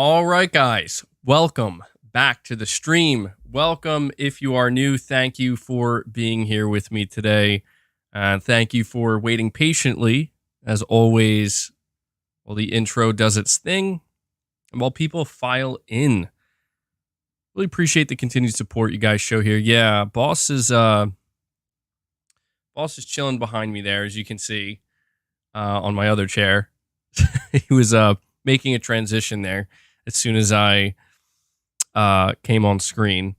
All right, guys, welcome back to the stream. Welcome if you are new. Thank you for being here with me today. And thank you for waiting patiently. As always, while the intro does its thing and while people file in. Really appreciate the continued support you guys show here. Yeah, boss is chilling behind me there, as you can see, on my other chair. He was making a transition there as soon as I came on screen.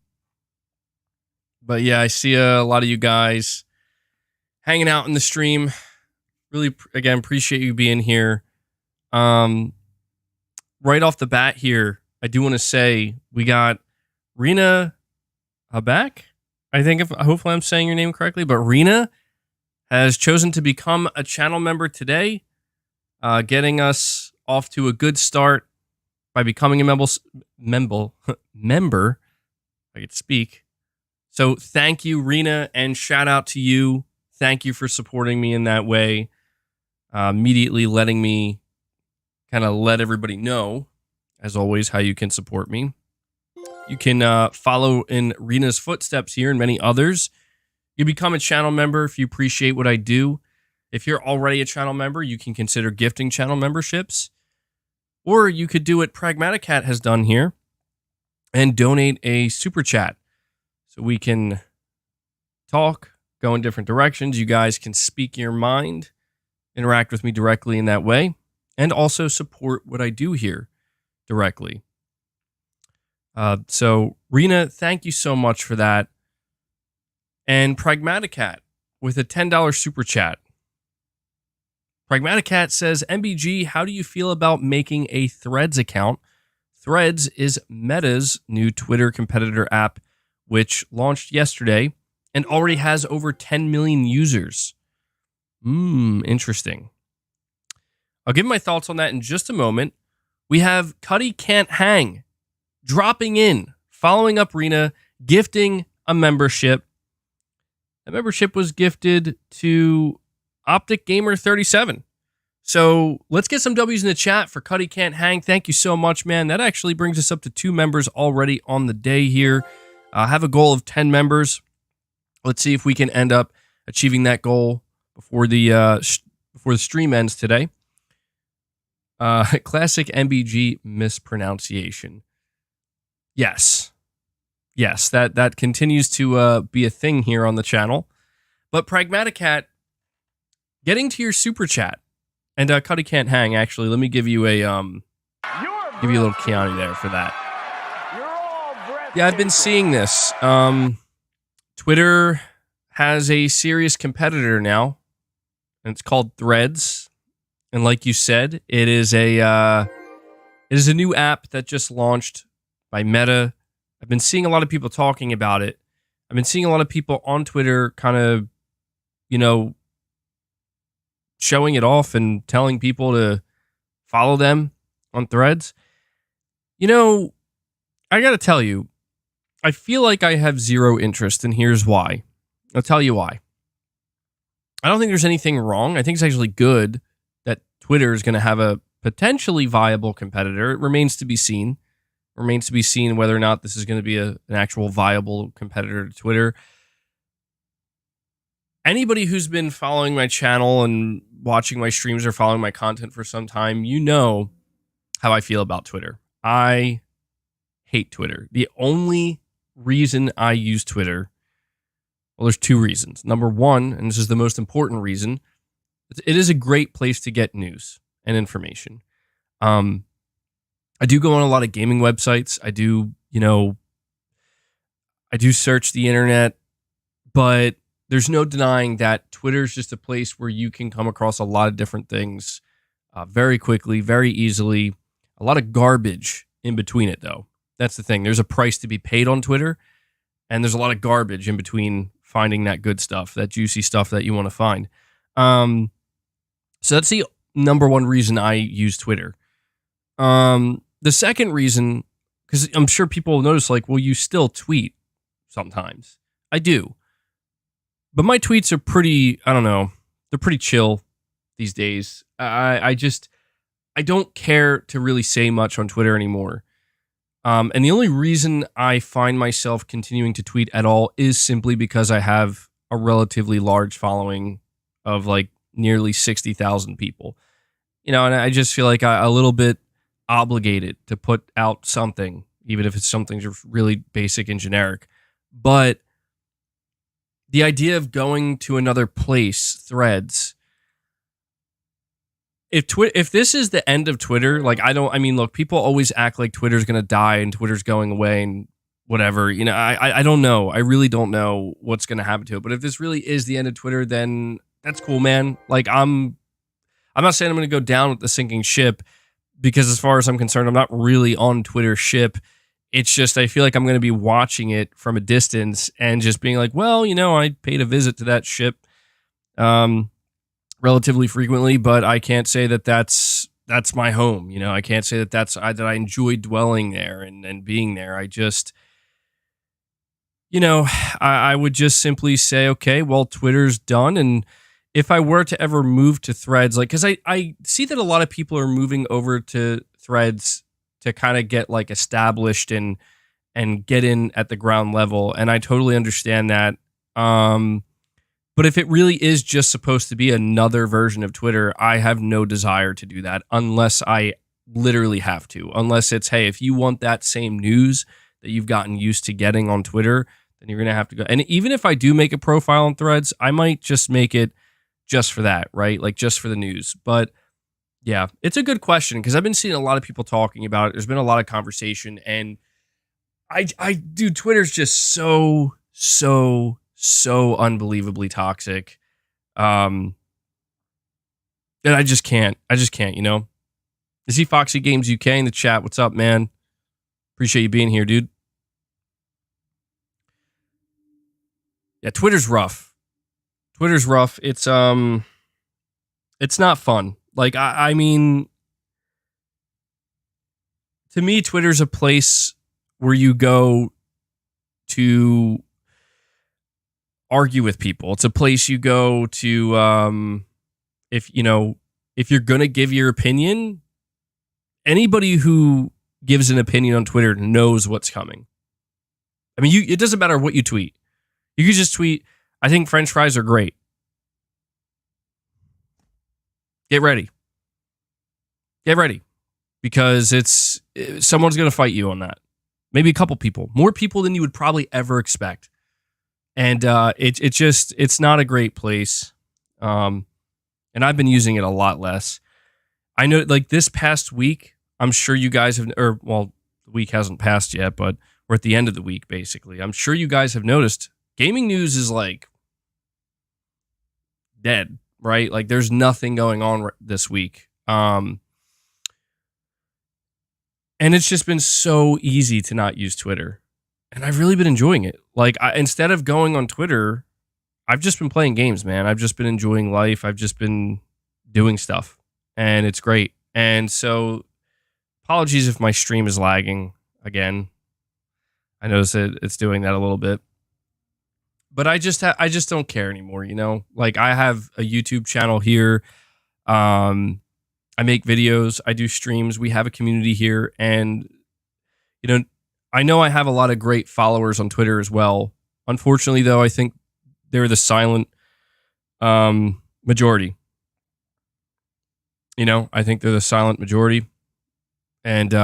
But yeah, I see a lot of you guys hanging out in the stream. Really, again, appreciate you being here. Right off the bat here, I do want to say we got Rena back. Hopefully I'm saying your name correctly, but Rena has chosen to become a channel member today, getting us off to a good start by becoming a member. I could speak. So thank you, Rena, and shout out to you. Thank you for supporting me in that way. Immediately letting me kind of let everybody know, as always, how you can support me. You can follow in Rena's footsteps here and many others. You become a channel member if you appreciate what I do. If you're already a channel member, you can consider gifting channel memberships. Or you could do what Pragmatic Cat has done here and donate a super chat so we can talk, go in different directions. You guys can speak your mind, interact with me directly in that way, and also support what I do here directly. So, Rena, thank you so much for that. And Pragmatic Cat with a $10 super chat. Pragmatic Cat says, MBG, how do you feel about making a Threads account? Threads is Meta's new Twitter competitor app, which launched yesterday and already has over 10 million users. Interesting. I'll give my thoughts on that in just a moment. We have Cuddy Can't Hang dropping in, following up Rena, gifting a membership. The membership was gifted to Optic Gamer 37. So let's get some W's in the chat for Cuddy Can't Hang. Thank you so much, man. That actually brings us up to 2 members already on the day here. I have a goal of 10 members. Let's see if we can end up achieving that goal before the stream ends today. Classic MBG mispronunciation. Yes, that continues to be a thing here on the channel. But Pragmatic Cat, getting to your super chat, and Cuddy Can't Hang. Actually, let me give you a little Keanu there for that. Yeah, I've been seeing this. Twitter has a serious competitor now, and it's called Threads. And like you said, it is a new app that just launched by Meta. I've been seeing a lot of people talking about it. I've been seeing a lot of people on Twitter kind of, showing it off and telling people to follow them on Threads. I got to tell you, I feel like I have zero interest, and here's why. I'll tell you why. I don't think there's anything wrong. I think it's actually good that Twitter is going to have a potentially viable competitor. It remains to be seen. Remains to be seen whether or not this is going to be an actual viable competitor to Twitter. Anybody who's been following my channel and watching my streams or following my content for some time, you know how I feel about Twitter. I hate Twitter. The only reason I use Twitter, well, there's 2 reasons. Number 1, and this is the most important reason, it is a great place to get news and information. I do go on a lot of gaming websites. I do search the internet, but there's no denying that Twitter is just a place where you can come across a lot of different things very quickly, very easily. A lot of garbage in between it, though. That's the thing. There's a price to be paid on Twitter, and there's a lot of garbage in between finding that good stuff, that juicy stuff that you want to find. So that's the number 1 reason I use Twitter. The second reason, because I'm sure people will notice, well, you still tweet sometimes. I do. But my tweets are pretty, they're pretty chill these days. I I don't care to really say much on Twitter anymore. And the only reason I find myself continuing to tweet at all is simply because I have a relatively large following of like nearly 60,000 people. And I just feel like a little bit obligated to put out something, even if it's something just really basic and generic. But the idea of going to another place, Threads, if this is the end of Twitter, like look, people always act like Twitter's going to die and Twitter's going away and whatever. I don't know. I really don't know what's going to happen to it. But if this really is the end of Twitter, then that's cool, man. Like I'm not saying I'm going to go down with the sinking ship, because as far as I'm concerned, I'm not really on Twitter ship. It's just I feel like I'm going to be watching it from a distance and just being like, well, I paid a visit to that ship relatively frequently, but I can't say that that's my home. I can't say that I enjoy dwelling there and being there. I just, I would just simply say, okay, well, Twitter's done. And if I were to ever move to Threads, like, because I see that a lot of people are moving over to Threads to kind of get like established and get in at the ground level. And I totally understand that. But if it really is just supposed to be another version of Twitter, I have no desire to do that unless I literally have to. Unless it's, hey, if you want that same news that you've gotten used to getting on Twitter, then you're going to have to go. And even if I do make a profile on Threads, I might just make it just for that, right? Like just for the news. But yeah, it's a good question because I've been seeing a lot of people talking about it. There's been a lot of conversation, and dude, Twitter's just so unbelievably toxic. And I just can't, I see Foxy Games UK in the chat. What's up, man? Appreciate you being here, dude. Yeah, Twitter's rough. It's not fun. Like, I mean, to me, Twitter's a place where you go to argue with people. It's a place you go to, if you're going to give your opinion, anybody who gives an opinion on Twitter knows what's coming. I mean, it doesn't matter what you tweet. You could just tweet, I think French fries are great. Get ready. Because someone's going to fight you on that. Maybe a couple people. More people than you would probably ever expect. And it's not a great place. And I've been using it a lot less. I know, like, this past week, I'm sure you guys have, the week hasn't passed yet, but we're at the end of the week, basically. I'm sure you guys have noticed gaming news is, like, dead, right? Like, there's nothing going on this week. And it's just been so easy to not use Twitter. And I've really been enjoying it. Like, instead of going on Twitter, I've just been playing games, man. I've just been enjoying life. I've just been doing stuff. And it's great. And so, apologies if my stream is lagging again. I notice that it's doing that a little bit. But I just don't care anymore, Like, I have a YouTube channel here. I make videos. I do streams. We have a community here. And, I know I have a lot of great followers on Twitter as well. Unfortunately, though, I think they're the silent majority. I think they're the silent majority. And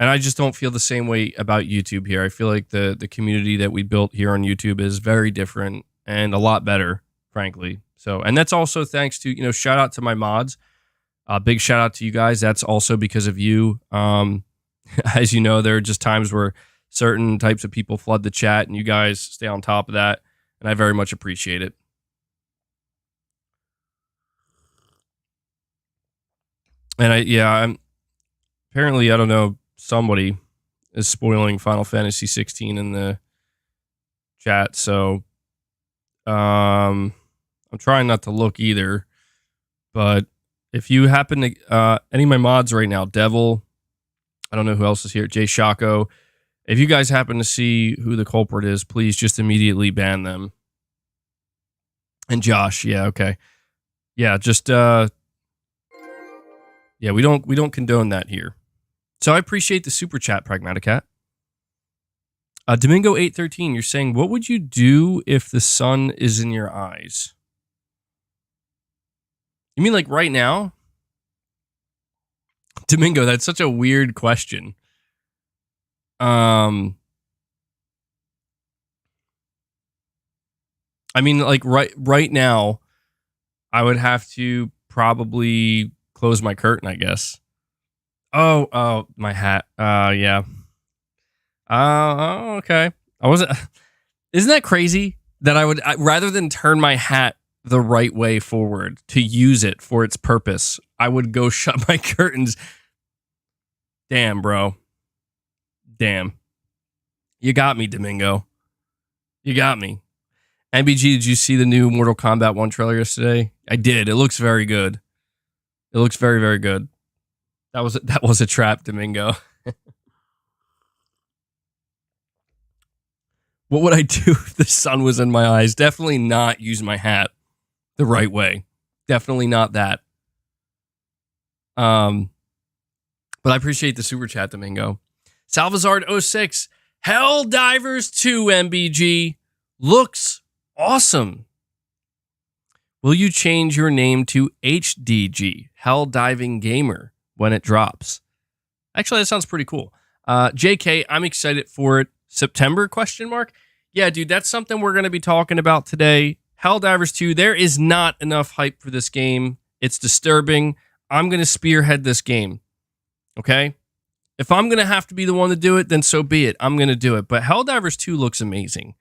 I just don't feel the same way about YouTube here. I feel like the community that we built here on YouTube is very different and a lot better, frankly. So, and that's also thanks to, shout out to my mods. Big shout out to you guys. That's also because of you. As you know, there are just times where certain types of people flood the chat and you guys stay on top of that. And I very much appreciate it. And I'm apparently, I don't know, somebody is spoiling Final Fantasy 16 in the chat. So, I'm trying not to look either, but if you happen to, any of my mods right now, Devil, I don't know who else is here, Jay Shako, if you guys happen to see who the culprit is, please just immediately ban them. And Josh, yeah, okay. Yeah, just, Yeah, we don't condone that here. So I appreciate the super chat, Pragmaticat. Domingo 813, you're saying, what would you do if the sun is in your eyes? You mean like right now? Domingo, that's such a weird question. I mean, like right now, I would have to probably close my curtain, I guess. Oh, my hat. Yeah. Okay. I wasn't. Isn't that crazy that I would rather than turn my hat the right way forward to use it for its purpose, I would go shut my curtains. Damn, bro. Damn. You got me, Domingo. You got me. MBG, did you see the new Mortal Kombat 1 trailer yesterday? I did. It looks very good. It looks very, very good. That was a trap, Domingo. What would I do if the sun was in my eyes? Definitely not use my hat the right way. Definitely not that. But I appreciate the super chat, Domingo. Salvazard06, Helldivers 2 MBG looks awesome. Will you change your name to HDG, Hell Diving Gamer, when it drops? Actually, that sounds pretty cool. JK, I'm excited for it. September, ? Yeah, dude, that's something we're going to be talking about today. Helldivers 2, there is not enough hype for this game. It's disturbing. I'm going to spearhead this game. Okay? If I'm going to have to be the one to do it, then so be it. I'm going to do it. But Helldivers 2 looks amazing.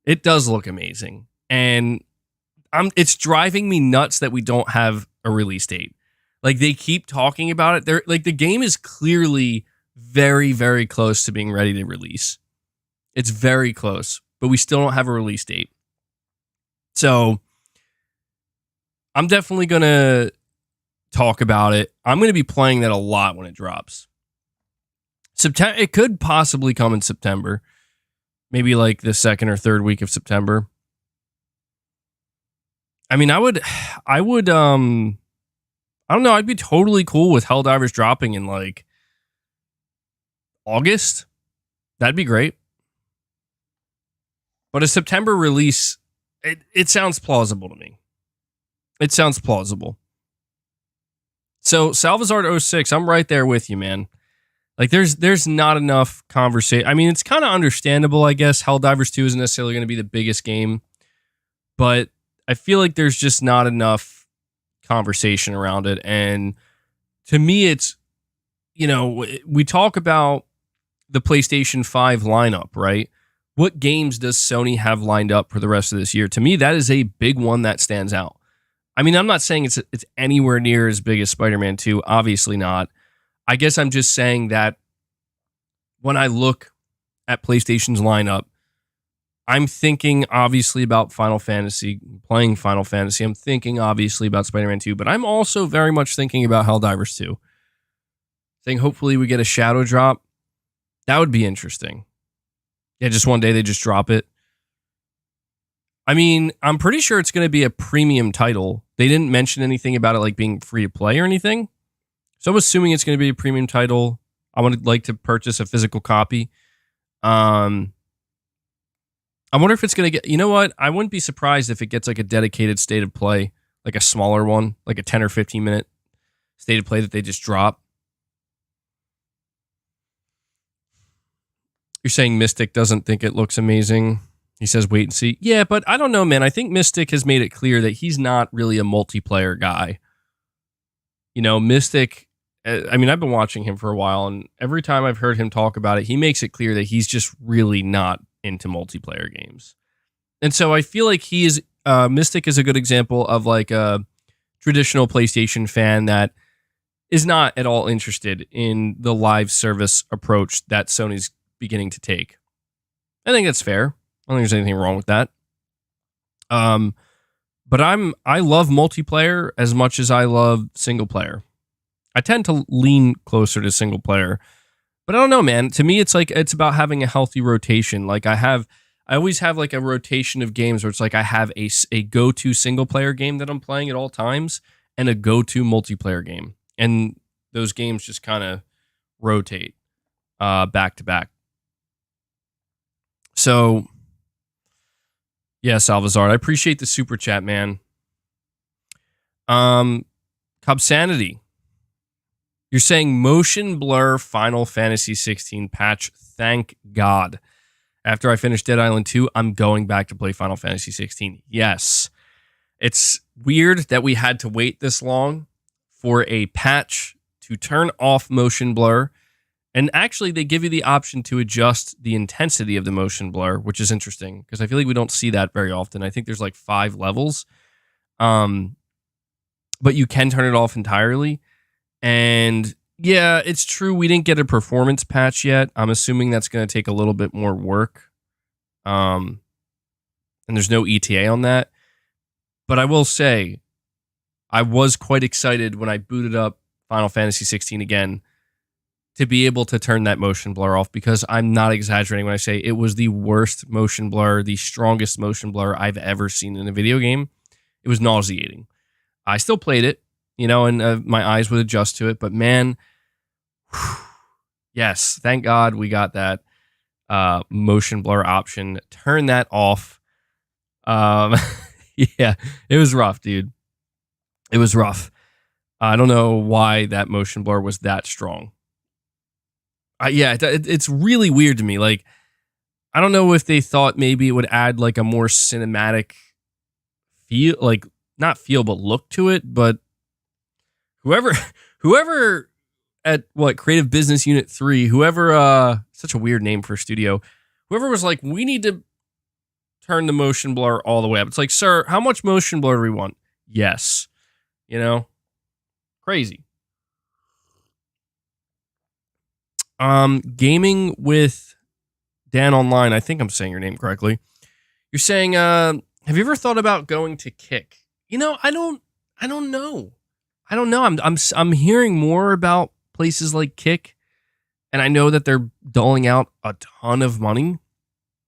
It does look amazing. And it's driving me nuts that we don't have a release date. Like, they keep talking about it. They're like, the game is clearly very, very close to being ready to release. It's very close, but we still don't have a release date. So I'm definitely going to talk about it. I'm going to be playing that a lot when it drops. September, it could possibly come in September. Maybe like the second or third week of September. I mean, I don't know, I'd be totally cool with Helldivers dropping in like August. That'd be great. But a September release, it sounds plausible to me. It sounds plausible. So Salvazard06, I'm right there with you, man. Like there's not enough conversation. I mean, it's kind of understandable, I guess. Helldivers 2 isn't necessarily going to be the biggest game, but I feel like there's just not enough conversation around it. And to me, it's, you know, we talk about the PlayStation 5 lineup, right? What games does Sony have lined up for the rest of this year? To me, that is a big one that stands out. I mean, I'm not saying it's anywhere near as big as Spider-Man 2. Obviously not. I guess I'm just saying that when I look at PlayStation's lineup, I'm thinking obviously about Final Fantasy, playing Final Fantasy. I'm thinking obviously about Spider-Man 2, but I'm also very much thinking about Helldivers 2. Saying hopefully we get a shadow drop. That would be interesting. Yeah, just one day they just drop it. I mean, I'm pretty sure it's going to be a premium title. They didn't mention anything about it like being free to play or anything. So I'm assuming it's going to be a premium title. I would like to purchase a physical copy. I wonder if it's going to get... You know what? I wouldn't be surprised if it gets like a dedicated state of play, like a smaller one, like a 10 or 15 minute state of play that they just drop. You're saying Mystic doesn't think it looks amazing. He says, wait and see. Yeah, but I don't know, man. I think Mystic has made it clear that he's not really a multiplayer guy. You know, Mystic, I mean, I've been watching him for a while, and every time I've heard him talk about it, he makes it clear that he's just really not into multiplayer games. And so I feel like he is, Mystic is a good example of like a traditional PlayStation fan that is not at all interested in the live service approach that Sony's beginning to take. I think that's fair. I don't think there's anything wrong with that. But I love multiplayer as much as I love single player. I tend to lean closer to single player. But I don't know, man. To me, it's like it's about having a healthy rotation. Like I always have like a rotation of games where it's like I have a go-to single player game that I'm playing at all times and a go-to multiplayer game. and those games just kind of rotate back to back. So, yeah, Salvazar, I appreciate the super chat, man. Cubsanity, you're saying motion blur Final Fantasy 16 patch. Thank God. After I finish Dead Island 2, I'm going back to play Final Fantasy 16. Yes. It's weird that we had to wait this long for a patch to turn off motion blur. And actually, they give you the option to adjust the intensity of the motion blur, which is interesting because I feel like we don't see that very often. I think there's like 5 levels. But you can turn it off entirely. And yeah, it's true. We didn't get a performance patch yet. I'm assuming that's going to take a little bit more work. And there's no ETA on that. But I will say, I was quite excited when I booted up Final Fantasy 16 again to be able to turn that motion blur off, because I'm not exaggerating when I say it was the worst motion blur, the strongest motion blur I've ever seen in a video game. It was nauseating. I still played it, and my eyes would adjust to it. But man, yes, thank God we got that motion blur option. Turn that off. Yeah, it was rough, dude. It was rough. I don't know why that motion blur was that strong. It's really weird to me. Like, I don't know if they thought maybe it would add like a more cinematic feel, like not feel, but look to it. But whoever at Creative Business Unit 3, such a weird name for a studio, whoever was like, we need to turn the motion blur all the way up. It's like, sir, how much motion blur do we want? Yes. Crazy. Gaming with Dan Online, I think I'm saying your name correctly. You're saying, have you ever thought about going to Kick? I don't know. I don't know. I'm hearing more about places like Kick, and I know that they're doling out a ton of money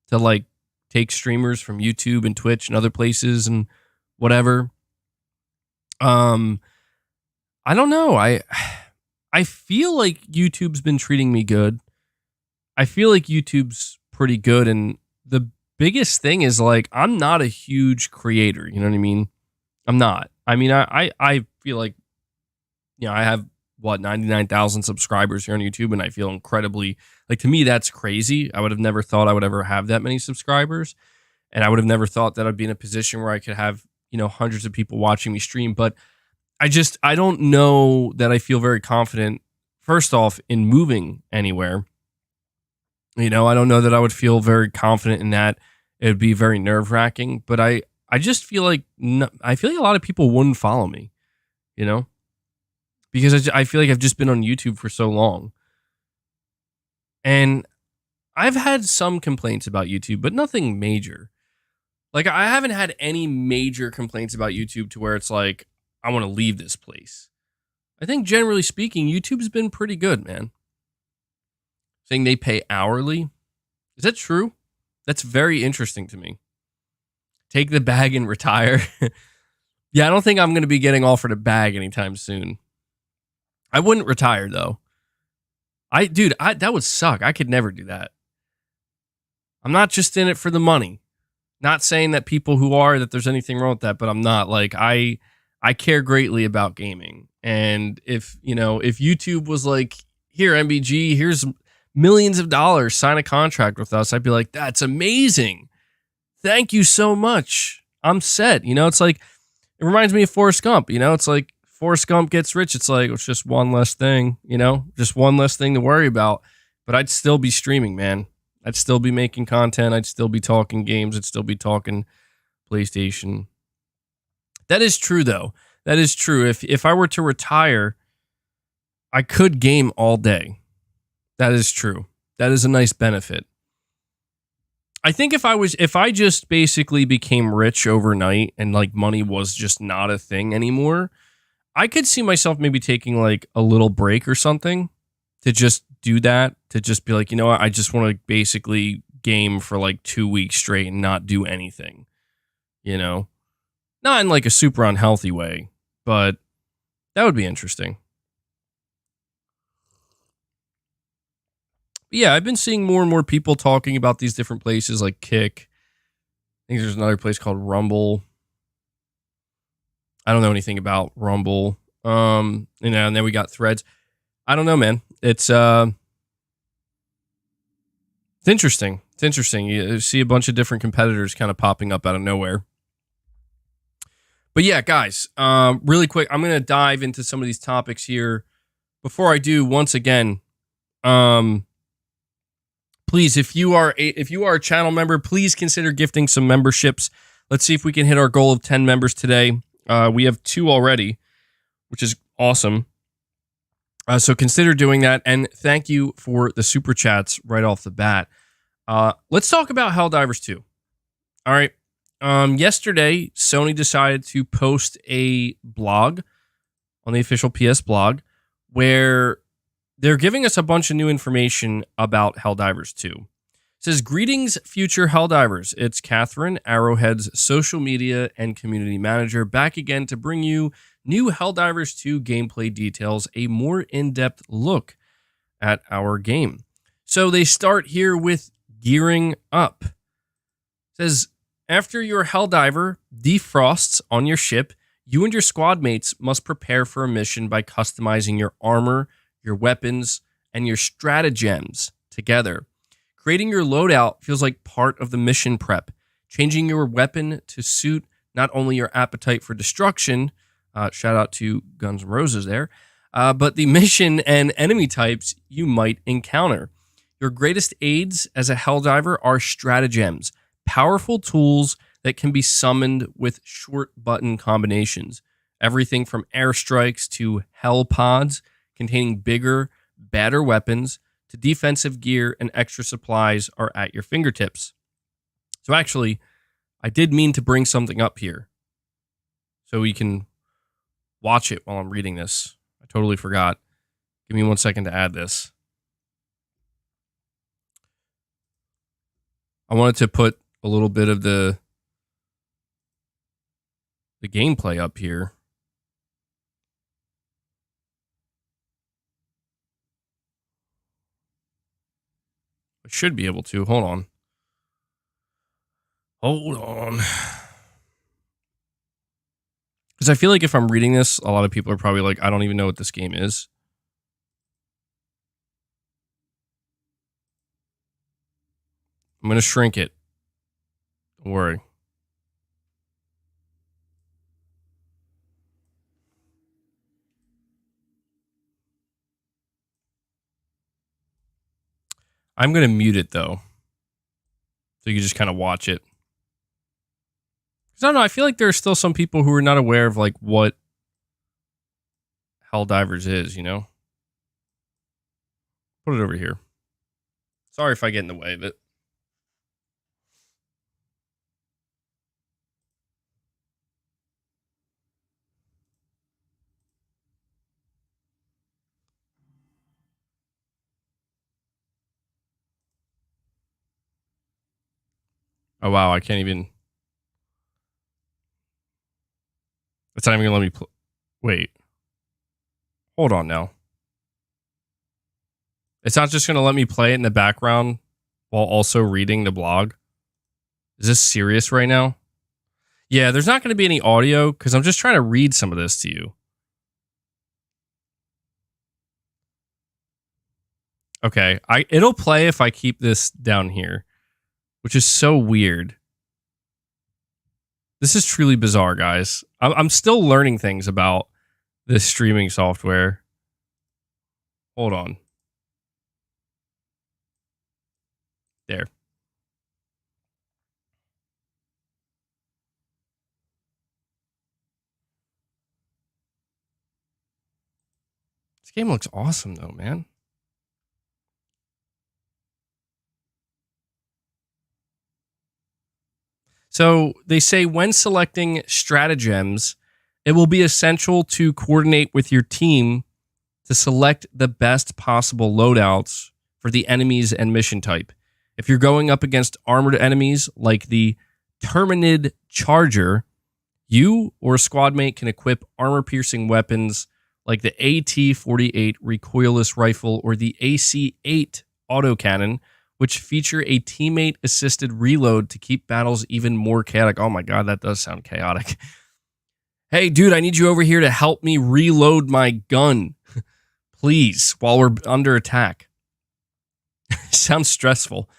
to like take streamers from YouTube and Twitch and other places and whatever. I don't know. I feel like YouTube's been treating me good. I feel like YouTube's pretty good, and the biggest thing is like I'm not a huge creator. You know what I mean? I'm not. I mean, I feel like, I have 99,000 subscribers here on YouTube, and I feel incredibly, like, to me that's crazy. I would have never thought I would ever have that many subscribers, and I would have never thought that I'd be in a position where I could have hundreds of people watching me stream. But I don't know that I feel very confident, first off, in moving anywhere. I don't know that I would feel very confident in that. It would be very nerve-wracking, but I just feel like a lot of people wouldn't follow me, because I feel like I've just been on YouTube for so long. And I've had some complaints about YouTube, but nothing major. Like, I haven't had any major complaints about YouTube to where it's like, I want to leave this place. I think generally speaking, YouTube's been pretty good, man. Saying they pay hourly. Is that true? That's very interesting to me. Take the bag and retire. Yeah, I don't think I'm going to be getting offered a bag anytime soon. I wouldn't retire, though. That would suck. I could never do that. I'm not just in it for the money. Not saying that people who are, that there's anything wrong with that, but I'm not. Like, I care greatly about gaming. And if YouTube was like, here, MBG, here's millions of dollars, sign a contract with us, I'd be like, that's amazing. Thank you so much. I'm set. It's like, it reminds me of Forrest Gump. It's like Forrest Gump gets rich. It's like, it's just one less thing, just one less thing to worry about. But I'd still be streaming, man. I'd still be making content. I'd still be talking games. I'd still be talking PlayStation. That is true, though. That is true. If I were to retire, I could game all day. That is true. That is a nice benefit. I think if I just basically became rich overnight and like money was just not a thing anymore, I could see myself maybe taking like a little break or something to just do that, to just be like, what, I just want to basically game for like 2 weeks straight and not do anything, not in like a super unhealthy way, but that would be interesting. But yeah, I've been seeing more and more people talking about these different places like Kick. I think there's another place called Rumble. I don't know anything about Rumble. And then we got Threads. I don't know, man. It's interesting. It's interesting. You see a bunch of different competitors kind of popping up out of nowhere. But yeah, guys, really quick, I'm going to dive into some of these topics here. Before I do, once again, please, if you are a channel member, please consider gifting some memberships. Let's see if we can hit our goal of 10 members today. We have 2 already, which is awesome. So consider doing that, and thank you for the super chats right off the bat. Let's talk about Helldivers 2. All right. Yesterday, Sony decided to post a blog on the official PS blog where they're giving us a bunch of new information about Helldivers 2. It says, "Greetings, future Helldivers. It's Catherine, Arrowhead's social media and community manager, back again to bring you new Helldivers 2 gameplay details, a more in-depth look at our game." So they start here with gearing up. It says, "After your Helldiver defrosts on your ship, you and your squad mates must prepare for a mission by customizing your armor, your weapons, and your stratagems together. Creating your loadout feels like part of the mission prep. Changing your weapon to suit not only your appetite for destruction, shout out to Guns N' Roses there, but the mission and enemy types you might encounter. Your greatest aids as a Helldiver are stratagems, powerful tools that can be summoned with short button combinations. Everything from airstrikes to hell pods containing bigger, badder weapons to defensive gear and extra supplies are at your fingertips." So actually, I did mean to bring something up here so you can watch it while I'm reading this. I totally forgot. Give me 1 second to add this. I wanted to put a little bit of the gameplay up here. I should be able to. Hold on. Because I feel like if I'm reading this, a lot of people are probably like, I don't even know what this game is. I'm going to shrink it. Don't worry. I'm going to mute it, though, so you can just kind of watch it. Because I don't know, I feel like there are still some people who are not aware of, like, what Helldivers is, you know? Put it over here. Sorry if I get in the way of it. Oh, wow, I can't even... It's not even going to let me... Wait. Hold on now. It's not just going to let me play it in the background while also reading the blog? Is this serious right now? Yeah, there's not going to be any audio because I'm just trying to read some of this to you. Okay, it'll play if I keep this down here, which is so weird. This is truly bizarre, guys. I'm still learning things about this streaming software. Hold on. There. This game looks awesome, though, man. So they say when selecting stratagems, it will be essential to coordinate with your team to select the best possible loadouts for the enemies and mission type. If you're going up against armored enemies like the Terminid Charger, you or a squad mate can equip armor-piercing weapons like the AT-48 recoilless rifle or the AC-8 autocannon, which feature a teammate-assisted reload to keep battles even more chaotic. Oh my god, that does sound chaotic. Hey, dude, I need you over here to help me reload my gun, please, while we're under attack. Sounds stressful.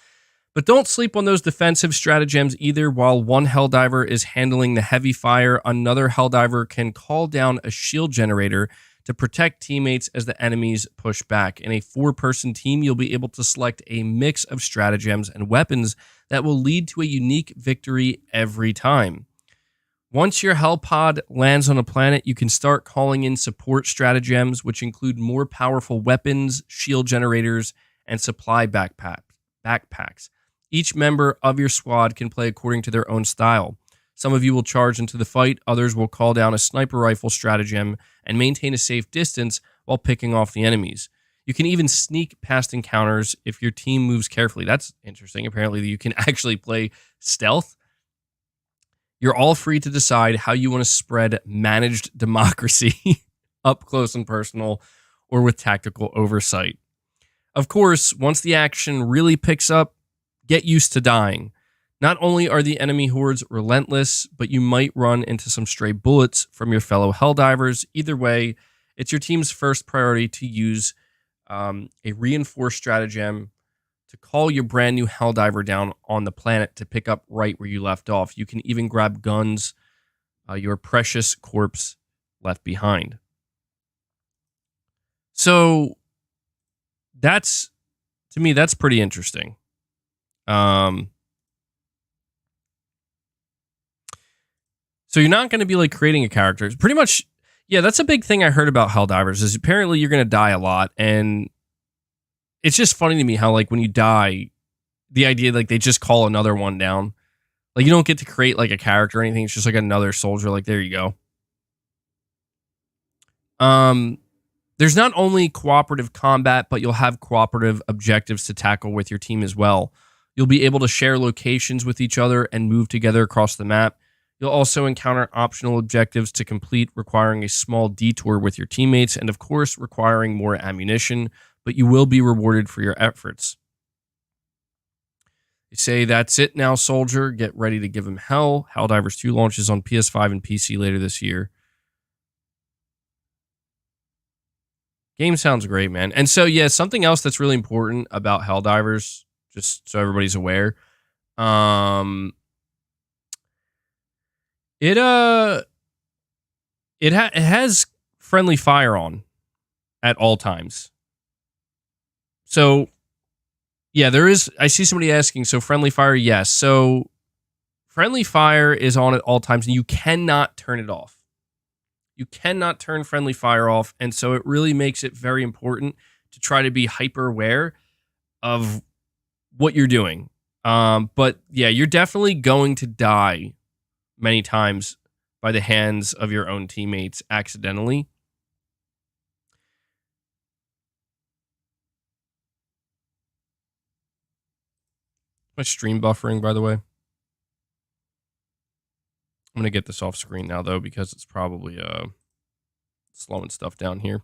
But don't sleep on those defensive stratagems either. While one Helldiver is handling the heavy fire, another Helldiver can call down a shield generator to protect teammates as the enemies push back. In a 4-person team, you'll be able to select a mix of stratagems and weapons that will lead to a unique victory every time. Once your Hell pod lands on a planet, you can start calling in support stratagems, which include more powerful weapons, shield generators, and supply backpacks. Each member of your squad can play according to their own style. Some of you will charge into the fight, others will call down a sniper rifle stratagem and maintain a safe distance while picking off the enemies. You can even sneak past encounters if your team moves carefully. That's interesting. Apparently, you can actually play stealth. You're all free to decide how you want to spread managed democracy up close and personal or with tactical oversight. Of course, once the action really picks up, get used to dying. Not only are the enemy hordes relentless, but you might run into some stray bullets from your fellow Helldivers. Either way, it's your team's first priority to use a reinforced stratagem to call your brand new Helldiver down on the planet to pick up right where you left off. You can even grab guns your precious corpse left behind. So that's, to me, that's pretty interesting. So you're not going to be like creating a character. Pretty much, yeah, that's a big thing I heard about Helldivers is apparently you're going to die a lot. And it's just funny to me how like when you die, the idea like they just call another one down. Like you don't get to create like a character or anything. It's just like another soldier. Like there you go. There's not only cooperative combat, but you'll have cooperative objectives to tackle with your team as well. You'll be able to share locations with each other and move together across the map. You'll also encounter optional objectives to complete requiring a small detour with your teammates and, of course, requiring more ammunition, but you will be rewarded for your efforts. You say, that's it now, soldier. Get ready to give him hell. Helldivers 2 launches on PS5 and PC later this year. Game sounds great, man. And so, yeah, something else that's really important about Helldivers, just so everybody's aware, it has friendly fire on at all times. So, yeah, there is. I see somebody asking, so friendly fire, yes. So, friendly fire is on at all times, and you cannot turn it off. You cannot turn friendly fire off, and so it really makes it very important to try to be hyper aware of what you're doing. But yeah, you're definitely going to die many times by the hands of your own teammates accidentally. My stream buffering, by the way. I'm going to get this off screen now, though, because it's probably slowing stuff down here.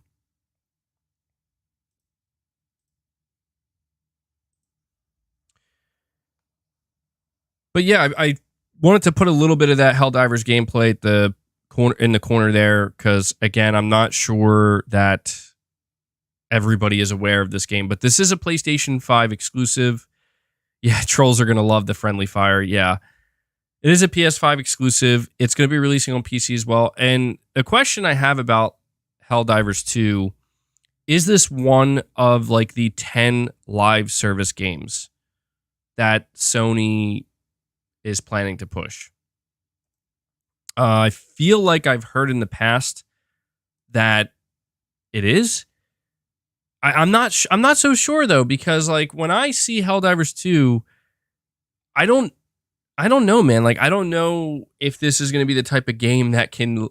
But yeah, I wanted to put a little bit of that Helldivers gameplay at the corner, in the corner there, because, again, I'm not sure that everybody is aware of this game. But this is a PlayStation 5 exclusive. Yeah, trolls are going to love the friendly fire. Yeah. It is a PS5 exclusive. It's going to be releasing on PC as well. And the question I have about Helldivers 2, is this one of like the 10 live service games that Sony is planning to push? I feel like I've heard in the past that it is. I'm not so sure though, because like when I see Helldivers 2, I don't know, man. Like, I don't know if this is going to be the type of game that can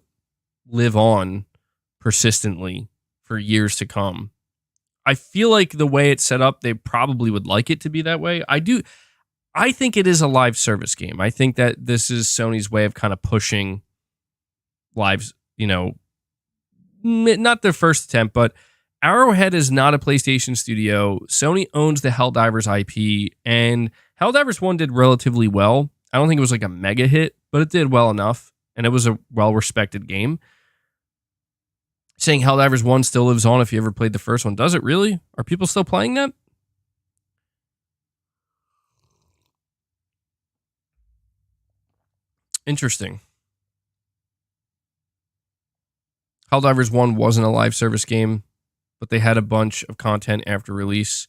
live on persistently for years to come. I feel like the way it's set up, they probably would like it to be that way. I think it is a live service game. I think that this is Sony's way of kind of pushing lives, you know, not their first attempt, but Arrowhead is not a PlayStation studio. Sony owns the Helldivers IP, and Helldivers 1 did relatively well. I don't think it was like a mega hit, but it did well enough, and it was a well-respected game. Saying Helldivers 1 still lives on if you ever played the first one. Does it really? Are people still playing that? Interesting. Helldivers 1 wasn't a live service game, but they had a bunch of content after release.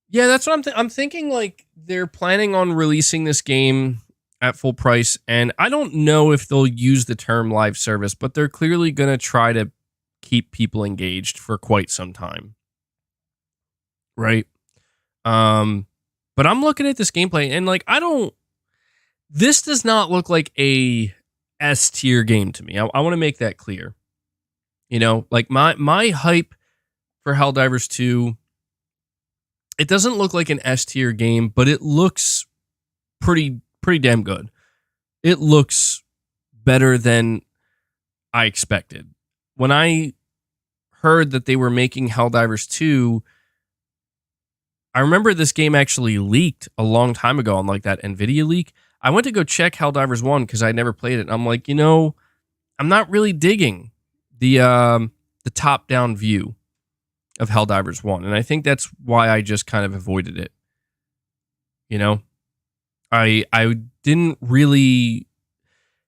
Yeah, that's what I'm thinking. Like, they're planning on releasing this game at full price, and I don't know if they'll use the term live service, but they're clearly going to try to keep people engaged for quite some time. Right? But I'm looking at this gameplay, and like, this does not look like a S tier game to me. I want to make that clear. You know, like my hype for Helldivers 2, it doesn't look like an S tier game, but it looks pretty damn good. It looks better than I expected. When I heard that they were making Helldivers 2, I remember this game actually leaked a long time ago on like that Nvidia leak. I went to go check Helldivers 1 because I never played it. And I'm like, I'm not really digging the top-down view of Helldivers 1. And I think that's why I just kind of avoided it. I didn't really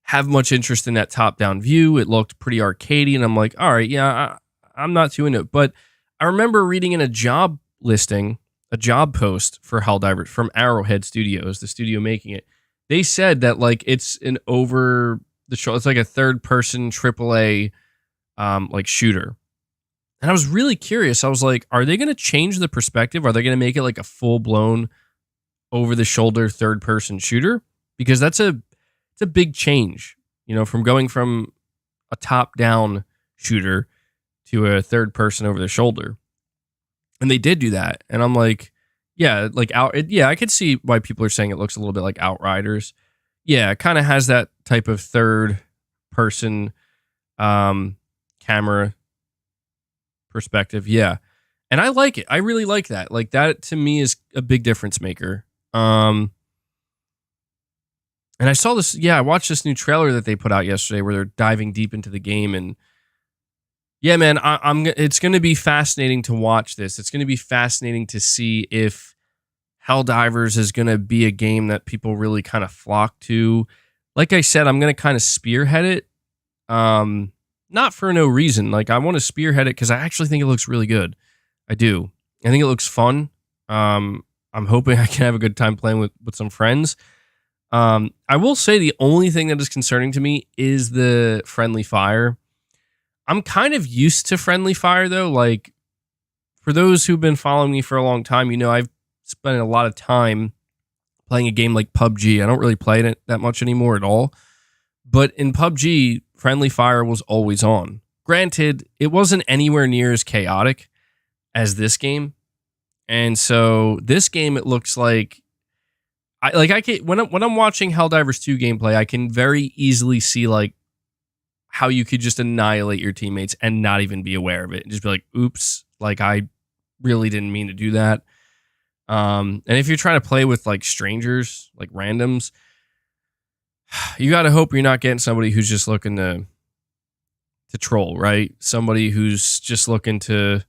have much interest in that top-down view. It looked pretty arcadey, and I'm like, all right, yeah, I'm not too into it. But I remember reading in a job listing, a job post for Helldivers from Arrowhead Studios, the studio making it. They said that like it's an over the show. It's like a third-person AAA like shooter. And I was really curious. I was like, are they going to change the perspective? Are they going to make it like a full-blown over-the-shoulder third-person shooter? Because it's a big change, from going from a top-down shooter to a third-person over-the-shoulder. And they did do that. And I'm like, yeah, like I could see why people are saying it looks a little bit like Outriders. Yeah, it kind of has that type of third-person camera perspective. Yeah. And I like it. I really like that. Like that to me is a big difference maker. And I saw this, I watched this new trailer that they put out yesterday where they're diving deep into the game, and yeah, man, it's going to be fascinating to watch this. It's going to be fascinating to see if Helldivers is going to be a game that people really kind of flock to. Like I said, I'm going to kind of spearhead it. Not for no reason. Like I want to spearhead it because I actually think it looks really good. I do. I think it looks fun. I'm hoping I can have a good time playing with some friends. I will say the only thing that is concerning to me is the friendly fire. I'm kind of used to friendly fire though. Like for those who've been following me for a long time, I've spent a lot of time playing a game like PUBG. I don't really play it that much anymore at all. But in PUBG, friendly fire was always on. Granted, it wasn't anywhere near as chaotic as this game. And so this game, it looks like I can when I'm watching Helldivers 2 gameplay, I can very easily see like how you could just annihilate your teammates and not even be aware of it and just be like, oops, like I really didn't mean to do that. And if you're trying to play with like strangers, like randoms, you got to hope you're not getting somebody who's just looking to troll, right? Somebody who's just looking to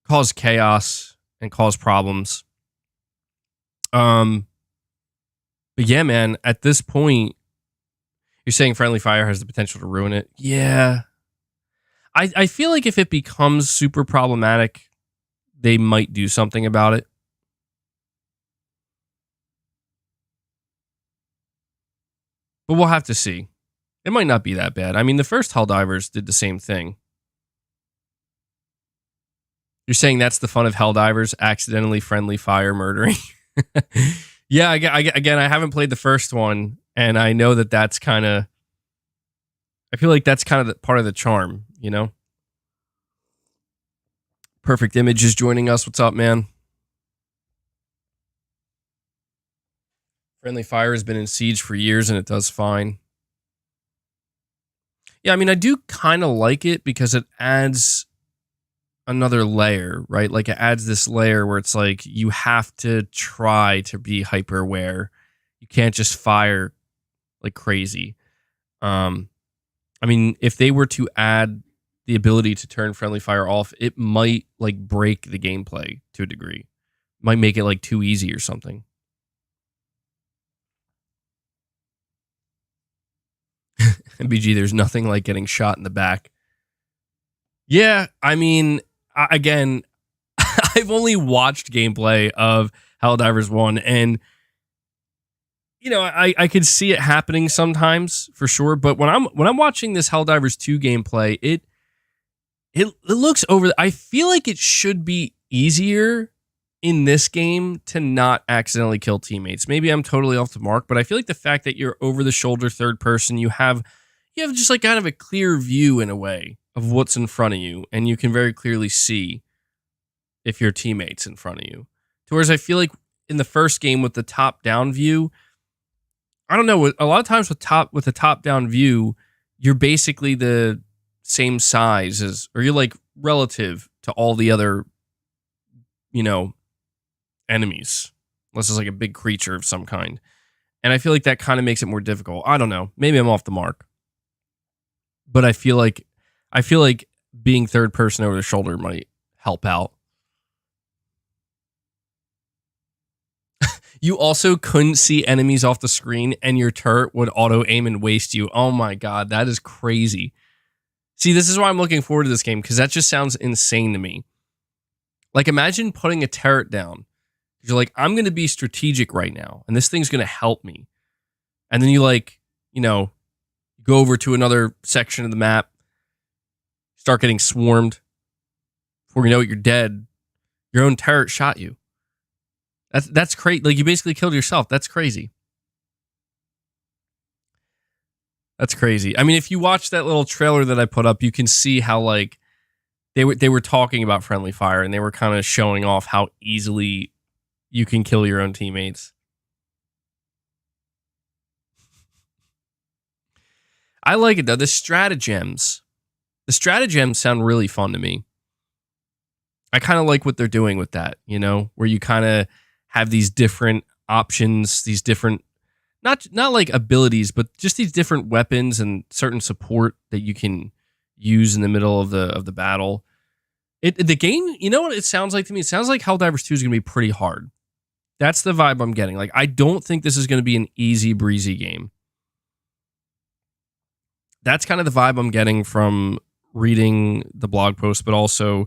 cause chaos and cause problems. But yeah, man, at this point, you're saying friendly fire has the potential to ruin it. Yeah. I feel like if it becomes super problematic, they might do something about it. But we'll have to see. It might not be that bad. I mean, the first Helldivers did the same thing. You're saying that's the fun of Helldivers, accidentally friendly fire murdering? Yeah, again, I haven't played the first one, and I know that's kind of... I feel like that's kind of part of the charm, Perfect Image is joining us. What's up, man? Friendly fire has been in Siege for years, and it does fine. Yeah, I mean, I do kind of like it because it adds another layer, right? Like it adds this layer where it's like you have to try to be hyper aware. You can't just fire like crazy. I mean, if they were to add the ability to turn friendly fire off, it might like break the gameplay to a degree. Might make it like too easy or something. MBG, there's nothing like getting shot in the back. Yeah, I mean, again, I've only watched gameplay of Helldivers 1, and you know, I could see it happening sometimes for sure. But when I'm watching this Helldivers 2 gameplay, it looks over. I feel like it should be easier in this game to not accidentally kill teammates. Maybe I'm totally off the mark, but I feel like the fact that you're over the shoulder third person, you have just like kind of a clear view in a way of what's in front of you, and you can very clearly see if your teammate's in front of you. Whereas I feel like in the first game with the top down view, I don't know, a lot of times with the top down view, you're basically the same size as, or you're like relative to all the other, you know, enemies, unless it's like a big creature of some kind. And I feel like that kind of makes it more difficult. I don't know. Maybe I'm off the mark. But I feel like being third person over the shoulder might help out. You also couldn't see enemies off the screen, and your turret would auto aim and waste you. Oh my god, that is crazy. See, this is why I'm looking forward to this game, because that just sounds insane to me. Like, imagine putting a turret down. You're like, I'm going to be strategic right now, and this thing's going to help me. And then you like, you know, go over to another section of the map, start getting swarmed. Before you know it, you're dead. Your own turret shot you. That's crazy. Like, you basically killed yourself. That's crazy. That's crazy. I mean, if you watch that little trailer that I put up, you can see how like they were talking about friendly fire, and they were kind of showing off how easily you can kill your own teammates. I like it though. The stratagems sound really fun to me. I kind of like what they're doing with that, you know, where you kind of have these different options, these different, not like abilities, but just these different weapons and certain support that you can use in the middle of the battle. The game, you know what it sounds like to me? It sounds like Helldivers 2 is going to be pretty hard. That's the vibe I'm getting. Like, I don't think this is going to be an easy breezy game. That's kind of the vibe I'm getting from reading the blog post, but also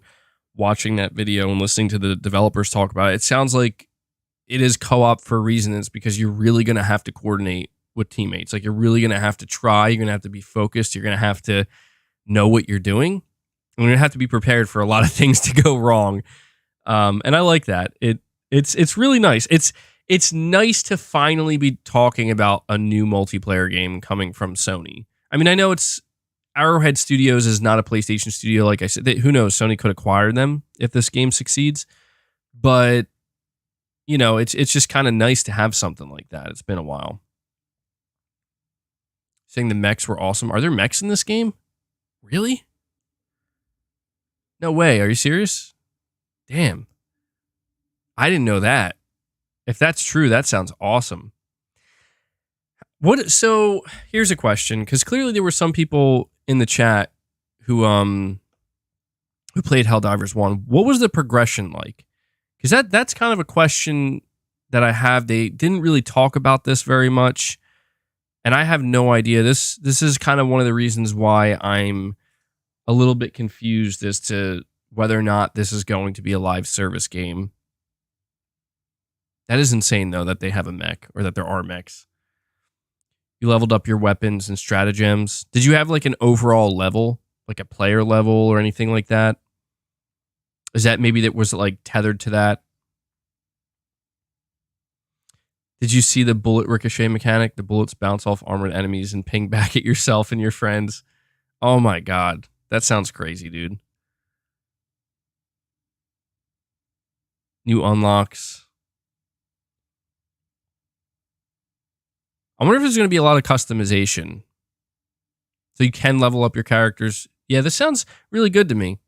watching that video and listening to the developers talk about it. It sounds like it is co-op for a reason. It's because you're really going to have to coordinate with teammates. Like, you're really going to have to try. You're going to have to be focused. You're going to have to know what you're doing. And you're going to have to be prepared for a lot of things to go wrong. And I like that. It's really nice. It's nice to finally be talking about a new multiplayer game coming from Sony. I mean, I know it's Arrowhead Studios is not a PlayStation studio. Like I said, who knows? Sony could acquire them if this game succeeds. But, you know, it's just kind of nice to have something like that. It's been a while. Saying the mechs were awesome. Are there mechs in this game? Really? No way. Are you serious? Damn. I didn't know that. If that's true, that sounds awesome. So here's a question, because clearly there were some people in the chat who played Helldivers 1. What was the progression like? Because that's kind of a question that I have. They didn't really talk about this very much, and I have no idea. This is kind of one of the reasons why I'm a little bit confused as to whether or not this is going to be a live service game. That is insane, though, that they have a mech, or that there are mechs. You leveled up your weapons and stratagems. Did you have like an overall level, like a player level or anything like that? Is that maybe that was like tethered to that? Did you see the bullet ricochet mechanic? The bullets bounce off armored enemies and ping back at yourself and your friends. Oh my god. That sounds crazy, dude. New unlocks. I wonder if there's going to be a lot of customization. So you can level up your characters. Yeah, this sounds really good to me.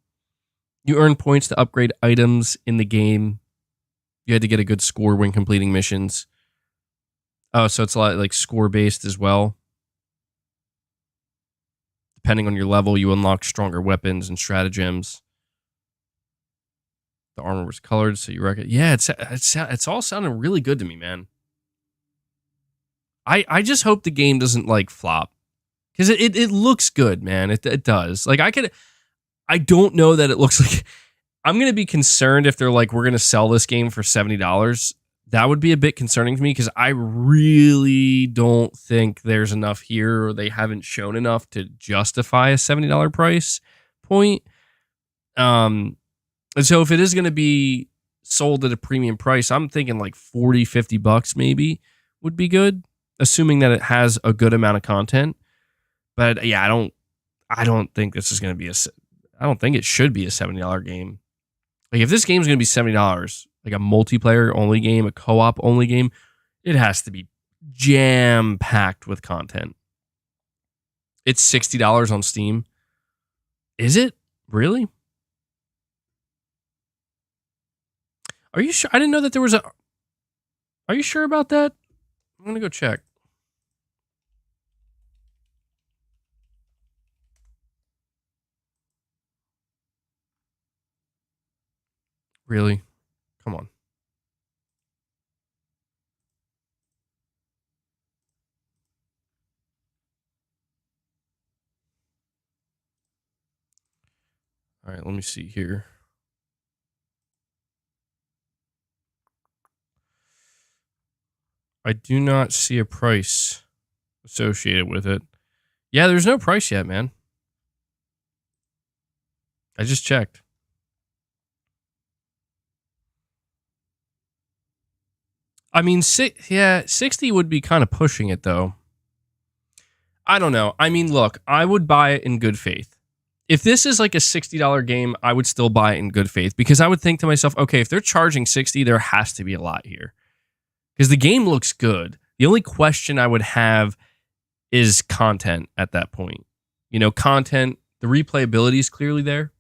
You earn points to upgrade items in the game. You had to get a good score when completing missions. Oh, so it's a lot like score-based as well. Depending on your level, you unlock stronger weapons and stratagems. The armor was colored, so you reckon? Yeah, it's all sounding really good to me, man. I just hope the game doesn't like flop, because it looks good, man. It does. Like I don't know that it looks like. I'm gonna be concerned if they're like, we're gonna sell this game for $70. That would be a bit concerning to me, because I really don't think there's enough here, or they haven't shown enough to justify a $70 price point. And so if it is going to be sold at a premium price, I'm thinking like $40-$50 maybe would be good, assuming that it has a good amount of content. But yeah, I don't think this is going to be I don't think it should be a $70 game. Like, if this game is going to be $70, like a multiplayer only game, a co-op only game, it has to be jam packed with content. It's $60 on Steam. Is it really? Are you sure? I didn't know that there was a. Are you sure about that? I'm gonna go check. Really? Come on. All right, let me see here. I do not see a price associated with it. Yeah, there's no price yet, man. I just checked. I mean, 60 would be kind of pushing it, though. I don't know. I mean, look, I would buy it in good faith. If this is like a $60 game, I would still buy it in good faith, because I would think to myself, okay, if they're charging 60, there has to be a lot here, because the game looks good. The only question I would have is content at that point. You know, content, the replayability is clearly there.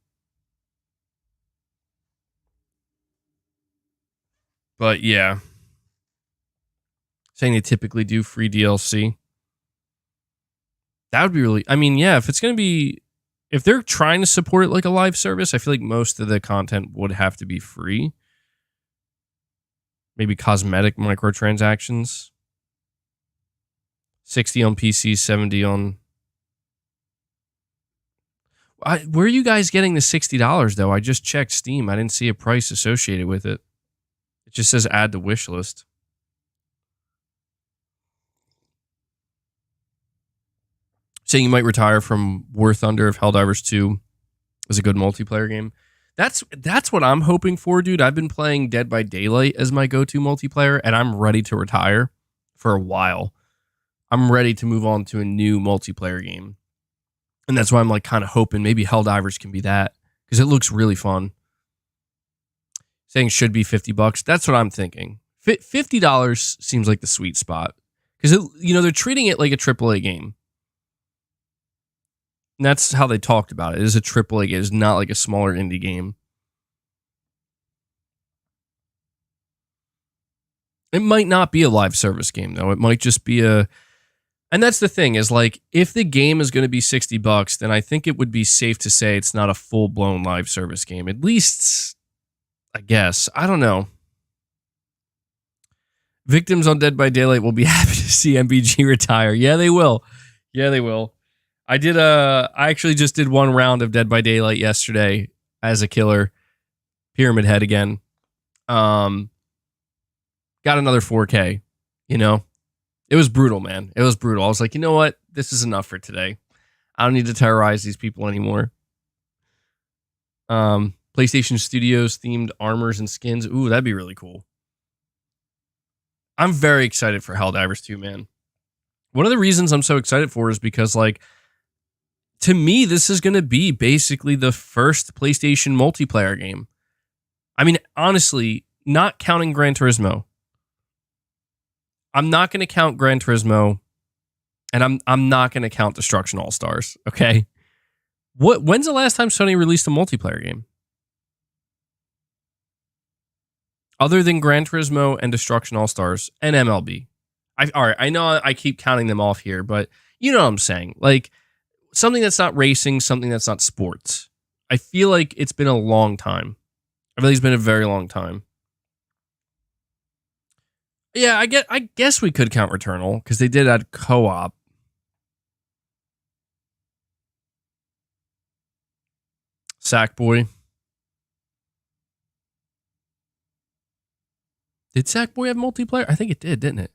But yeah, saying they typically do free DLC. That would be really, I mean, yeah, if it's going to be, if they're trying to support it like a live service, I feel like most of the content would have to be free. Maybe cosmetic microtransactions. 60 on PC, 70 on. Where are you guys getting the $60 though? I just checked Steam. I didn't see a price associated with it. It just says add to wish list. Saying you might retire from War Thunder if Helldivers 2 is a good multiplayer game. That's what I'm hoping for, dude. I've been playing Dead by Daylight as my go-to multiplayer, and I'm ready to retire for a while. I'm ready to move on to a new multiplayer game. And that's why I'm like kind of hoping maybe Helldivers can be that, because it looks really fun. Saying should be $50. That's what I'm thinking. $50 seems like the sweet spot, because they're treating it like a AAA game. And that's how they talked about it. It is a AAA game. It's not like a smaller indie game. It might not be a live service game, though. It might just be a... And that's the thing, is like, if the game is going to be $60, then I think it would be safe to say it's not a full-blown live service game. At least, I guess. I don't know. Victims on Dead by Daylight will be happy to see MBG retire. Yeah, they will. Yeah, they will. I actually just did one round of Dead by Daylight yesterday as a killer. Pyramid Head again. Got another 4K, you know? It was brutal, man. It was brutal. I was like, you know what? This is enough for today. I don't need to terrorize these people anymore. PlayStation Studios themed armors and skins. Ooh, that'd be really cool. I'm very excited for Helldivers 2, man. One of the reasons I'm so excited for is because, like, to me, this is going to be basically the first PlayStation multiplayer game. I mean, honestly, not counting Gran Turismo. I'm not going to count Gran Turismo, and I'm not going to count Destruction All-Stars, okay? When's the last time Sony released a multiplayer game? Other than Gran Turismo and Destruction All Stars and MLB. All right, I know I keep counting them off here, but you know what I'm saying. Like something that's not racing, something that's not sports. I feel like it's been a long time. I feel like it's been a very long time. Yeah, I guess we could count Returnal because they did add co-op. Sackboy. Did Sackboy have multiplayer? I think it did, didn't it?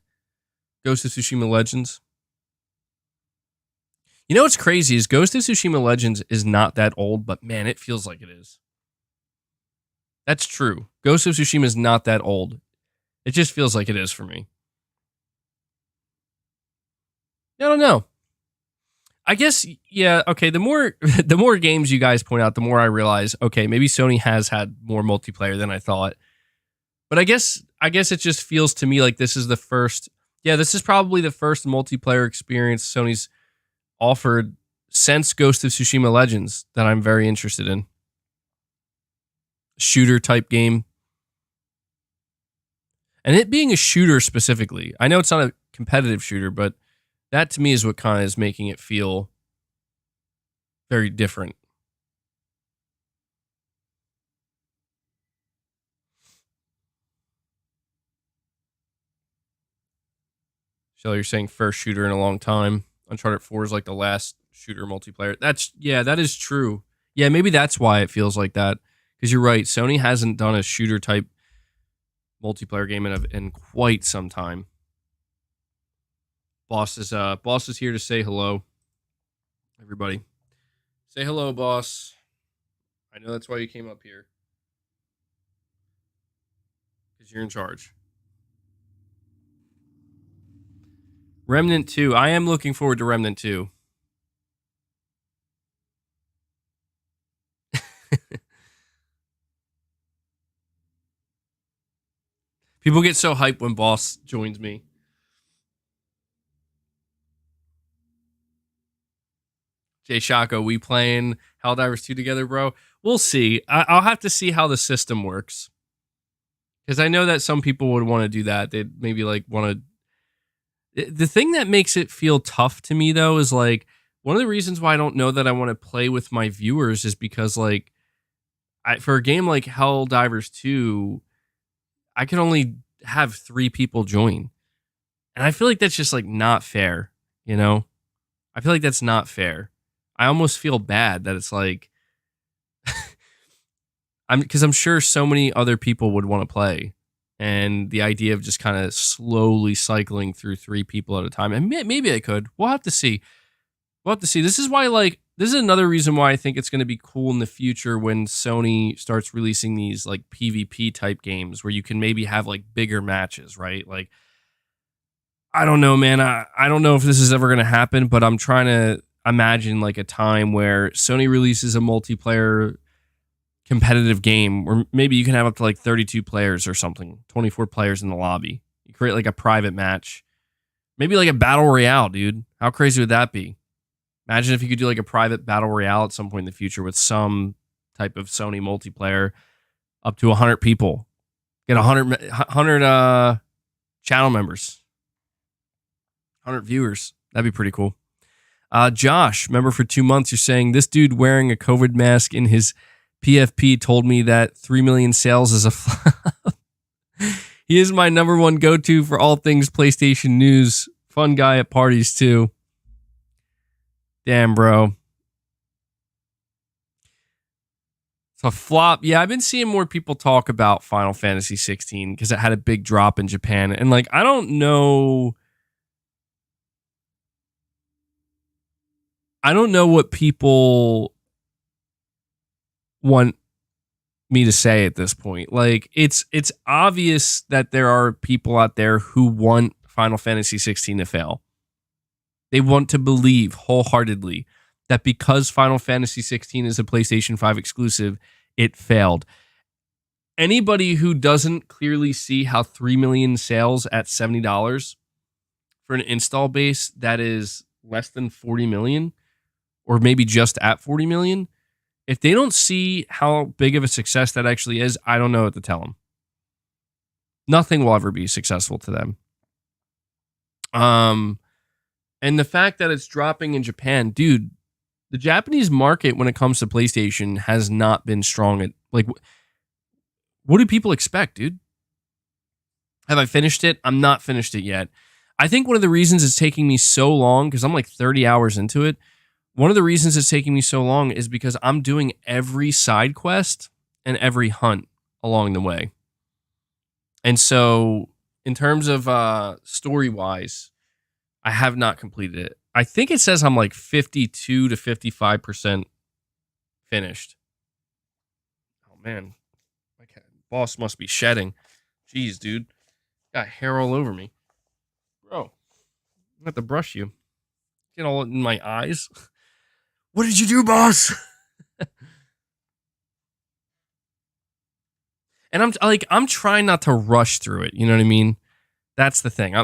Ghost of Tsushima Legends. You know what's crazy is Ghost of Tsushima Legends is not that old, but man, it feels like it is. That's true. Ghost of Tsushima is not that old. It just feels like it is for me. I don't know. I guess, yeah, okay, the more games you guys point out, the more I realize, okay, maybe Sony has had more multiplayer than I thought. But I guess it just feels to me like this is the first, this is probably the first multiplayer experience Sony's offered since Ghost of Tsushima Legends that I'm very interested in. Shooter type game. And it being a shooter specifically. I know it's not a competitive shooter, but that to me is what kind of is making it feel very different. Shelley, you're saying first shooter in a long time. Uncharted 4 is like the last shooter multiplayer. That is true. Yeah, maybe that's why it feels like that. Because you're right, Sony hasn't done a shooter type multiplayer game in quite some time. Boss is here to say hello. Everybody, say hello, boss. I know that's why you came up here. Because you're in charge. Remnant 2. I am looking forward to Remnant 2. People get so hyped when Boss joins me. Jay Shako, we playing Helldivers 2 together, bro? We'll see. I'll have to see how the system works. Because I know that some people would want to do that. They'd maybe like want to... The thing that makes it feel tough to me, though, is like one of the reasons why I don't know that I want to play with my viewers is because like for a game like Helldivers 2, I can only have 3 people join. And I feel like that's just like not fair, you know? I feel like that's not fair. I almost feel bad that it's like because I'm sure so many other people would want to play. And the idea of just kind of slowly cycling through 3 people at a time. And maybe I could. We'll have to see. This is why, like, this is another reason why I think it's going to be cool in the future when Sony starts releasing these, like, PvP type games where you can maybe have, like, bigger matches, right? Like, I don't know, man. I don't know if this is ever going to happen, but I'm trying to imagine, like, a time where Sony releases a multiplayer competitive game where maybe you can have up to like 32 players or something, 24 players in the lobby. You create like a private match, maybe like a battle royale, dude. How crazy would that be? Imagine if you could do like a private battle royale at some point in the future with some type of Sony multiplayer up to 100 people. Get 100 channel members, 100 viewers. That'd be pretty cool. Josh, member for 2 months, you're saying this dude wearing a COVID mask in his PFP told me that 3 million sales is a flop. He is my number one go-to for all things PlayStation news. Fun guy at parties, too. Damn, bro. It's a flop. Yeah, I've been seeing more people talk about Final Fantasy 16 because it had a big drop in Japan. And, like, I don't know... what people want me to say at this point. Like, it's obvious that there are people out there who want Final Fantasy 16 to fail. They want to believe wholeheartedly that because Final Fantasy 16 is a PlayStation 5 exclusive, it failed. Anybody who doesn't clearly see how 3 million sales at $70 for an install base that is less than 40 million, or maybe just at 40 million, if they don't see how big of a success that actually is, I don't know what to tell them. Nothing will ever be successful to them. And the fact that it's dropping in Japan, dude, the Japanese market when it comes to PlayStation has not been strong. Like, what do people expect, dude? Have I finished it? I'm not finished it yet. I think one of the reasons it's taking me so long, because I'm like 30 hours into it, one of the reasons it's taking me so long is because I'm doing every side quest and every hunt along the way. And so, in terms of story-wise, I have not completed it. I think it says I'm like 52 to 55% finished. Oh, man. My boss must be shedding. Jeez, dude. Got hair all over me. Bro, I have to brush you. Get all in my eyes. What did you do, boss? And I'm trying not to rush through it. You know what I mean? That's the thing.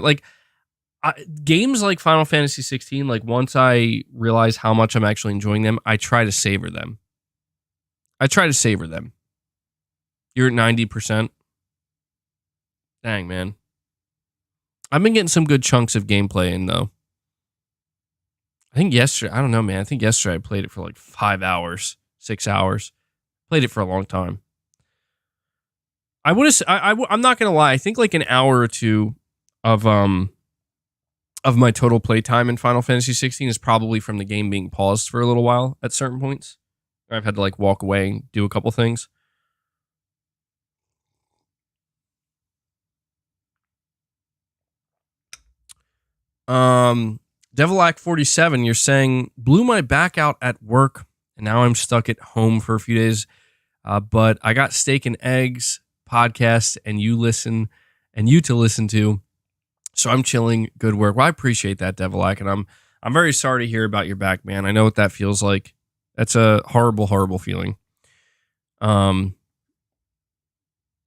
Games like Final Fantasy 16, like once I realize how much I'm actually enjoying them, I try to savor them. You're at 90%. Dang, man. I've been getting some good chunks of gameplay in, though. I think yesterday, I don't know, man. I think yesterday I played it for like 5 hours, 6 hours. Played it for a long time. I'm not going to lie. I think like an hour or two of my total playtime in Final Fantasy 16 is probably from the game being paused for a little while at certain points. I've had to like walk away and do a couple things. Devil 47, you're saying, blew my back out at work and now I'm stuck at home for a few days. But I got steak and eggs, podcasts, and you to listen to. So I'm chilling. Good work. Well, I appreciate that, Devilac, and I'm very sorry to hear about your back, man. I know what that feels like. That's a horrible, horrible feeling. Yeah,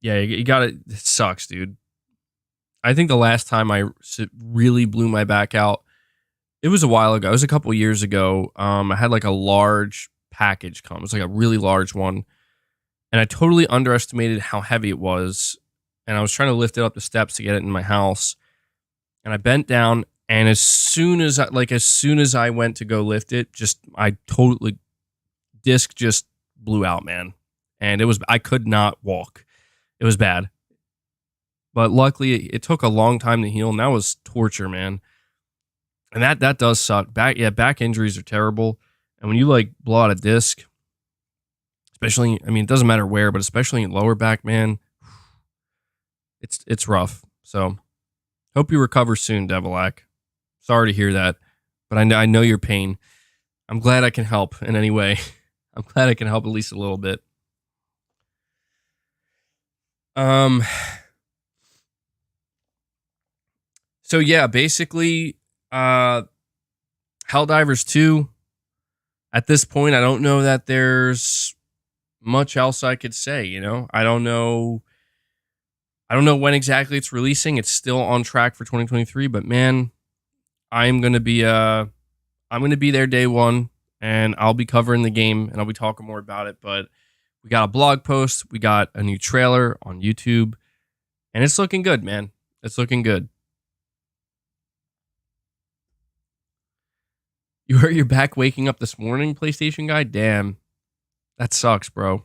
you got it. It sucks, dude. I think the last time I really blew my back out, it was a while ago. It was a couple years ago. I had like a large package come. It was like a really large one, and I totally underestimated how heavy it was. And I was trying to lift it up the steps to get it in my house. And I bent down, and as soon as I went to go lift it, disc just blew out, man. And I could not walk. It was bad. But luckily, it took a long time to heal, and that was torture, man. And that does suck. Back injuries are terrible. And when you like blow out a disc, especially, I mean, it doesn't matter where, but especially in lower back, man, it's rough. So hope you recover soon, Devilac. Sorry to hear that, but I know your pain. I'm glad I can help in any way. I'm glad I can help at least a little bit. So yeah, basically, Helldivers 2. At this point, I don't know that there's much else I could say. You know, I don't know when exactly it's releasing. It's still on track for 2023, but man, I'm gonna be there day one, and I'll be covering the game and I'll be talking more about it. But we got a blog post, we got a new trailer on YouTube, and it's looking good, man. It's looking good. You hurt your back waking up this morning, PlayStation guy? Damn. That sucks, bro.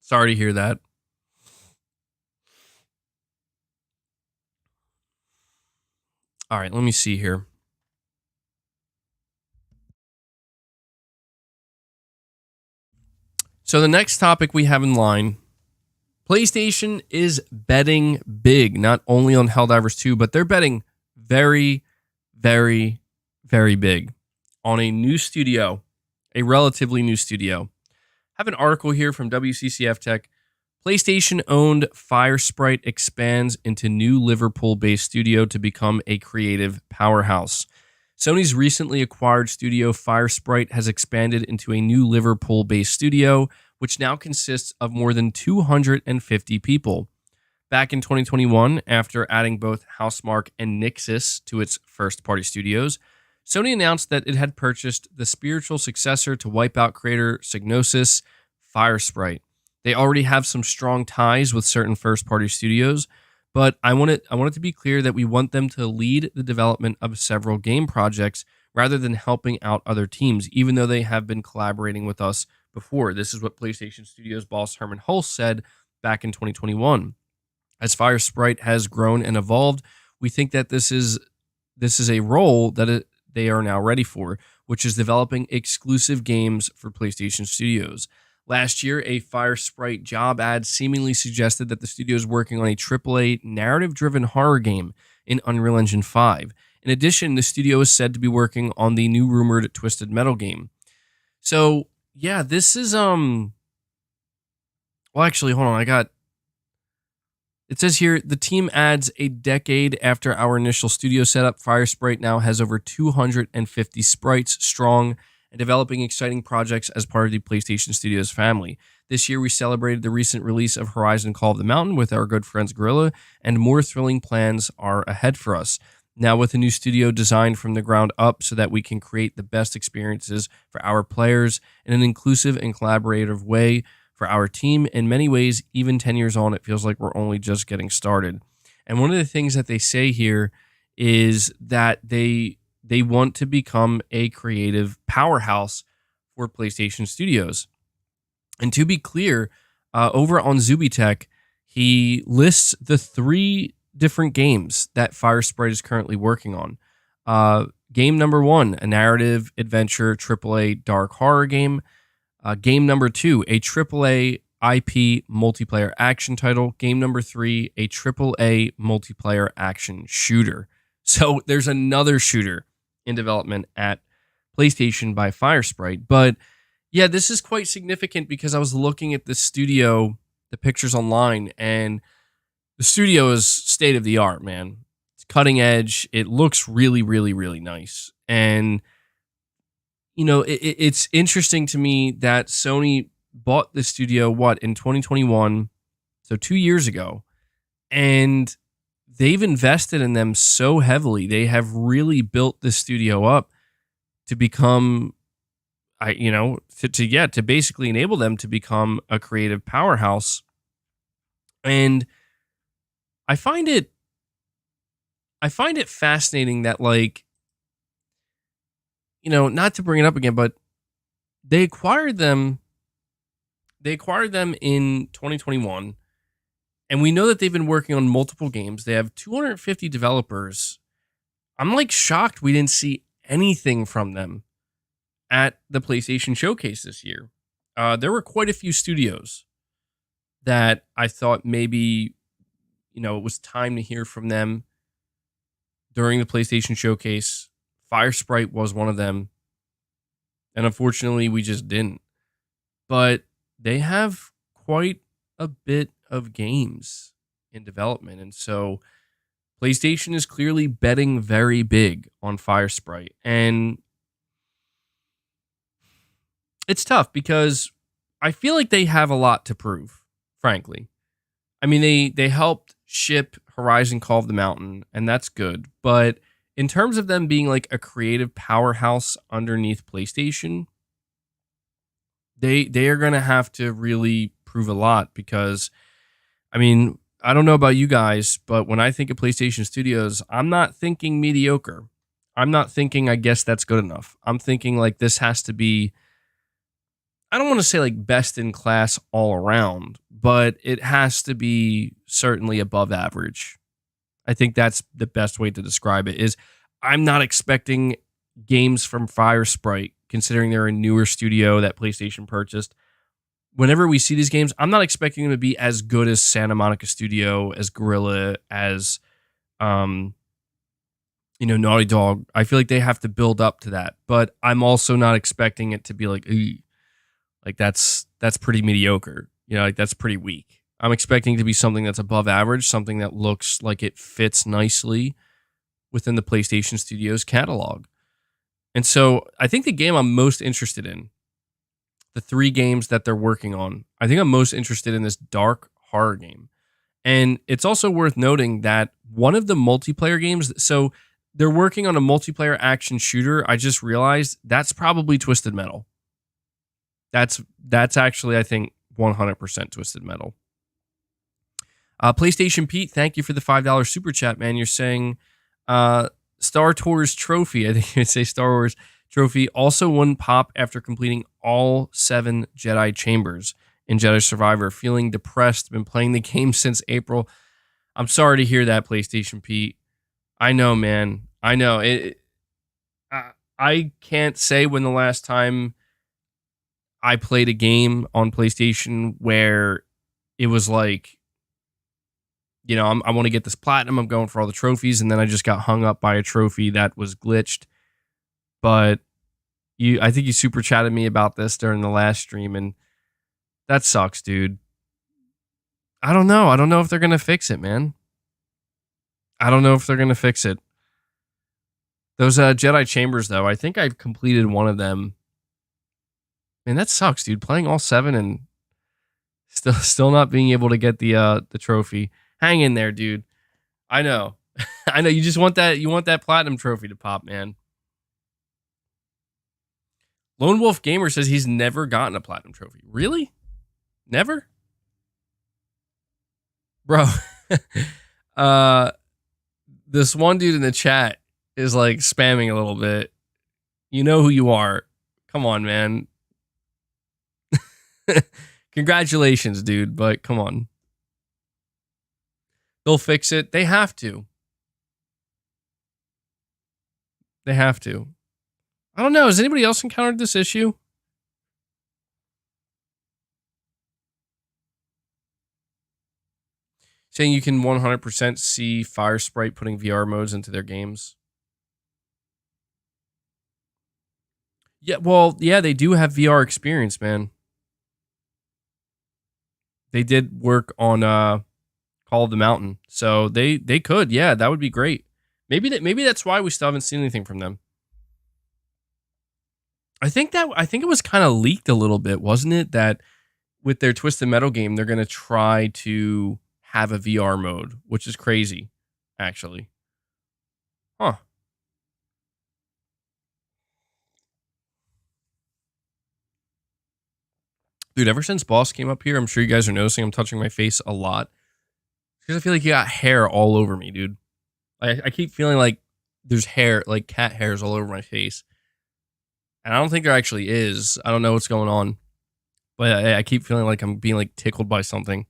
Sorry to hear that. All right, let me see here. So the next topic we have in line, PlayStation is betting big, not only on Helldivers 2, but they're betting very, very, very big on a new studio, a relatively new studio. I have an article here from WCCF Tech. PlayStation-owned Firesprite expands into new Liverpool-based studio to become a creative powerhouse. Sony's recently acquired studio Firesprite has expanded into a new Liverpool-based studio, which now consists of more than 250 people. Back in 2021, after adding both Housemarque and Nixxes to its first-party studios, Sony announced that it had purchased the spiritual successor to Wipeout creator Psygnosis, Firesprite. They already have some strong ties with certain first-party studios, But I want it to be clear that we want them to lead the development of several game projects rather than helping out other teams, even though they have been collaborating with us before. This is what PlayStation Studios boss Herman Hulse said back in 2021. As Fire Sprite has grown and evolved, we think that this is a role that they are now ready for, which is developing exclusive games for PlayStation Studios. Last year, a Fire Sprite job ad seemingly suggested that the studio is working on a AAA narrative-driven horror game in Unreal Engine 5. In addition, the studio is said to be working on the new rumored Twisted Metal game. So, yeah, this is well, actually, hold on. It says here, the team adds a decade after our initial studio setup. Fire Sprite now has over 250 sprites strong and developing exciting projects as part of the PlayStation Studios family. This year, we celebrated the recent release of Horizon Call of the Mountain with our good friends Guerrilla, and more thrilling plans are ahead for us. Now with a new studio designed from the ground up so that we can create the best experiences for our players in an inclusive and collaborative way for our team. In many ways, even 10 years on, it feels like we're only just getting started. And one of the things that they say here is that they want to become a creative powerhouse for PlayStation Studios. And to be clear, over on Zubitech, he lists the 3 different games that Fire Sprite is currently working on. Game number 1, a narrative adventure AAA dark horror game. Game number 2, a AAA IP multiplayer action title. Game number 3, a AAA multiplayer action shooter. So there's another shooter in development at PlayStation by Fire Sprite. But yeah, this is quite significant because I was looking at the studio, the pictures online, and the studio is state of the art, man. It's cutting edge. It looks really, really, really nice. And you know, it's interesting to me that Sony bought the studio, in 2021, so 2 years ago, and they've invested in them so heavily. They have really built the studio up to become, to basically enable them to become a creative powerhouse. And I find it fascinating that, like, not to bring it up again, but they acquired them in 2021, and we know that they've been working on multiple games. They have 250 developers. I'm like shocked we didn't see anything from them at the PlayStation Showcase this year. There were quite a few studios that I thought maybe, it was time to hear from them during the PlayStation Showcase. Fire Sprite was one of them. And unfortunately, we just didn't. But they have quite a bit of games in development. And so PlayStation is clearly betting very big on Fire Sprite. And it's tough because I feel like they have a lot to prove, frankly. I mean, they helped ship Horizon Call of the Mountain, and that's good. But in terms of them being like a creative powerhouse underneath PlayStation, they are going to have to really prove a lot because, I mean, I don't know about you guys, but when I think of PlayStation Studios, I'm not thinking mediocre. I'm not thinking, I guess that's good enough. I'm thinking like this has to be, I don't want to say like best in class all around, but it has to be certainly above average. I think that's the best way to describe it. Is I'm not expecting games from Fire Sprite, considering they're a newer studio that PlayStation purchased. Whenever we see these games, I'm not expecting them to be as good as Santa Monica Studio, as Guerrilla, as Naughty Dog. I feel like they have to build up to that, but I'm also not expecting it to be like, that's pretty mediocre. Like that's pretty weak. I'm expecting it to be something that's above average, something that looks like it fits nicely within the PlayStation Studios catalog. And so I think the game I'm most interested in, the 3 games that they're working on, I think I'm most interested in this dark horror game. And it's also worth noting that one of the multiplayer games, so they're working on a multiplayer action shooter. I just realized that's probably Twisted Metal. That's actually, I think, 100% Twisted Metal. PlayStation Pete, thank you for the $5 super chat, man. You're saying Star Tours trophy. I think you'd say Star Wars trophy also won pop after completing all 7 Jedi chambers in Jedi Survivor. Feeling depressed. Been playing the game since April. I'm sorry to hear that, PlayStation Pete. I know, man. I know. I can't say when the last time I played a game on PlayStation where it was like, you know, I want to get this platinum. I'm going for all the trophies, and then I just got hung up by a trophy that was glitched. But I think you super chatted me about this during the last stream, and that sucks, dude. I don't know. I don't know if they're gonna fix it, man. I don't know if they're gonna fix it. Those Jedi chambers, though, I think I've completed one of them. Man, that sucks, dude. Playing all 7 and still not being able to get the trophy. Hang in there, dude. I know. I know you just want that. You want that platinum trophy to pop, man. Lone Wolf Gamer says he's never gotten a platinum trophy. Really? Never? Bro. This one dude in the chat is like spamming a little bit. You know who you are. Come on, man. Congratulations, dude, but come on. They'll fix it. They have to. They have to. I don't know. Has anybody else encountered this issue? Saying you can 100% see Fire Sprite putting VR modes into their games. Yeah, well, yeah, they do have VR experience, man. They did work on Call of the Mountain, so they could. Yeah, that would be great. Maybe that's why we still haven't seen anything from them. I think it was kind of leaked a little bit, wasn't it? That with their Twisted Metal game, they're gonna try to have a VR mode, which is crazy, actually. Huh. Dude, ever since Boss came up here, I'm sure you guys are noticing I'm touching my face a lot. Because I feel like you got hair all over me, dude. I keep feeling like there's hair, like cat hairs all over my face. And I don't think there actually is. I don't know what's going on. But I keep feeling like I'm being like tickled by something.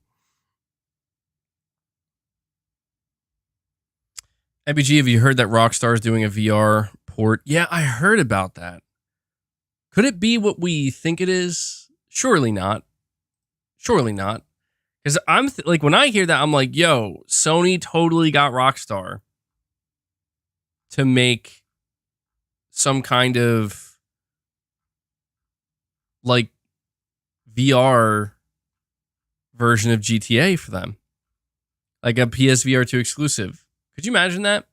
MBG, have you heard that RockStar is doing a VR port? Yeah, I heard about that. Could it be what we think it is? Surely not. Surely not. Because I'm like, when I hear that, I'm like, yo, Sony totally got RockStar to make some kind of like VR version of GTA for them. Like a PSVR 2 exclusive. Could you imagine that?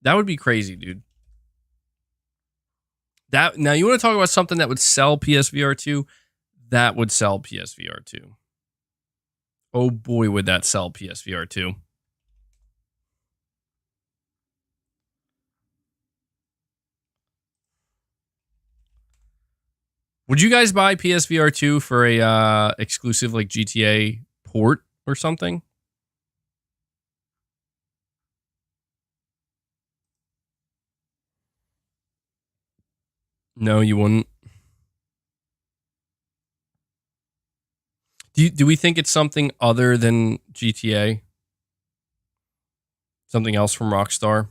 That would be crazy, dude. Now you want to talk about something that would sell PSVR 2? That would sell PSVR 2. Oh boy, would that sell PSVR 2. Would you guys buy PSVR 2 for a exclusive like GTA port or something? No, you wouldn't. Do we think it's something other than GTA? Something else from Rockstar?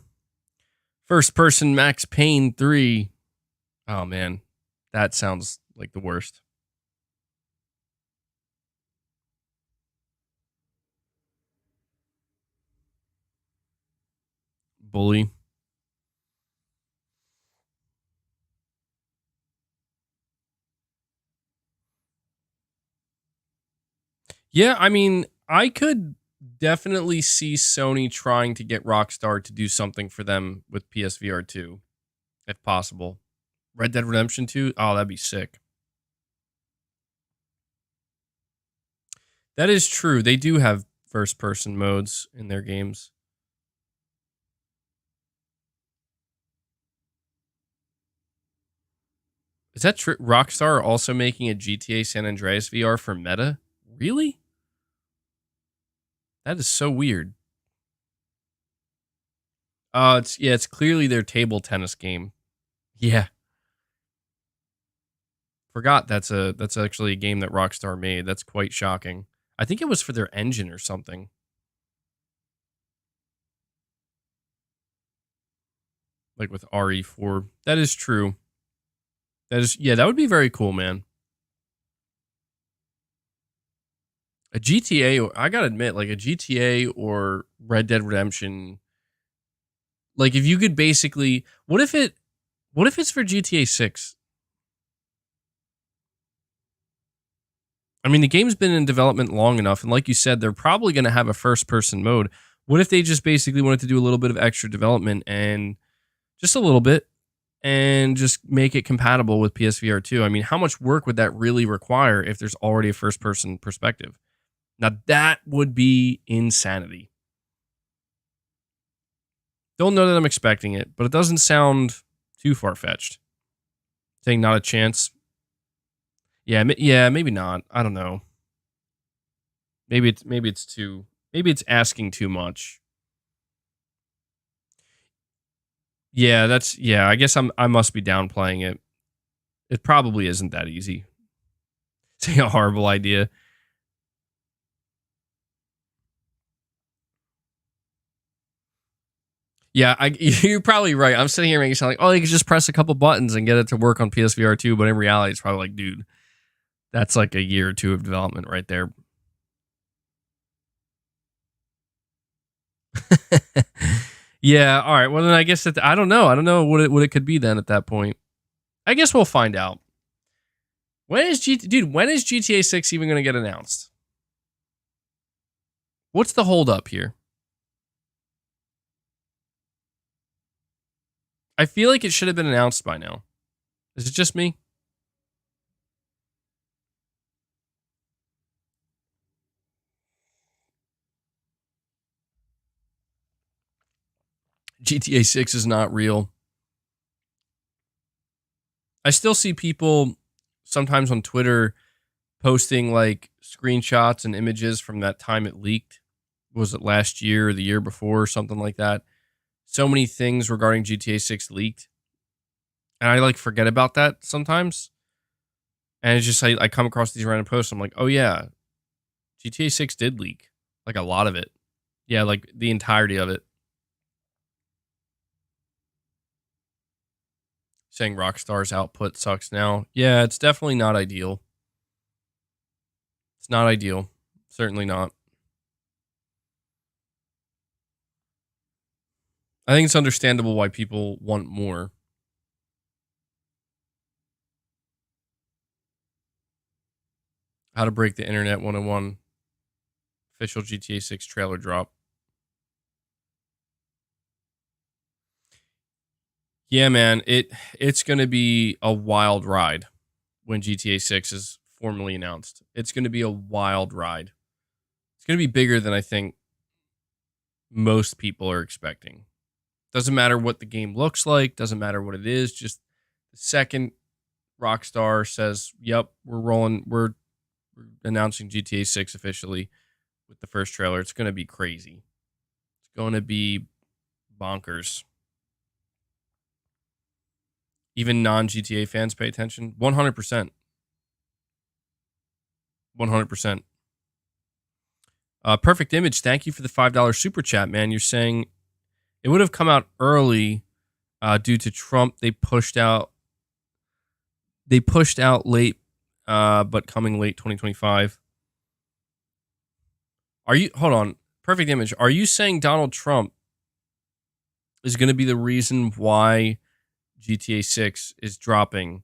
First person Max Payne 3. Oh man, that sounds like the worst. Bully. Yeah, I mean, I could definitely see Sony trying to get Rockstar to do something for them with PSVR 2, if possible. Red Dead Redemption 2? Oh, that'd be sick. That is true. They do have first-person modes in their games. Is that true? Rockstar are also making a GTA San Andreas VR for Meta? Really? That is so weird. It's clearly their table tennis game. Yeah. Forgot that's actually a game that Rockstar made. That's quite shocking. I think it was for their engine or something. Like with RE4. That is true. That would be very cool, man. A GTA, I gotta admit, like a GTA or Red Dead Redemption. Like if you could basically, what if it's for GTA 6? I mean, the game's been in development long enough, and like you said, they're probably going to have a first-person mode. What if they just basically wanted to do a little bit of extra development and just a little bit, and just make it compatible with PSVR 2? I mean, how much work would that really require if there's already a first-person perspective? Now, that would be insanity. Don't know that I'm expecting it, but it doesn't sound too far-fetched. Saying not a chance. Yeah, maybe not. I don't know. Maybe it's asking too much. Yeah, I guess I must be downplaying it. It probably isn't that easy. It's a horrible idea. Yeah, you're probably right. I'm sitting here making it sound like, oh, you could just press a couple buttons and get it to work on PSVR 2, but in reality, it's probably like, dude, that's like a year or two of development right there. Yeah, all right. Well, then I guess that I don't know. I don't know what it could be then at that point. I guess we'll find out. When is GTA 6 even going to get announced? What's the holdup here? I feel like it should have been announced by now. Is it just me? GTA 6 is not real. I still see people sometimes on Twitter posting like screenshots and images from that time it leaked. Was it last year or the year before or something like that? So many things regarding GTA 6 leaked. And I like forget about that sometimes. And it's just I come across these random posts. I'm like, oh yeah, GTA 6 did leak. Like a lot of it. Yeah, like the entirety of it. Saying Rockstar's output sucks now. Yeah, it's definitely not ideal. It's not ideal. Certainly not. I think it's understandable why people want more. How to Break the Internet 101. Official GTA 6 trailer drop. Yeah, man, it's going to be a wild ride when GTA 6 is formally announced. It's going to be a wild ride. It's going to be bigger than I think most people are expecting. Doesn't matter what the game looks like, doesn't matter what it is, just the second Rockstar says, "Yep, we're announcing GTA 6 officially with the first trailer." It's going to be crazy. It's going to be bonkers. Even non-GTA fans pay attention. 100%. 100%. Perfect Image, thank you for the $5 super chat, man. You're saying it would have come out early due to Trump. They pushed out late, but coming late 2025. Hold on, Perfect Image, are you saying Donald Trump is going to be the reason why GTA 6 is dropping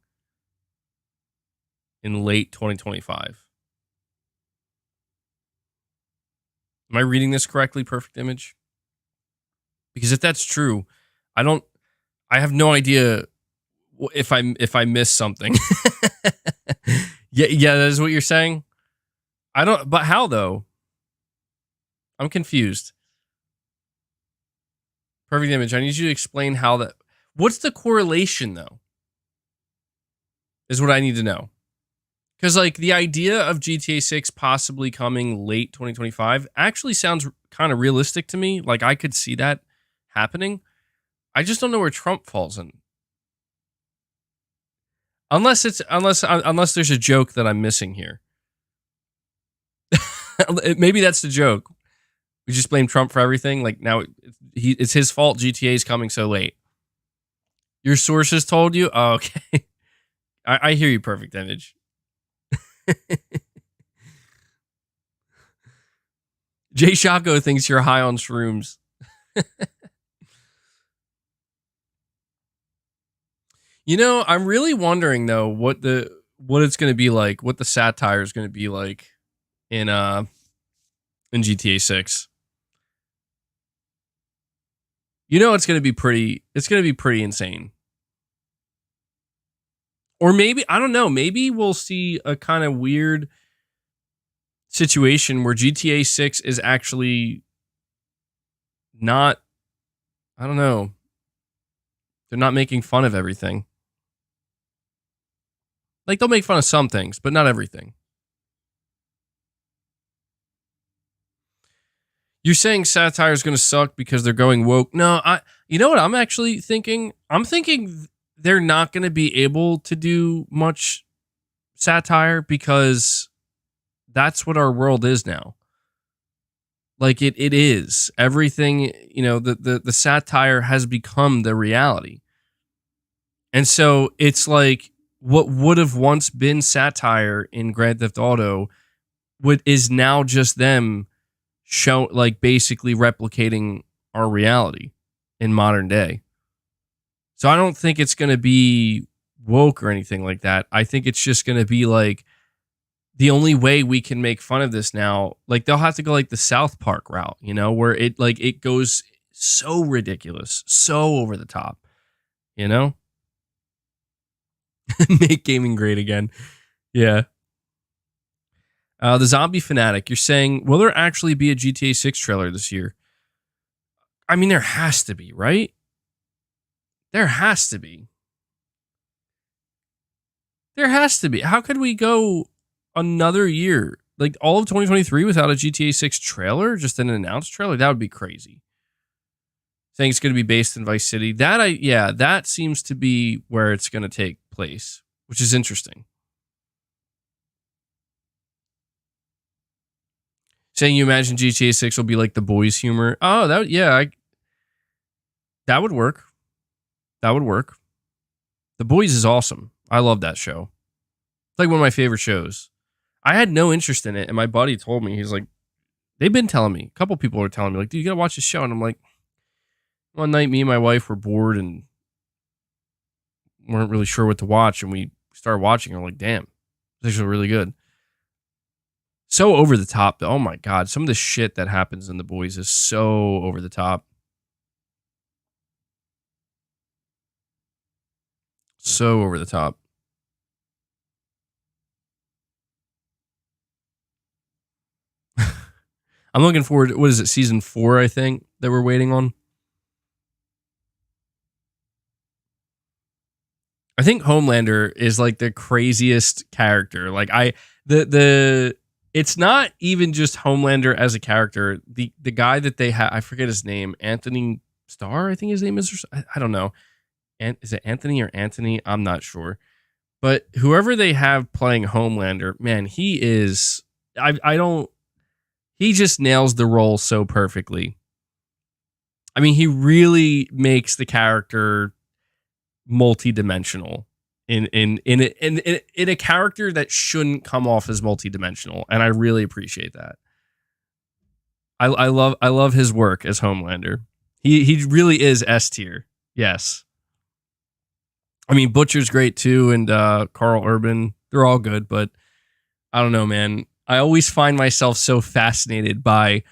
in late 2025? Am I reading this correctly, Perfect Image? Because if that's true, I have no idea if I missed something. Yeah, that is what you're saying. But how though? I'm confused. Perfect Image, I need you to explain how that. What's the correlation though? Is what I need to know. Because like the idea of GTA 6 possibly coming late 2025 actually sounds kind of realistic to me. Like I could see that happening. I just don't know where Trump falls in. Unless there's a joke that I'm missing here. Maybe that's the joke. We just blame Trump for everything. Like now it's his fault GTA is coming so late. Your sources told you? Oh, okay. I hear you, Perfect Image. Jay Shako thinks you're high on shrooms. You know, I'm really wondering though what it's going to be like, what the satire is going to be like in GTA 6. You know, it's going to be pretty insane. Or maybe, I don't know, maybe we'll see a kind of weird situation where GTA 6 is actually not, I don't know, they're not making fun of everything. Like, they'll make fun of some things, but not everything. You're saying satire is going to suck because they're going woke. No, you know what I'm actually thinking? I'm thinking they're not going to be able to do much satire because that's what our world is now. Like it is. Everything, you know, the satire has become the reality. And so it's like what would have once been satire in Grand Theft Auto is now just them basically replicating our reality in modern day. So I don't think it's going to be woke or anything like that. I think it's just going to be like the only way we can make fun of this now, like they'll have to go like the South Park route, you know, where it goes so ridiculous, so over the top, you know? Make gaming great again. Yeah. The Zombie Fanatic, you're saying, will there actually be a GTA 6 trailer this year? I mean, there has to be, right? There has to be. There has to be. How could we go another year, like all of 2023 without a GTA 6 trailer, just an announced trailer? That would be crazy. Saying it's going to be based in Vice City. That seems to be where it's going to take place, which is interesting. Saying you imagine GTA 6 will be like the boys humor. Oh, that would work. That would work. The Boys is awesome. I love that show. It's like one of my favorite shows. I had no interest in it, and my buddy told me, he's like, they've been telling me, a couple people were telling me, like, dude, you gotta watch this show. And I'm like, one night, me and my wife were bored and weren't really sure what to watch, and we started watching. And I'm like, damn, it's actually really good. So over the top. Oh my God. Some of the shit that happens in The Boys is so over the top. So over the top. I'm looking forward to, what is it, season 4, I think, that we're waiting on. I think Homelander is like the craziest character. Like it's not even just Homelander as a character. The guy that they have, I forget his name, Anthony Starr, I think his name is. I don't know. And is it Anthony or Anthony? I'm not sure. But whoever they have playing Homelander, man, he is. He just nails the role so perfectly. I mean, he really makes the character multi-dimensional in a character that shouldn't come off as multi-dimensional, and I really appreciate that. I love his work as Homelander. He really is S tier. Yes. I mean, Butcher's great too, and Carl Urban, they're all good, but I don't know, man. I always find myself so fascinated by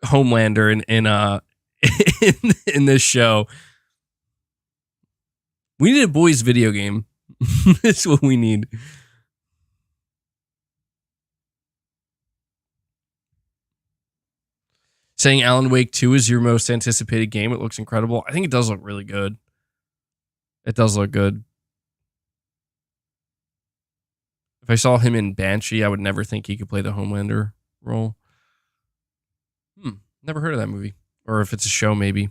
Homelander in this show. We need a boys video game. That's what we need. Saying Alan Wake 2 is your most anticipated game. It looks incredible. I think it does look really good. It does look good. If I saw him in Banshee, I would never think he could play the Homelander role. Never heard of that movie. Or if it's a show, maybe.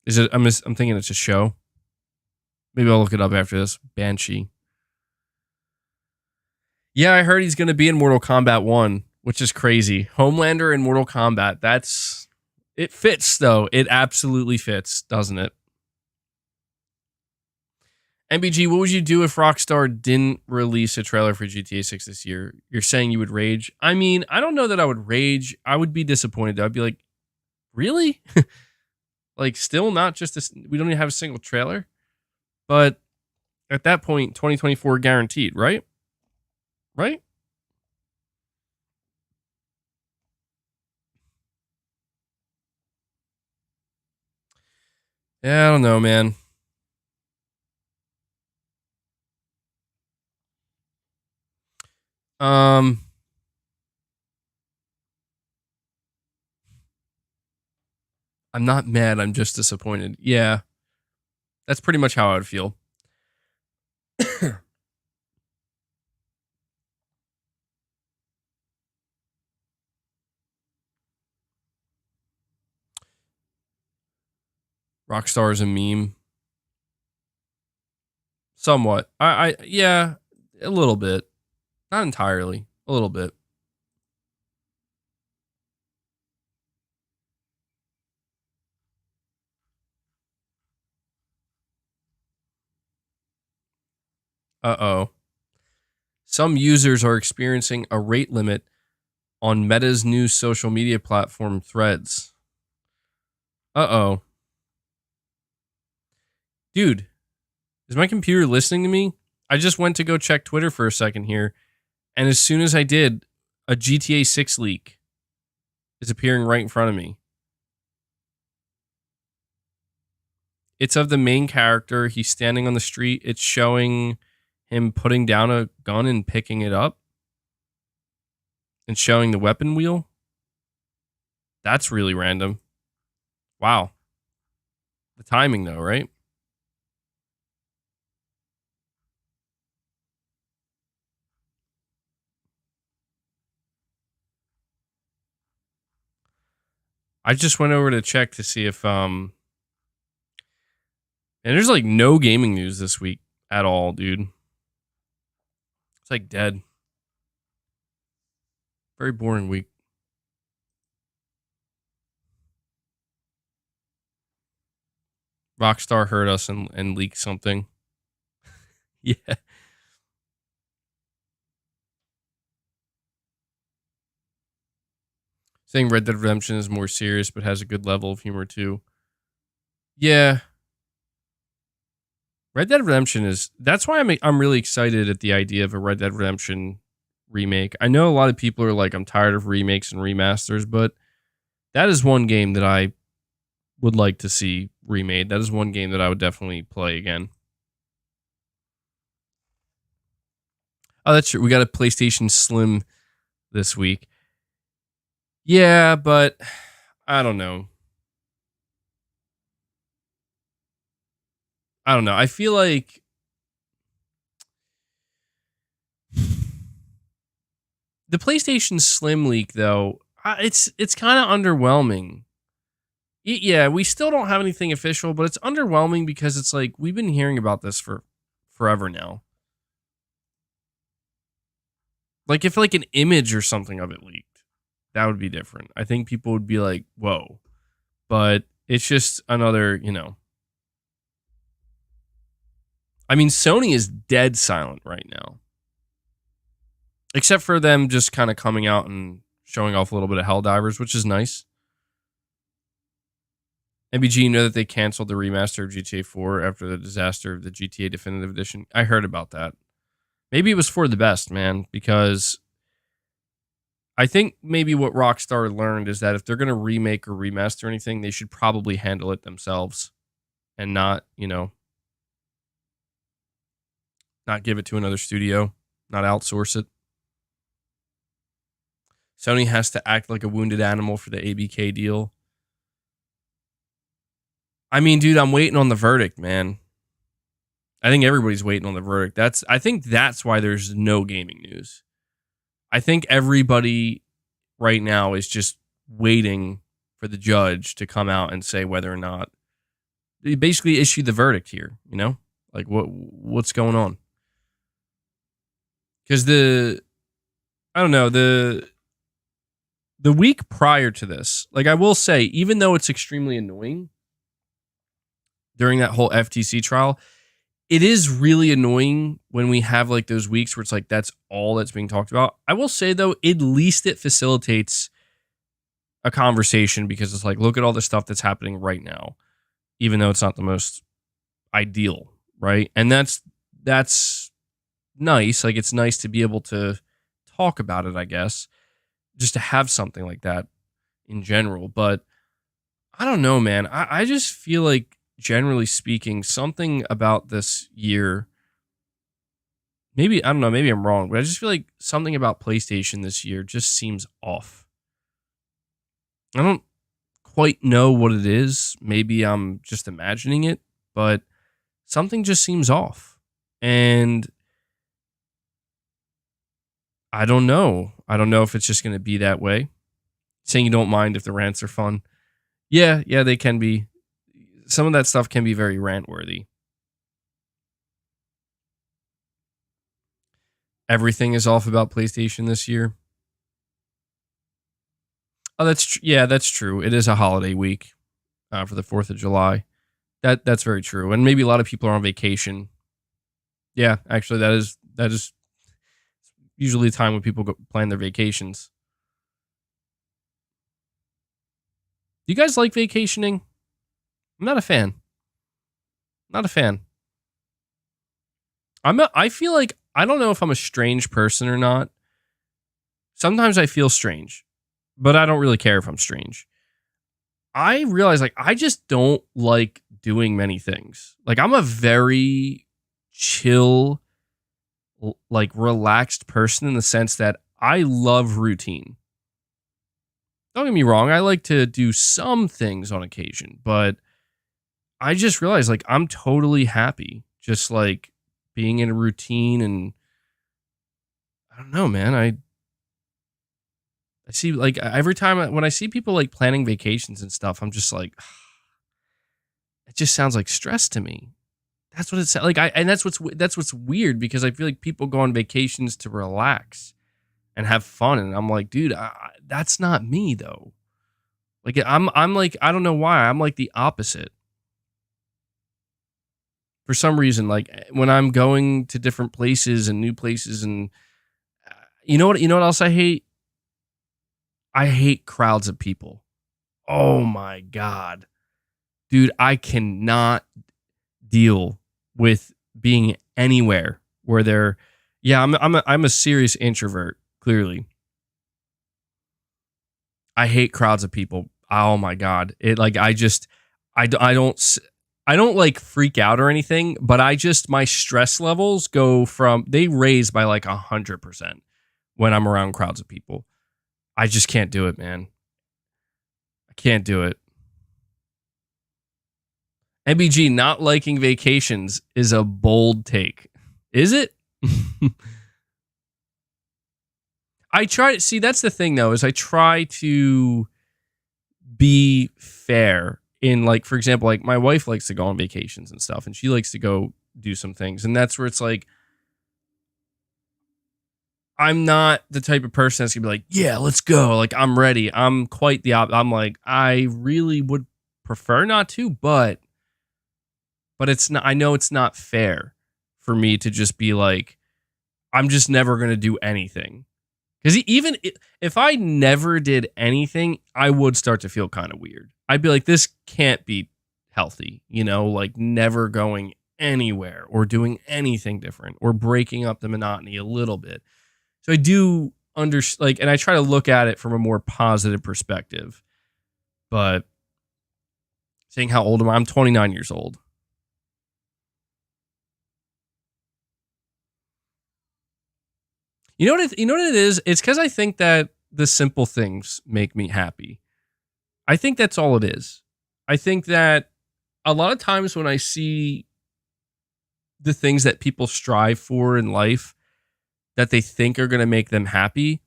Is it? I'm thinking it's a show. Maybe I'll look it up after this. Banshee. Yeah, I heard he's going to be in Mortal Kombat 1, which is crazy. Homelander in Mortal Kombat. It fits, though. It absolutely fits, doesn't it? MBG, what would you do if Rockstar didn't release a trailer for GTA 6 this year? You're saying you would rage? I mean, I don't know that I would rage. I would be disappointed, though. I'd be like, really? Like, still not just we don't even have a single trailer? But at that point, 2024 guaranteed, right? Right? Yeah, I don't know, man. I'm not mad. I'm just disappointed. Yeah. That's pretty much how I would feel. Rockstar is a meme. Somewhat. Yeah, a little bit. Not entirely. A little bit. Uh-oh. Some users are experiencing a rate limit on Meta's new social media platform, Threads. Uh-oh. Dude, is my computer listening to me? I just went to go check Twitter for a second here, and as soon as I did, a GTA 6 leak is appearing right in front of me. It's of the main character. He's standing on the street. It's showing him putting down a gun and picking it up and showing the weapon wheel. That's really random. Wow. The timing, though, right? I just went over to check to see if and there's like no gaming news this week at all, dude. It's like dead. Very boring week. Rockstar heard us and leaked something. Yeah. Saying Red Dead Redemption is more serious but has a good level of humor too. Yeah. Red Dead Redemption that's why I'm really excited at the idea of a Red Dead Redemption remake. I know a lot of people are like, I'm tired of remakes and remasters, but that is one game that I would like to see remade. That is one game that I would definitely play again. Oh, that's true. We got a PlayStation Slim this week. Yeah, but I don't know. I feel like the PlayStation Slim leak, though, it's kind of underwhelming. Yeah, we still don't have anything official, but it's underwhelming because it's like we've been hearing about this for forever now. Like if like an image or something of it leaked, that would be different. I think people would be like, "Whoa," but it's just another, I mean, Sony is dead silent right now. Except for them just kind of coming out and showing off a little bit of Helldivers, which is nice. MBG, you know that they canceled the remaster of GTA 4 after the disaster of the GTA Definitive Edition? I heard about that. Maybe it was for the best, man, because I think maybe what Rockstar learned is that if they're going to remake or remaster anything, they should probably handle it themselves and not, not give it to another studio, not outsource it. Sony has to act like a wounded animal for the ABK deal. I mean, dude, I'm waiting on the verdict, man. I think everybody's waiting on the verdict. I think that's why there's no gaming news. I think everybody right now is just waiting for the judge to come out and say whether or not they basically issue the verdict here, you know? Like what's going on? Because I don't know, the week prior to this, like I will say, even though it's extremely annoying during that whole FTC trial, it is really annoying when we have like those weeks where it's like that's all that's being talked about. I will say though, at least it facilitates a conversation because it's like, look at all the stuff that's happening right now, even though it's not the most ideal, right? And that's nice. Like it's nice to be able to talk about it, I guess, just to have something like that in general. But I don't know, man. I just feel like, generally speaking, something about this year, maybe, I don't know, maybe I'm wrong, but I just feel like something about PlayStation this year just seems off. I don't quite know what it is. Maybe I'm just imagining it, but something just seems off. And I don't know. I don't know if it's just going to be that way. Saying you don't mind if the rants are fun. Yeah, they can be. Some of that stuff can be very rant-worthy. Everything is off about PlayStation this year. Oh, that's true. It is a holiday week for the 4th of July. That's very true. And maybe a lot of people are on vacation. Yeah, actually, that is usually the time when people plan their vacations. Do you guys like vacationing? I'm not a fan. I feel like, I don't know if I'm a strange person or not. Sometimes I feel strange, but I don't really care if I'm strange. I realize, like, I just don't like doing many things. Like, I'm a very chill, like, relaxed person in the sense that I love routine. Don't get me wrong, I like to do some things on occasion, but I just realized, like, I'm totally happy just, like, being in a routine. And I don't know, man. I see, like, every time when I see people, like, planning vacations and stuff, I'm just like, it just sounds like stress to me. That's what it's like. And that's what's weird, because I feel like people go on vacations to relax and have fun. And I'm like, dude, that's not me, though. Like, I'm like, I don't know why. I'm like the opposite. For some reason, like, when I'm going to different places and new places, and you know what else I hate? I hate crowds of people. Oh my God. Dude, I cannot deal with being anywhere where they're, yeah, I'm a serious introvert, clearly. I hate crowds of people. Oh my God. It, like, I don't like freak out or anything, but my stress levels they raise by like 100% when I'm around crowds of people. I just can't do it, man. I can't do it. MBG, not liking vacations is a bold take. Is it? See, that's the thing though, is I try to be fair in, like, for example, like, my wife likes to go on vacations and stuff, and she likes to go do some things. And that's where it's like, I'm not the type of person that's gonna be like, yeah, let's go. Like, I'm ready. I'm quite the opposite. I'm like, I really would prefer not to, but it's not, I know it's not fair for me to just be like, I'm just never going to do anything. Because even if I never did anything, I would start to feel kind of weird. I'd be like, this can't be healthy, like never going anywhere or doing anything different or breaking up the monotony a little bit. So I do and I try to look at it from a more positive perspective. But saying how old am I? I'm 29 years old. You know what it is? It's because I think that the simple things make me happy. I think that's all it is. I think that a lot of times when I see the things that people strive for in life that they think are going to make them happy.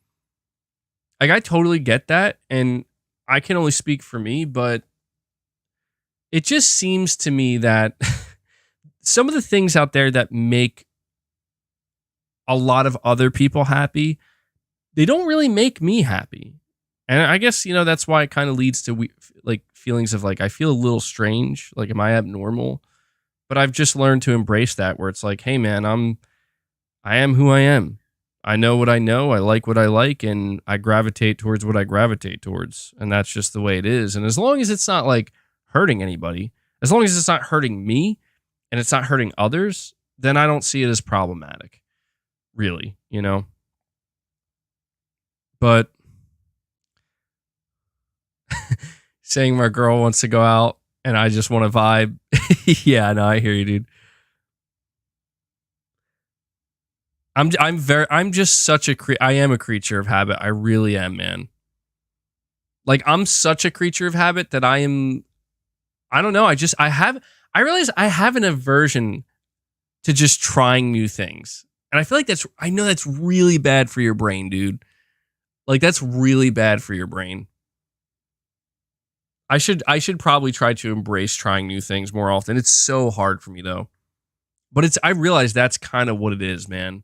Like, I totally get that, and I can only speak for me, but it just seems to me that some of the things out there that make a lot of other people happy, they don't really make me happy. And I guess, that's why it kind of leads to like feelings of like, I feel a little strange. Like, am I abnormal? But I've just learned to embrace that, where it's like, hey man, I am who I am. I know what I know. I like what I like, and I gravitate towards what I gravitate towards. And that's just the way it is. And as long as it's not like hurting anybody, as long as it's not hurting me and it's not hurting others, then I don't see it as problematic, really, But saying my girl wants to go out and I just want to vibe. Yeah, no, I hear you, dude. I'm just such I am a creature of habit. I really am, man. Like, I'm such a creature of habit that I don't know. I realize I have an aversion to just trying new things. And I feel like I know that's really bad for your brain, dude. Like, that's really bad for your brain. I should probably try to embrace trying new things more often. It's so hard for me though. But I realize that's kind of what it is, man.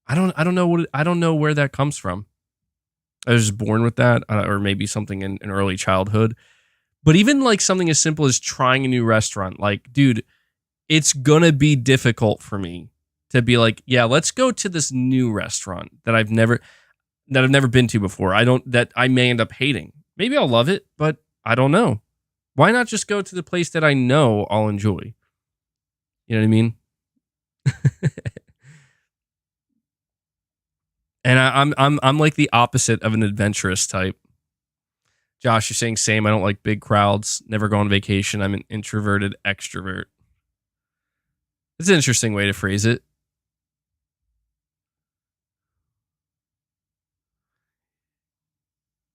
I don't know where that comes from. I was just born with that, or maybe something in early childhood. But even like something as simple as trying a new restaurant, like, dude, it's gonna be difficult for me to be like, yeah, let's go to this new restaurant that I've never been to before. That I may end up hating. Maybe I'll love it, but I don't know. Why not just go to the place that I know I'll enjoy? You know what I mean? And I'm like the opposite of an adventurous type. Josh, you're saying same. I don't like big crowds. Never go on vacation. I'm an introverted extrovert. It's an interesting way to phrase it.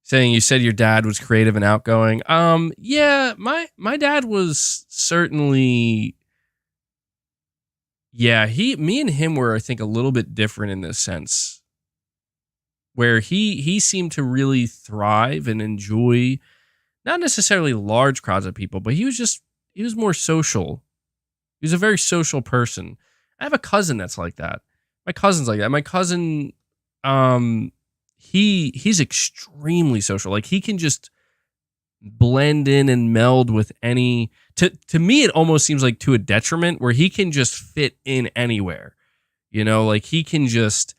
Saying you said your dad was creative and outgoing. Yeah, my dad was certainly. Yeah, me and him were, I think, a little bit different in this sense, where he seemed to really thrive and enjoy not necessarily large crowds of people, but he was more social. He was a very social person. I have a cousin that's like that. My cousin's like that. My cousin, he's extremely social. Like, he can just blend in and meld with any. To me, it almost seems like to a detriment, where he can just fit in anywhere. Like, he can just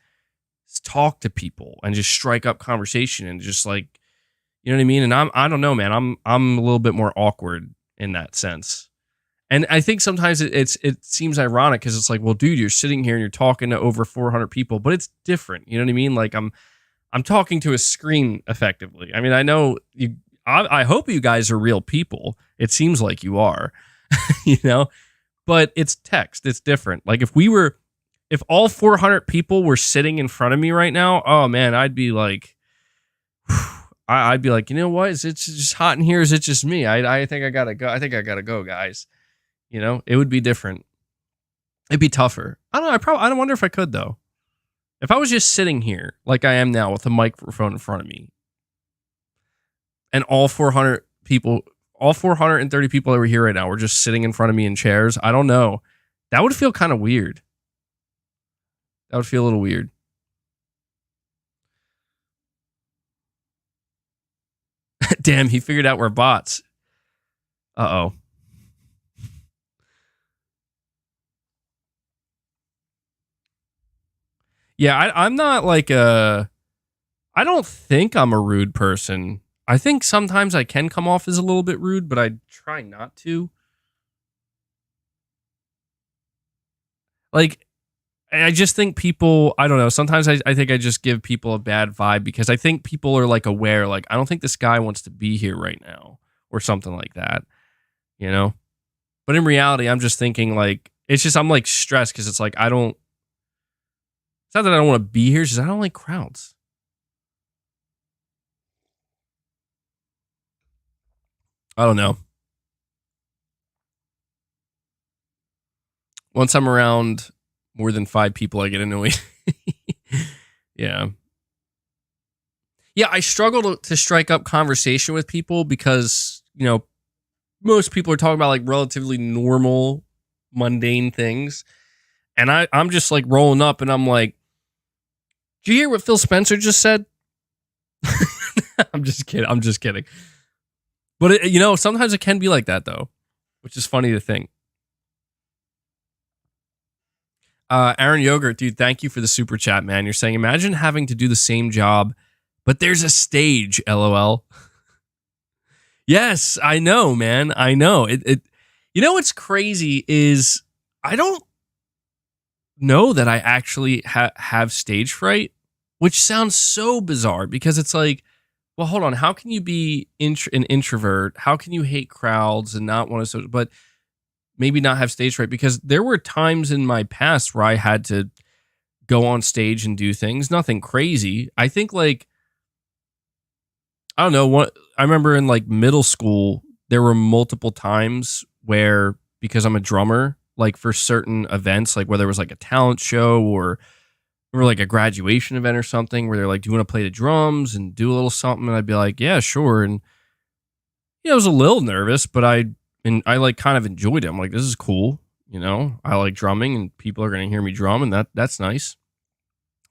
talk to people and just strike up conversation and just, like, you know what I mean? And I don't know, man. I'm a little bit more awkward in that sense. And I think sometimes it seems ironic, because it's like, well, dude, you're sitting here and you're talking to over 400 people, but it's different. You know what I mean? Like, I'm talking to a screen effectively. I mean, I know you. I hope you guys are real people. It seems like you are, but it's text. It's different. Like, if all 400 people were sitting in front of me right now, oh man, I'd be like, I'd be like, you know what? Is it just hot in here? Is it just me? I think I gotta go. I think I gotta go, guys. It would be different. It'd be tougher. I don't know. I don't wonder if I could though. If I was just sitting here like I am now with a microphone in front of me, and all 430 people that were here right now were just sitting in front of me in chairs, I don't know. That would feel kind of weird. That would feel a little weird. Damn, he figured out we're bots. Uh-oh. Yeah, I'm not like I don't think I'm a rude person. I think sometimes I can come off as a little bit rude, but I try not to. Like, I just think people, I don't know, sometimes I think I just give people a bad vibe, because I think people are like aware, like, I don't think this guy wants to be here right now, or something like that, But in reality, I'm just thinking, like, it's just, I'm like stressed, because it's like, it's not that I don't want to be here, it's just I don't like crowds. I don't know. Once I'm around more than 5 people, I get annoyed. Yeah. Yeah, I struggle to strike up conversation with people because, most people are talking about like relatively normal, mundane things. And I'm just like rolling up and I'm like, did you hear what Phil Spencer just said? I'm just kidding. But, sometimes it can be like that, though, which is funny to think. Aaron Yogurt, dude, thank you for the super chat, man. You're saying, imagine having to do the same job, but there's a stage, LOL. Yes, I know, man. I know. What's crazy is I don't know that I actually have stage fright, which sounds so bizarre because it's like, well, hold on. How can you be an introvert? How can you hate crowds and not want to, but maybe not have stage fright? Because there were times in my past where I had to go on stage and do things. Nothing crazy. I think like, I don't know what I remember in like middle school, there were multiple times where, because I'm a drummer, like for certain events, like whether it was like a talent show or like a graduation event or something where they're like, do you want to play the drums and do a little something? And I'd be like, yeah, sure. And I was a little nervous, but I like kind of enjoyed it. I'm like, this is cool. I like drumming and people are going to hear me drum and that's nice.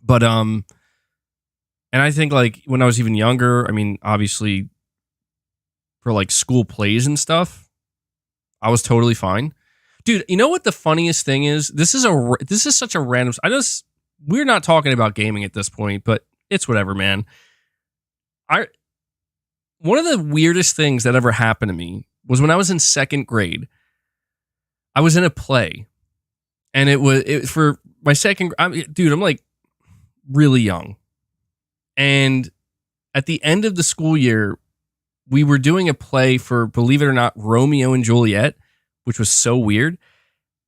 But, and I think like when I was even younger, I mean, obviously for like school plays and stuff, I was totally fine. Dude, you know what the funniest thing is? This is such a random, we're not talking about gaming at this point, but it's whatever, man. One of the weirdest things that ever happened to me was when I was in 2nd grade. I was in a play, and it was for my I'm like really young. And at the end of the school year, we were doing a play for, believe it or not, Romeo and Juliet, which was so weird.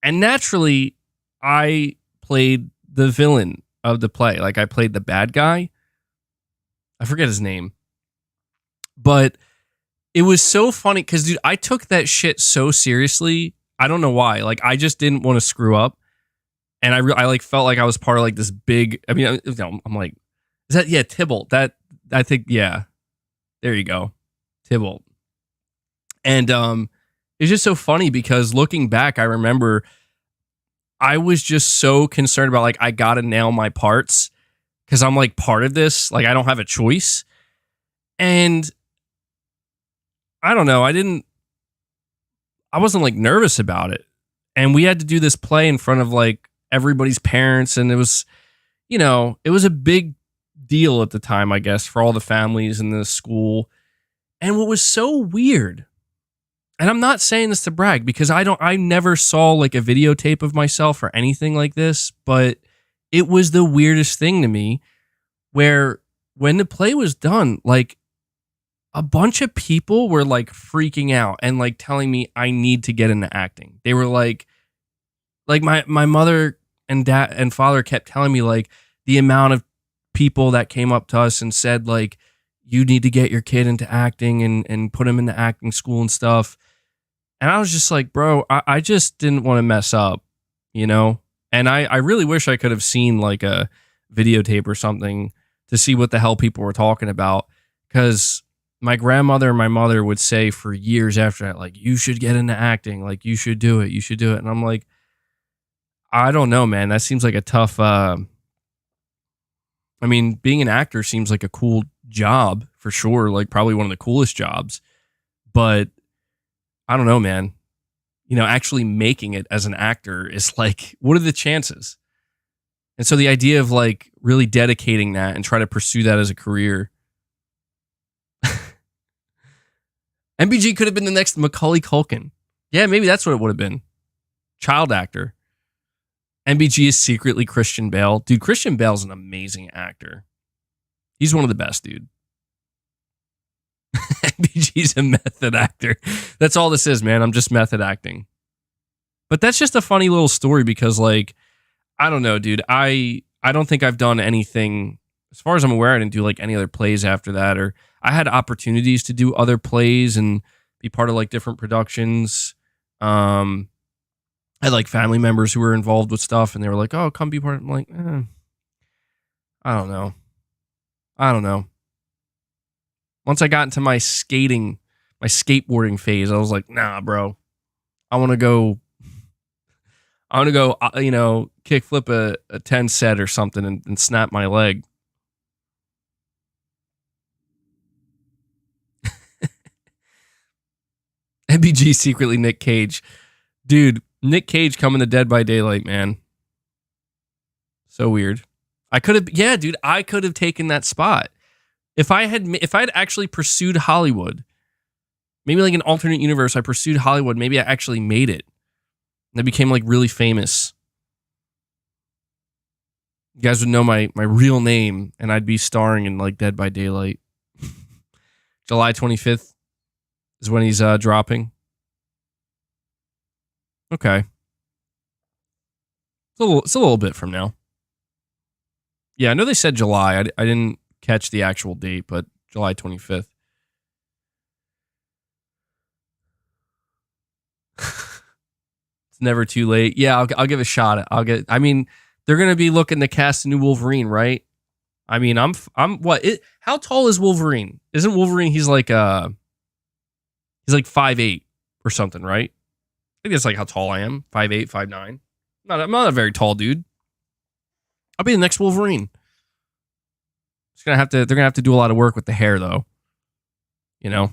And naturally, I played the villain of the play. Like I played the bad guy. I forget his name. But it was so funny because, dude, I took that shit so seriously. I don't know why. Like I just didn't want to screw up. And I like felt like I was part of like this big, I'm like, is that, yeah, Tybalt. That, I think, yeah. There you go. Tybalt. And it's just so funny because looking back, I remember I was just so concerned about like, I got to nail my parts because I'm like part of this. Like I don't have a choice. And I don't know. I wasn't like nervous about it. And we had to do this play in front of like everybody's parents. And it was, it was a big deal at the time, I guess, for all the families in the school. And what was so weird, and I'm not saying this to brag because I never saw like a videotape of myself or anything like this, but it was the weirdest thing to me where when the play was done, like a bunch of people were like freaking out and like telling me I need to get into acting. They were like my mother and dad and father kept telling me like the amount of people that came up to us and said like, you need to get your kid into acting and put him into acting school and stuff. And I was just like, bro, I just didn't want to mess up, And I really wish I could have seen like a videotape or something to see what the hell people were talking about. Because my grandmother and my mother would say for years after that, like, you should get into acting. Like, you should do it. You should do it. And I'm like, I don't know, man. That seems like a tough... being an actor seems like a cool job for sure, like probably one of the coolest jobs, but I don't know, man. Actually making it as an actor is like, what are the chances? And so the idea of like really dedicating that and try to pursue that as a career. MBG could have been the next Macaulay Culkin. Yeah, maybe that's what it would have been. Child actor. MBG is secretly Christian Bale. Dude, Christian Bale's an amazing actor. He's one of the best, dude. MBG's a method actor. That's all this is, man. I'm just method acting. But that's just a funny little story because, like, I don't know, dude. I don't think I've done anything, as far as I'm aware, I didn't do, like, any other plays after that. Or I had opportunities to do other plays and be part of, like, different productions. I had like family members who were involved with stuff, and they were like, "Oh, come be part." I'm like, I don't know. I don't know. Once I got into my skateboarding phase, I was like, nah, bro. I want to go, kick flip a 10 set or something and snap my leg. MBG secretly Nick Cage. Dude, Nick Cage coming to Dead by Daylight, man. So weird. I could have taken that spot. If I had actually pursued Hollywood, maybe like an alternate universe, I pursued Hollywood, maybe I actually made it. And I became like really famous. You guys would know my real name, and I'd be starring in like Dead by Daylight. July 25th is when he's dropping. Okay. It's a little bit from now. Yeah, I know they said July. I didn't catch the actual date, but July 25th. It's never too late. Yeah, I'll give a shot. I mean, they're going to be looking to cast a new Wolverine, right? I mean, how tall is Wolverine? Isn't Wolverine, he's like 5'8" or something, right? I think that's like how tall I am. 5'8", 5'9". I'm not a very tall dude. I'll be the next Wolverine. They're gonna have to do a lot of work with the hair though. You know?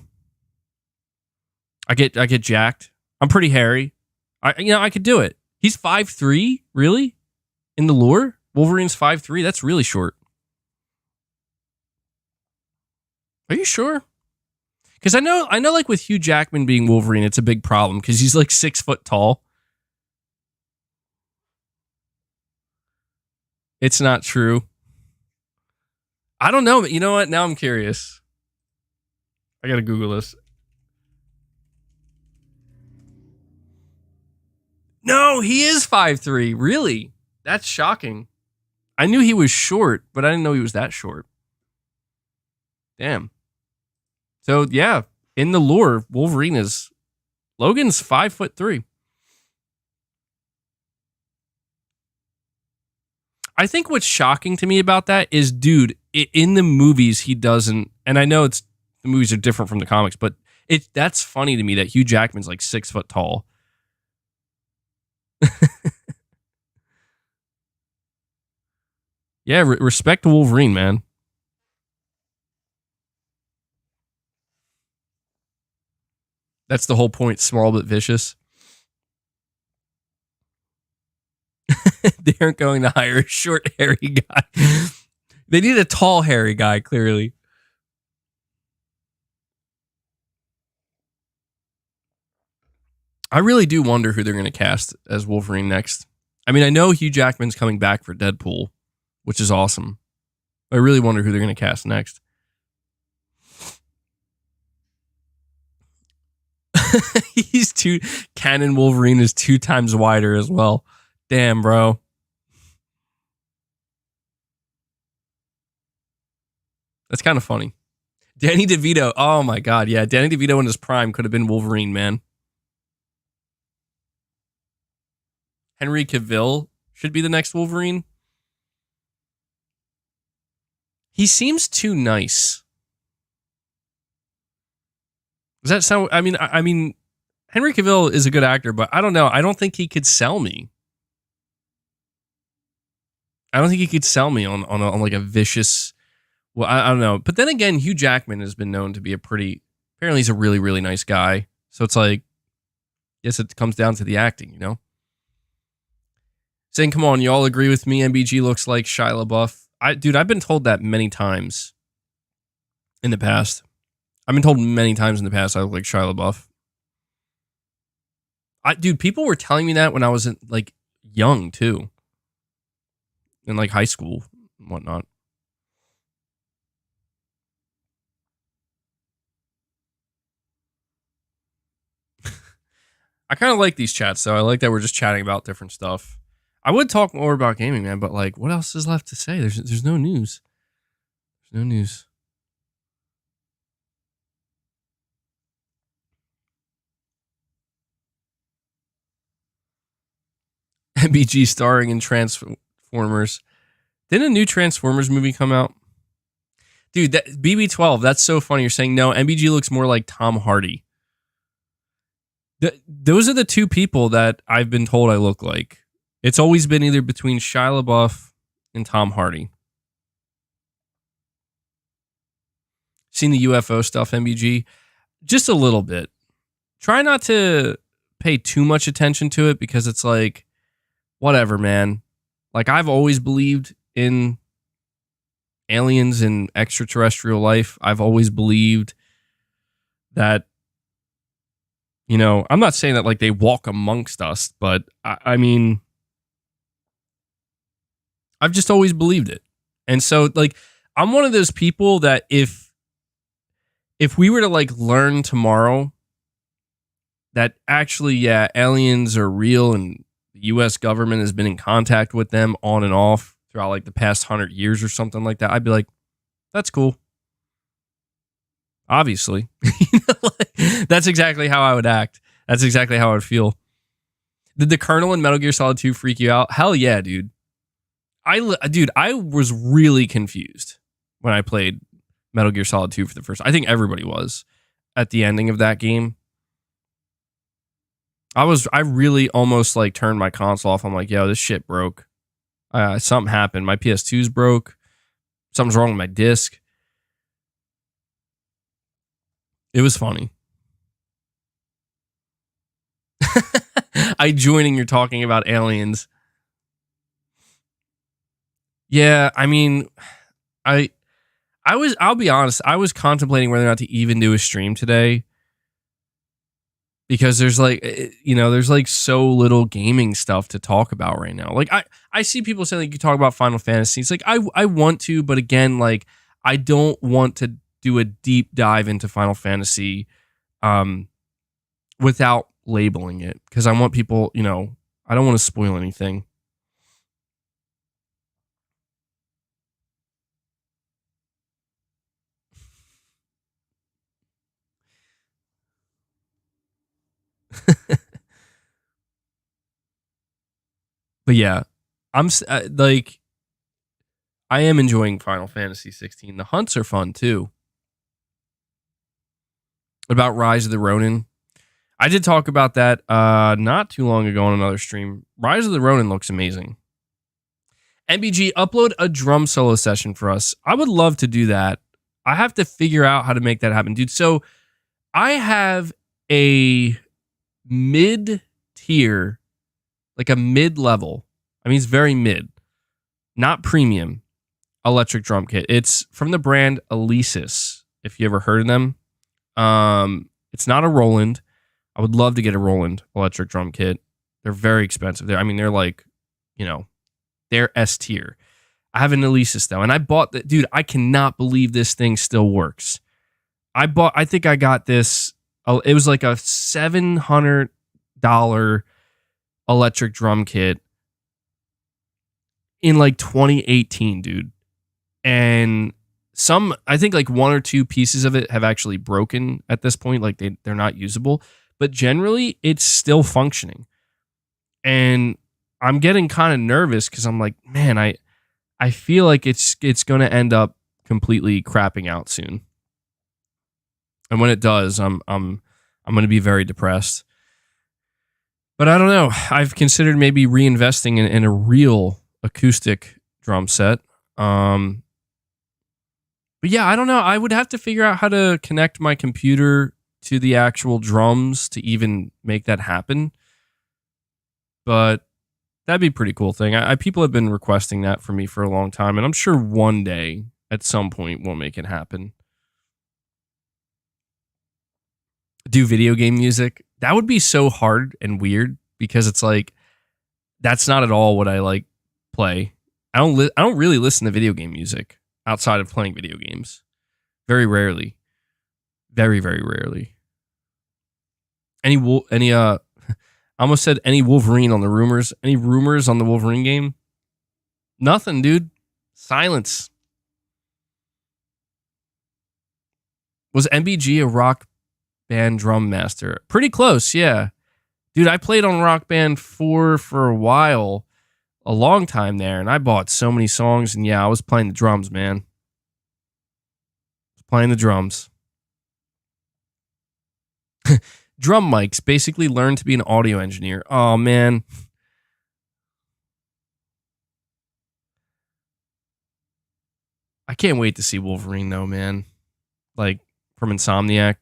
I get jacked. I'm pretty hairy. I could do it. He's 5'3", really? In the lore? Wolverine's 5'3", that's really short. Are you sure? Because I know like with Hugh Jackman being Wolverine, it's a big problem because he's like 6 foot tall. It's not true. I don't know, but you know what? Now I'm curious. I gotta Google this. No, he is 5'3". Really? That's shocking. I knew he was short, but I didn't know he was that short. Damn. So yeah, in the lore, Logan's 5'3". I think what's shocking to me about that is, dude, in the movies he doesn't, and I know the movies are different from the comics, but that's funny to me that Hugh Jackman's like 6 foot tall. Yeah, respect to Wolverine, man. That's the whole point. Small but vicious. They aren't going to hire a short, hairy guy. They need a tall, hairy guy, clearly. I really do wonder who they're going to cast as Wolverine next. I mean, I know Hugh Jackman's coming back for Deadpool, which is awesome. I really wonder who they're going to cast next. Canon Wolverine is 2 times wider as well. Damn, bro. That's kind of funny. Danny DeVito. Oh my God. Yeah. Danny DeVito in his prime could have been Wolverine, man. Henry Cavill should be the next Wolverine. He seems too nice. Does that sound? I mean, Henry Cavill is a good actor, but I don't know. I don't think he could sell me. I don't think he could sell me on like a vicious. Well, I don't know. But then again, Hugh Jackman has been known to be apparently he's a really, really nice guy. So it's like, yes, it comes down to the acting, you know? Saying, come on, you all agree with me? MBG looks like Shia LaBeouf. I've been told that many times in the past. I've been told many times in the past I look like Shia LaBeouf. People were telling me that when I was like young too. In like high school and whatnot. I kind of like these chats, though. I like that we're just chatting about different stuff. I would talk more about gaming, man, but like, what else is left to say? There's no news. There's no news. MBG starring in Transformers. Didn't a new Transformers movie come out? Dude, that BB12, that's so funny. You're saying no, MBG looks more like Tom Hardy. Those are the two people that I've been told I look like. It's always been either between Shia LaBeouf and Tom Hardy. Seen the UFO stuff, MBG? Just a little bit. Try not to pay too much attention to it because it's like, whatever, man. Like, I've always believed in aliens and extraterrestrial life. I've always believed that, you know, I'm not saying that like they walk amongst us, but I mean, I've just always believed it. And so, like, I'm one of those people that if we were to like learn tomorrow that actually, yeah, aliens are real and the U.S. government has been in contact with them on and off throughout like the past 100 years or something like that, I'd be like, that's cool. Obviously. That's exactly how I would act. That's exactly how I would feel. Did the Colonel in Metal Gear Solid 2 freak you out? Hell yeah, dude. I was really confused when I played Metal Gear Solid 2 for the first time. I think everybody was at the ending of that game. I really almost like turned my console off. I'm like, yo, this shit broke. Something happened. My PS2's broke. Something's wrong with my disc. It was funny. I joining you're talking about aliens. Yeah, I mean, I'll be honest, I was contemplating whether or not to even do a stream today. Because there's like, you know, there's like so little gaming stuff to talk about right now. Like I see people saying like you talk about Final Fantasy. It's like I want to, but again, like I don't want to do a deep dive into Final Fantasy without labeling it. Because I want people, you know, I don't want to spoil anything. But yeah, I'm like, I am enjoying Final Fantasy 16. The hunts are fun too. About Rise of the Ronin, I did talk about that not too long ago on another stream. Rise of the Ronin looks amazing. MBG, upload a drum solo session for us. I would love to do that. I have to figure out how to make that happen, dude. So I have a mid-tier, like a mid-level. I mean, it's very mid, not premium electric drum kit. It's from the brand Alesis, if you ever heard of them. It's not a Roland. I would love to get a Roland electric drum kit. They're very expensive. They're like, you know, they're S tier. I have an Alesis though, and I bought that. Dude, I cannot believe this thing still works. I think I got this. It was like a $700 electric drum kit in like 2018, dude. And I think like one or two pieces of it have actually broken at this point. Like they're not usable, but generally it's still functioning. And I'm getting kind of nervous because I'm like, man, I feel like it's going to end up completely crapping out soon. And when it does, I'm going to be very depressed. But I don't know. I've considered maybe reinvesting in a real acoustic drum set. But yeah, I don't know. I would have to figure out how to connect my computer to the actual drums to even make that happen. But that'd be a pretty cool thing. People have been requesting that for me for a long time, and I'm sure one day at some point we'll make it happen. Do video game music. That would be so hard and weird because it's like that's not at all what I like play. I don't really listen to video game music outside of playing video games. Very rarely. Very, very rarely. I almost said any Wolverine on the rumors. Any rumors on the Wolverine game? Nothing, dude. Silence. Was MBG a rock band drum master? Pretty close, yeah. Dude, I played on Rock Band 4 for a while, a long time there, and I bought so many songs, and yeah, I was playing the drums, man. Playing the drums. Drum mics, basically learn to be an audio engineer. Oh, man. I can't wait to see Wolverine, though, man. Like, from Insomniac.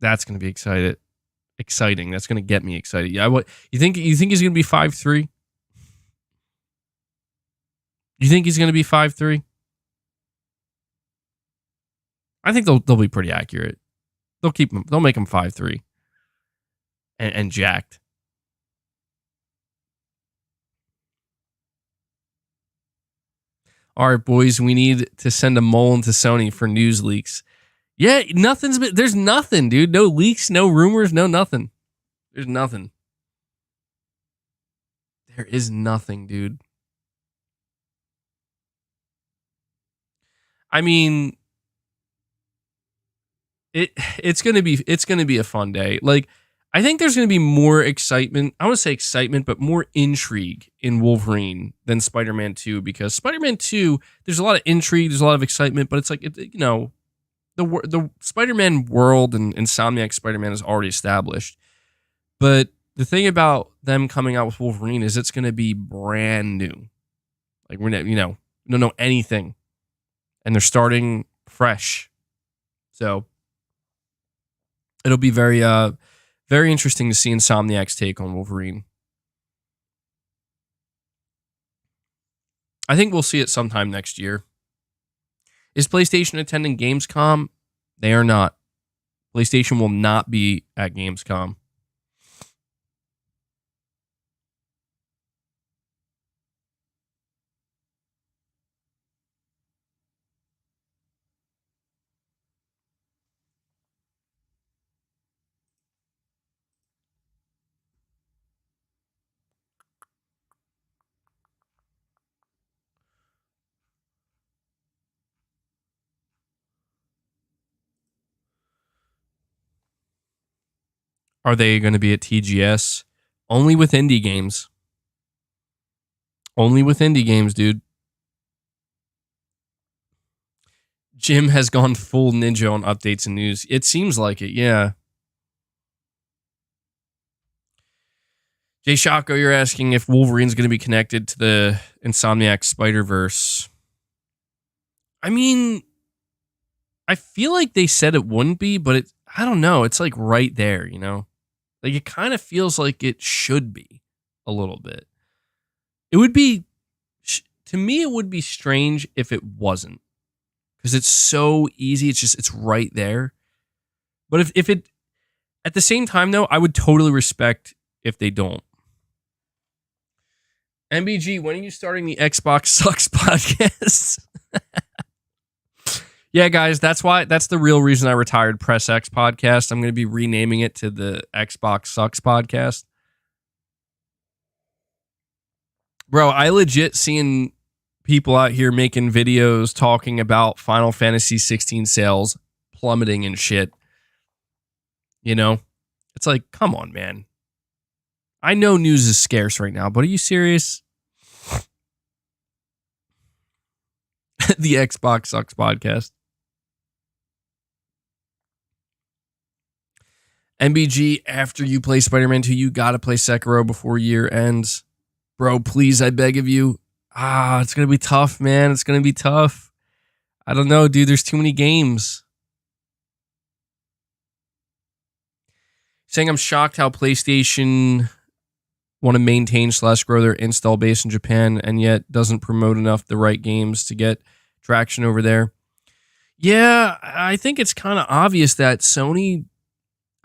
That's going to be exciting. That's going to get me excited. Yeah, what you think he's going to be 5'3"? You think he's going to be 5'3"? I think they'll be pretty accurate. They'll make him 5'3" and jacked. All right, boys, we need to send a mole into Sony for news leaks. Yeah, there's nothing, dude. No leaks, no rumors, no nothing. There's nothing. There is nothing, dude. I mean, it's gonna be a fun day. Like, I think there's gonna be more excitement. I want to say excitement, but more intrigue in Wolverine than Spider-Man 2, because Spider-Man 2, there's a lot of intrigue, there's a lot of excitement, but it's like, the Spider-Man world and Insomniac Spider-Man is already established. But the thing about them coming out with Wolverine is it's going to be brand new. Like, we don't know anything, and they're starting fresh. So it'll be very very interesting to see Insomniac's take on Wolverine. I think we'll see it sometime next year. Is PlayStation attending Gamescom? They are not. PlayStation will not be at Gamescom. Are they going to be at TGS? Only with indie games. Only with indie games, dude. Jim has gone full ninja on updates and news. It seems like it, yeah. Jay Shako, you're asking if Wolverine's going to be connected to the Insomniac Spider-Verse. I mean, I feel like they said it wouldn't be, but I don't know. It's like right there, you know? Like, it kind of feels like it should be a little bit. It would be, to me, it would be strange if it wasn't, because it's so easy. It's right there. But if it, at the same time, though, I would totally respect if they don't. MBG, when are you starting the Xbox Sucks podcast? Yeah, guys, that's the real reason I retired Press X podcast. I'm going to be renaming it to the Xbox Sucks podcast. Bro, I legit seeing people out here making videos talking about Final Fantasy 16 sales plummeting and shit. You know? It's like, come on, man. I know news is scarce right now, but are you serious? The Xbox Sucks podcast. MBG, after you play Spider-Man 2, you gotta play Sekiro before year ends. Bro, please, I beg of you. It's gonna be tough, man. It's gonna be tough. I don't know, dude. There's too many games. Saying I'm shocked how PlayStation want to maintain/grow their install base in Japan and yet doesn't promote enough the right games to get traction over there. Yeah, I think it's kind of obvious that Sony,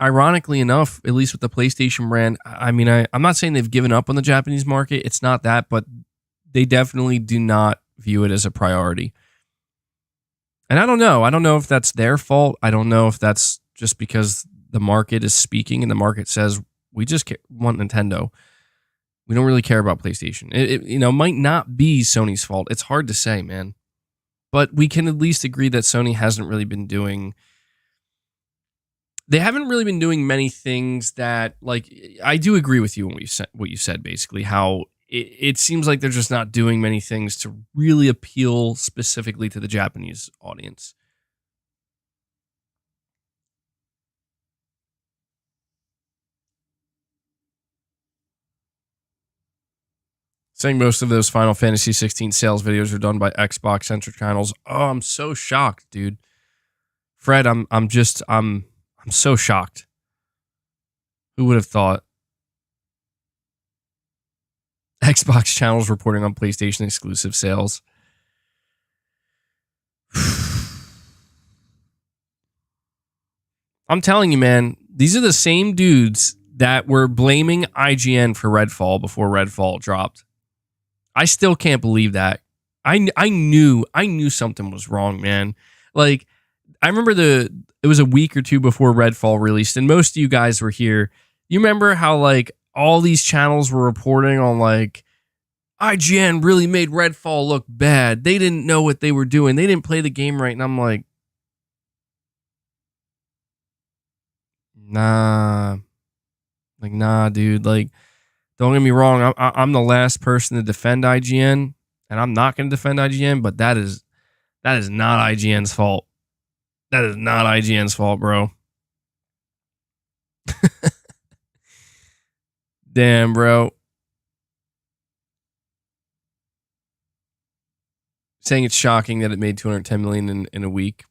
ironically enough, at least with the PlayStation brand, I mean, I'm not saying they've given up on the Japanese market. It's not that, but they definitely do not view it as a priority. And I don't know. I don't know if that's their fault. I don't know if that's just because the market is speaking and the market says, we just want Nintendo. We don't really care about PlayStation. It might not be Sony's fault. It's hard to say, man. But we can at least agree that Sony hasn't really been doing they haven't really been doing many things that, like, I do agree with you on what you said, basically, how it seems like they're just not doing many things to really appeal specifically to the Japanese audience. Saying most of those Final Fantasy 16 sales videos are done by Xbox-centric channels. Oh, I'm so shocked, dude. Fred, I'm so shocked. Who would have thought? Xbox channels reporting on PlayStation exclusive sales. I'm telling you, man, these are the same dudes that were blaming IGN for Redfall before Redfall dropped. I still can't believe that. I knew something was wrong, man. Like, I remember it was a week or two before Redfall released, and most of you guys were here. You remember how, like, all these channels were reporting on, like, IGN really made Redfall look bad. They didn't know what they were doing. They didn't play the game right. And I'm like, nah. Like, nah, dude. Like, don't get me wrong. I'm the last person to defend IGN, and I'm not going to defend IGN, but that is not IGN's fault. That is not IGN's fault, bro. Damn, bro. Saying it's shocking that it made $210 million in a week.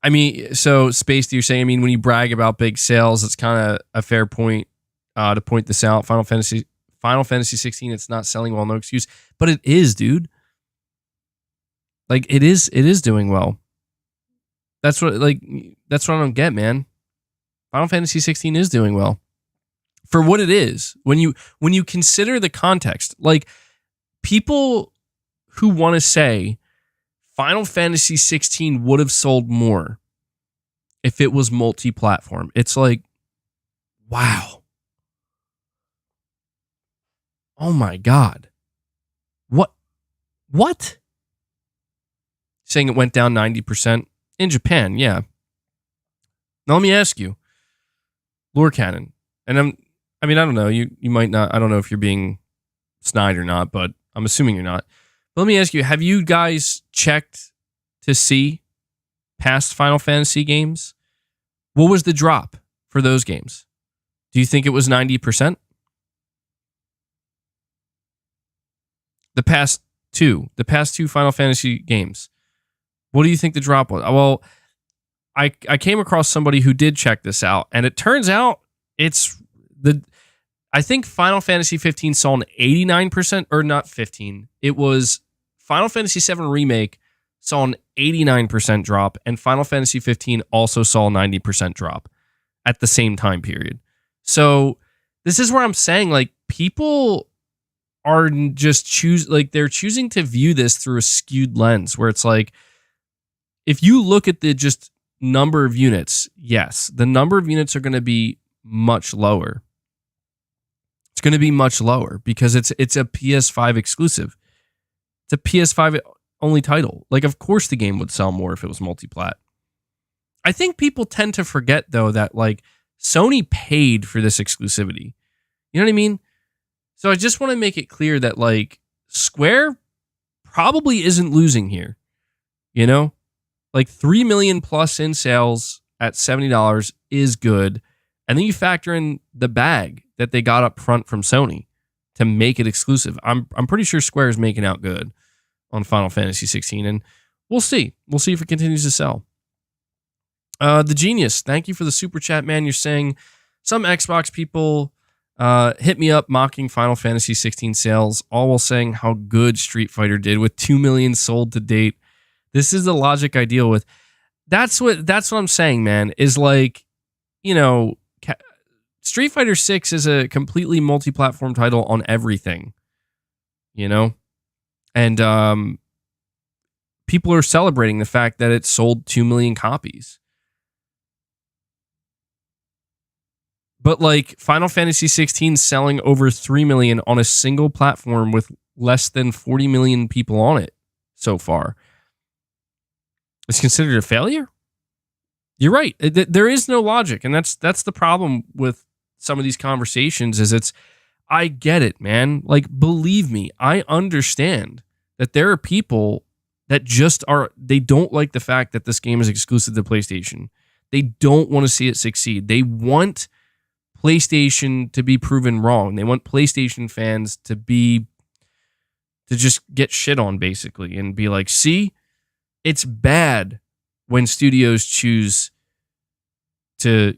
I mean, so Space, you're saying, I mean, when you brag about big sales, it's kind of a fair point to point this out. Final Fantasy 16, it's not selling well, no excuse, but it is, dude. Like, it is doing well. That's what I don't get, man. Final Fantasy 16 is doing well for what it is. When you consider the context, like, people who want to say Final Fantasy 16 would have sold more if it was multi-platform, it's like, wow. Oh my God. What? Saying it went down 90% in Japan, yeah. Now let me ask you, Lore Cannon, and I don't know, you might not, I don't know if you're being snide or not, but I'm assuming you're not. But let me ask you, have you guys checked to see past Final Fantasy games? What was the drop for those games? Do you think it was 90%? The past two Final Fantasy games. What do you think the drop was? Well, I came across somebody who did check this out, and it turns out I think Final Fantasy 15 saw an 89%, or not 15. It was Final Fantasy 7 Remake saw an 89% drop, and Final Fantasy 15 also saw a 90% drop at the same time period. So this is where I'm saying, like, people are just they're choosing to view this through a skewed lens, where it's like, if you look at the just number of units, yes, the number of units are going to be much lower. It's going to be much lower because it's a PS5 exclusive. It's a PS5 only title. Like, of course the game would sell more if it was multi-plat. I think people tend to forget, though, that, like, Sony paid for this exclusivity. You know what I mean? So I just want to make it clear that, like, Square probably isn't losing here. You know? Like, 3 million plus in sales at $70 is good. And then you factor in the bag that they got up front from Sony to make it exclusive. I'm pretty sure Square is making out good on Final Fantasy 16, and we'll see. We'll see if it continues to sell. The Genius, thank you for the super chat, man. You're saying some Xbox people hit me up mocking Final Fantasy 16 sales, all while saying how good Street Fighter did with 2 million sold to date. This is the logic I deal with. That's what I'm saying, man, is like, you know, Street Fighter 6 is a completely multi-platform title on everything, you know? And people are celebrating the fact that it sold 2 million copies. But, like, Final Fantasy 16 selling over 3 million on a single platform with less than 40 million people on it so far. It's considered a failure? You're right. There is no logic, and that's the problem with some of these conversations. I get it, man. Like, believe me, I understand that there are people that they don't like the fact that this game is exclusive to PlayStation. They don't want to see it succeed. They want PlayStation to be proven wrong. They want PlayStation fans to just get shit on, basically, and be like, see, it's bad when studios choose to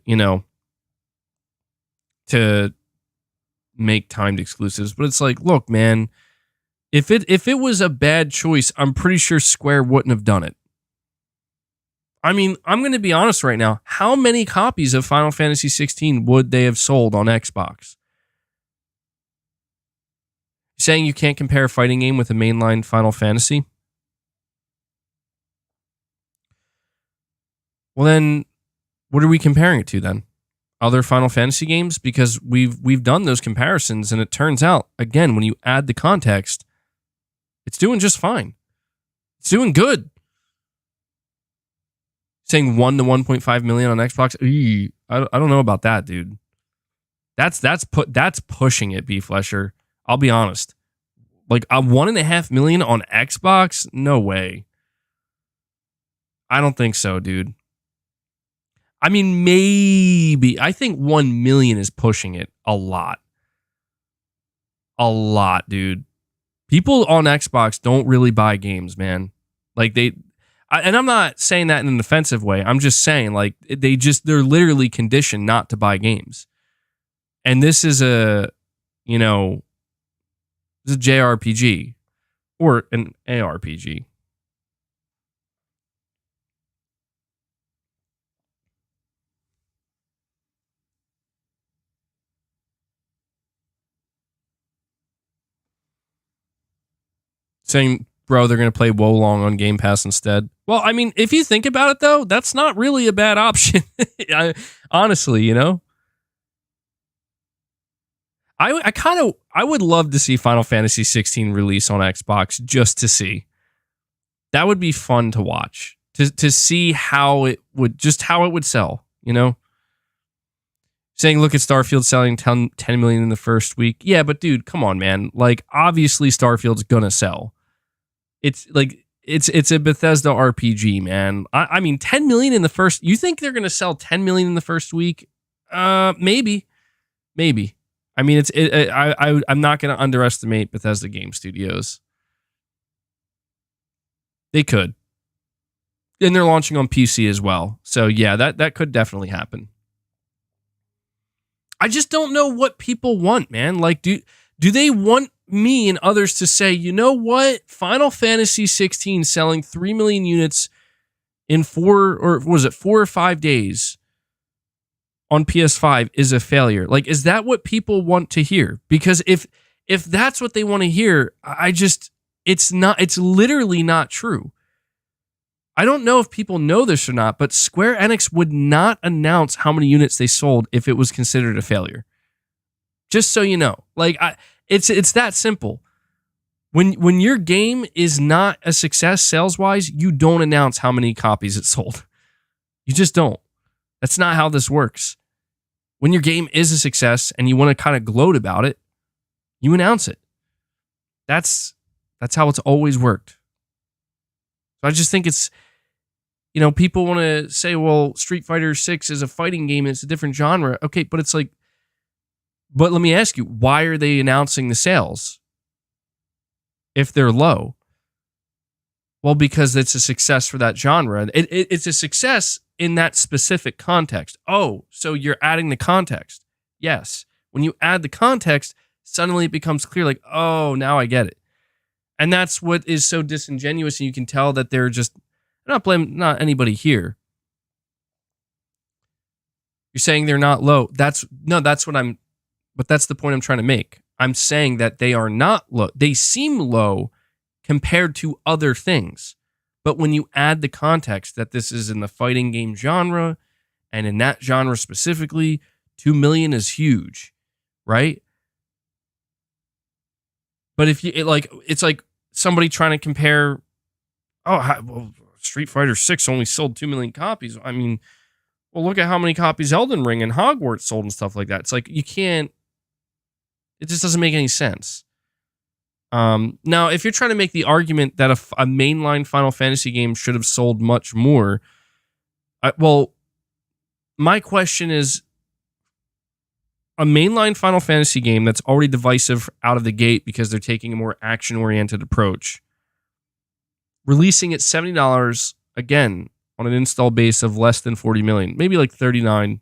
make timed exclusives. But it's like, look, man, if it was a bad choice, I'm pretty sure Square wouldn't have done it. I mean, I'm going to be honest right now. How many copies of Final Fantasy 16 would they have sold on Xbox? Saying you can't compare a fighting game with a mainline Final Fantasy? Well, then, what are we comparing it to then? Other Final Fantasy games? Because we've done those comparisons, and it turns out, again, when you add the context, it's doing just fine. It's doing good. Saying 1 to 1.5 million on Xbox? I don't know about that, dude. That's pushing it, B Flesher. I'll be honest. Like, a 1.5 million on Xbox? No way. I don't think so, dude. I mean, maybe. I think 1 million is pushing it a lot. A lot, dude. People on Xbox don't really buy games, man. Like, and I'm not saying that in an offensive way. I'm just saying, like, they're literally conditioned not to buy games. And this is a JRPG or an ARPG. Saying, bro, they're going to play Wolong on Game Pass instead. Well, I mean, if you think about it, though, that's not really a bad option. Honestly, I would love to see Final Fantasy 16 release on Xbox just to see. That would be fun to watch. To see how it would sell, Saying, look at Starfield selling 10 million in the first week. Yeah, but dude, come on, man. Like, obviously Starfield's going to sell. It's like it's a Bethesda RPG, man. I mean, 10 million in the first. You think they're going to sell 10 million in the first week? Maybe. I mean, I'm not going to underestimate Bethesda Game Studios. They could, and they're launching on PC as well. So yeah, that could definitely happen. I just don't know what people want, man. Like, do they want me and others to say, you know what? Final Fantasy 16 selling 3 million units in 4 or 5 days on PS5 is a failure. Like, is that what people want to hear? Because if that's what they want to hear, it's literally not true. I don't know if people know this or not, but Square Enix would not announce how many units they sold if it was considered a failure. Just so you know. Like, it's that simple. When your game is not a success sales-wise, you don't announce how many copies it sold. You just don't. That's not how this works. When your game is a success and you want to kind of gloat about it, you announce it. That's how it's always worked. So I just think it's, people want to say, well, Street Fighter 6 is a fighting game and it's a different genre. Okay, but it's like, but let me ask you, why are they announcing the sales if they're low? Well, because it's a success for that genre. It's a success in that specific context. Oh, so you're adding the context. Yes. When you add the context, suddenly it becomes clear, like, oh, now I get it. And that's what is so disingenuous, and you can tell that they're just not anybody here. You're saying they're not low. That's the point I'm trying to make. I'm saying that they are not low. They seem low compared to other things. But when you add the context that this is in the fighting game genre, and in that genre specifically, 2 million is huge, right? But if you it's like somebody trying to compare, Street Fighter 6 only sold 2 million copies. I mean, well, look at how many copies Elden Ring and Hogwarts sold and stuff like that. It's like, you can't, it just doesn't make any sense. Now, if you're trying to make the argument that a mainline Final Fantasy game should have sold much more, well, my question is, a mainline Final Fantasy game that's already divisive out of the gate because they're taking a more action-oriented approach, releasing at $70 again on an install base of less than 40 million, maybe like 39,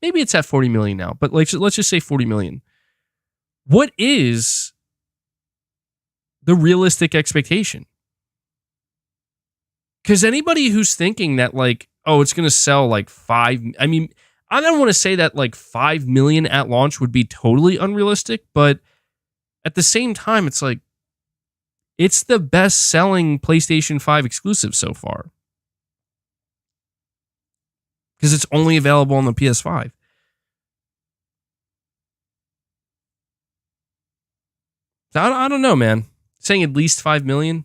maybe it's at 40 million now, but like, let's just say 40 million. What is the realistic expectation? Because anybody who's thinking that like, oh, it's going to sell like 5, I mean, I don't want to say that like 5 million at launch would be totally unrealistic, but at the same time, it's like, it's the best selling PlayStation 5 exclusive so far. Because it's only available on the PS5. So I don't know, man. Saying at least 5 million?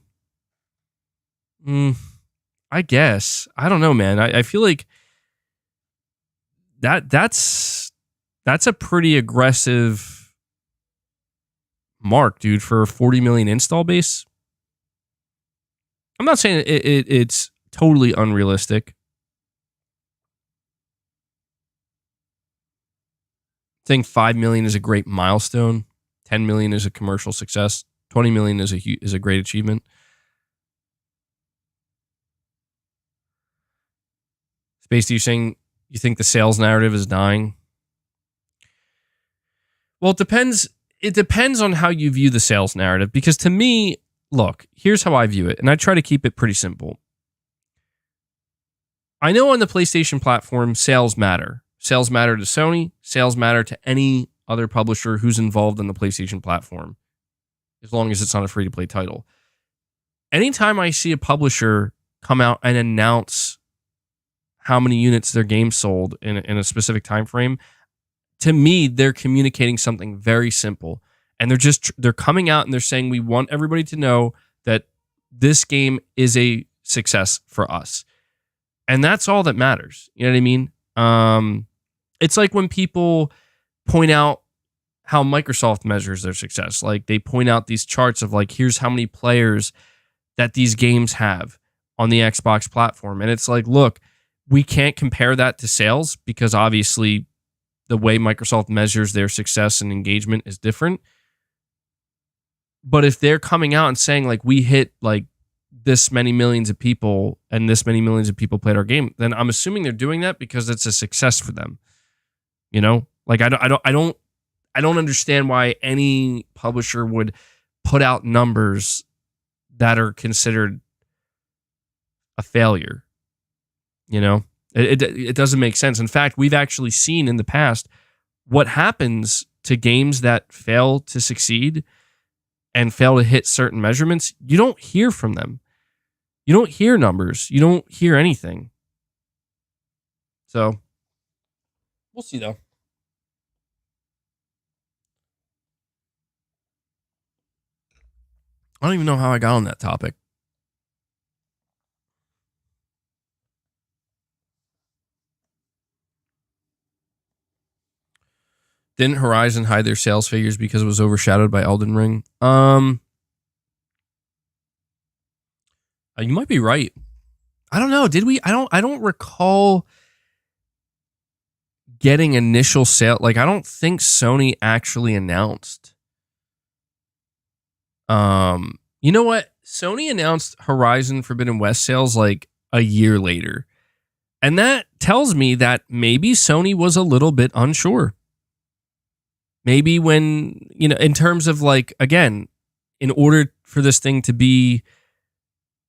I guess. I don't know, man. I feel like that's a pretty aggressive mark, dude, for a 40 million install base. I'm not saying it's totally unrealistic. I think 5 million is a great milestone. 10 million is a commercial success. 20 million is a great achievement. Space, you saying you think the sales narrative is dying? Well, it depends. It depends on how you view the sales narrative, because to me, look, here's how I view it, and I try to keep it pretty simple. I know on the PlayStation platform, sales matter. Sales matter to Sony. Sales matter to any other publisher who's involved in the PlayStation platform, as long as it's not a free-to-play title. Anytime I see a publisher come out and announce how many units their game sold in a specific time frame, to me, they're communicating something very simple. And they're coming out and they're saying, we want everybody to know that this game is a success for us. And that's all that matters. You know what I mean? It's like when people point out how Microsoft measures their success. Like, they point out these charts of like, here's how many players that these games have on the Xbox platform. And it's like, look, we can't compare that to sales, because obviously the way Microsoft measures their success and engagement is different. But if they're coming out and saying like, we hit like this many millions of people and this many millions of people played our game, then I'm assuming they're doing that because it's a success for them. You know, like I don't understand why any publisher would put out numbers that are considered a failure. You know, it doesn't make sense. In fact, we've actually seen in the past what happens to games that fail to succeed and fail to hit certain measurements. You don't hear from them. You don't hear numbers. You don't hear anything. So we'll see, though. I don't even know how I got on that topic. Didn't Horizon hide their sales figures because it was overshadowed by Elden Ring? You might be right. I don't know. Did we? I don't recall getting initial sale. Like, I don't think Sony actually announced. You know what? Sony announced Horizon Forbidden West sales like a year later. And that tells me that maybe Sony was a little bit unsure. Maybe when, you know, in terms of like, again, in order for this thing to be,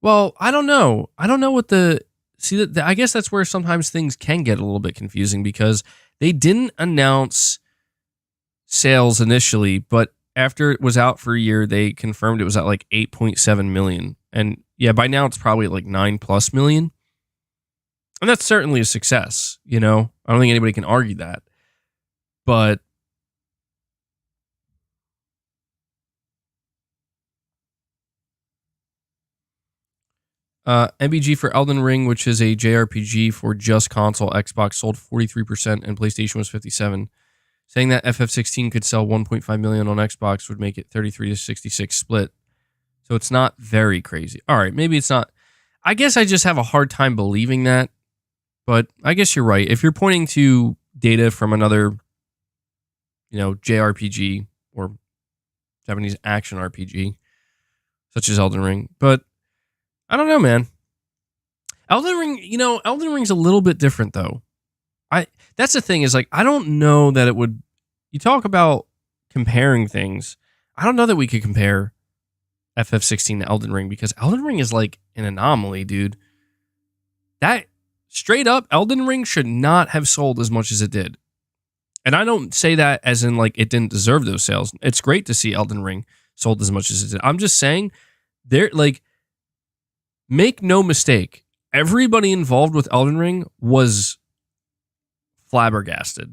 well, I don't know. I don't know what I guess that's where sometimes things can get a little bit confusing, because they didn't announce sales initially, but after it was out for a year, they confirmed it was at like 8.7 million. And yeah, by now it's probably like 9+ million. And that's certainly a success, you know? I don't think anybody can argue that. But MBG for Elden Ring, which is a JRPG for just console. Xbox sold 43% and PlayStation was 57%. Saying that FF16 could sell 1.5 million on Xbox would make it 33 to 66 split. So it's not very crazy. All right, maybe it's not. I guess I just have a hard time believing that. But I guess you're right. If you're pointing to data from another, JRPG or Japanese action RPG, such as Elden Ring. But I don't know, man. Elden Ring's a little bit different, though. That's the thing is, like, I don't know that it would... You talk about comparing things. I don't know that we could compare FF16 to Elden Ring because Elden Ring is like an anomaly, dude. That, straight up, Elden Ring should not have sold as much as it did. And I don't say that as in, like, it didn't deserve those sales. It's great to see Elden Ring sold as much as it did. I'm just saying, make no mistake, everybody involved with Elden Ring was flabbergasted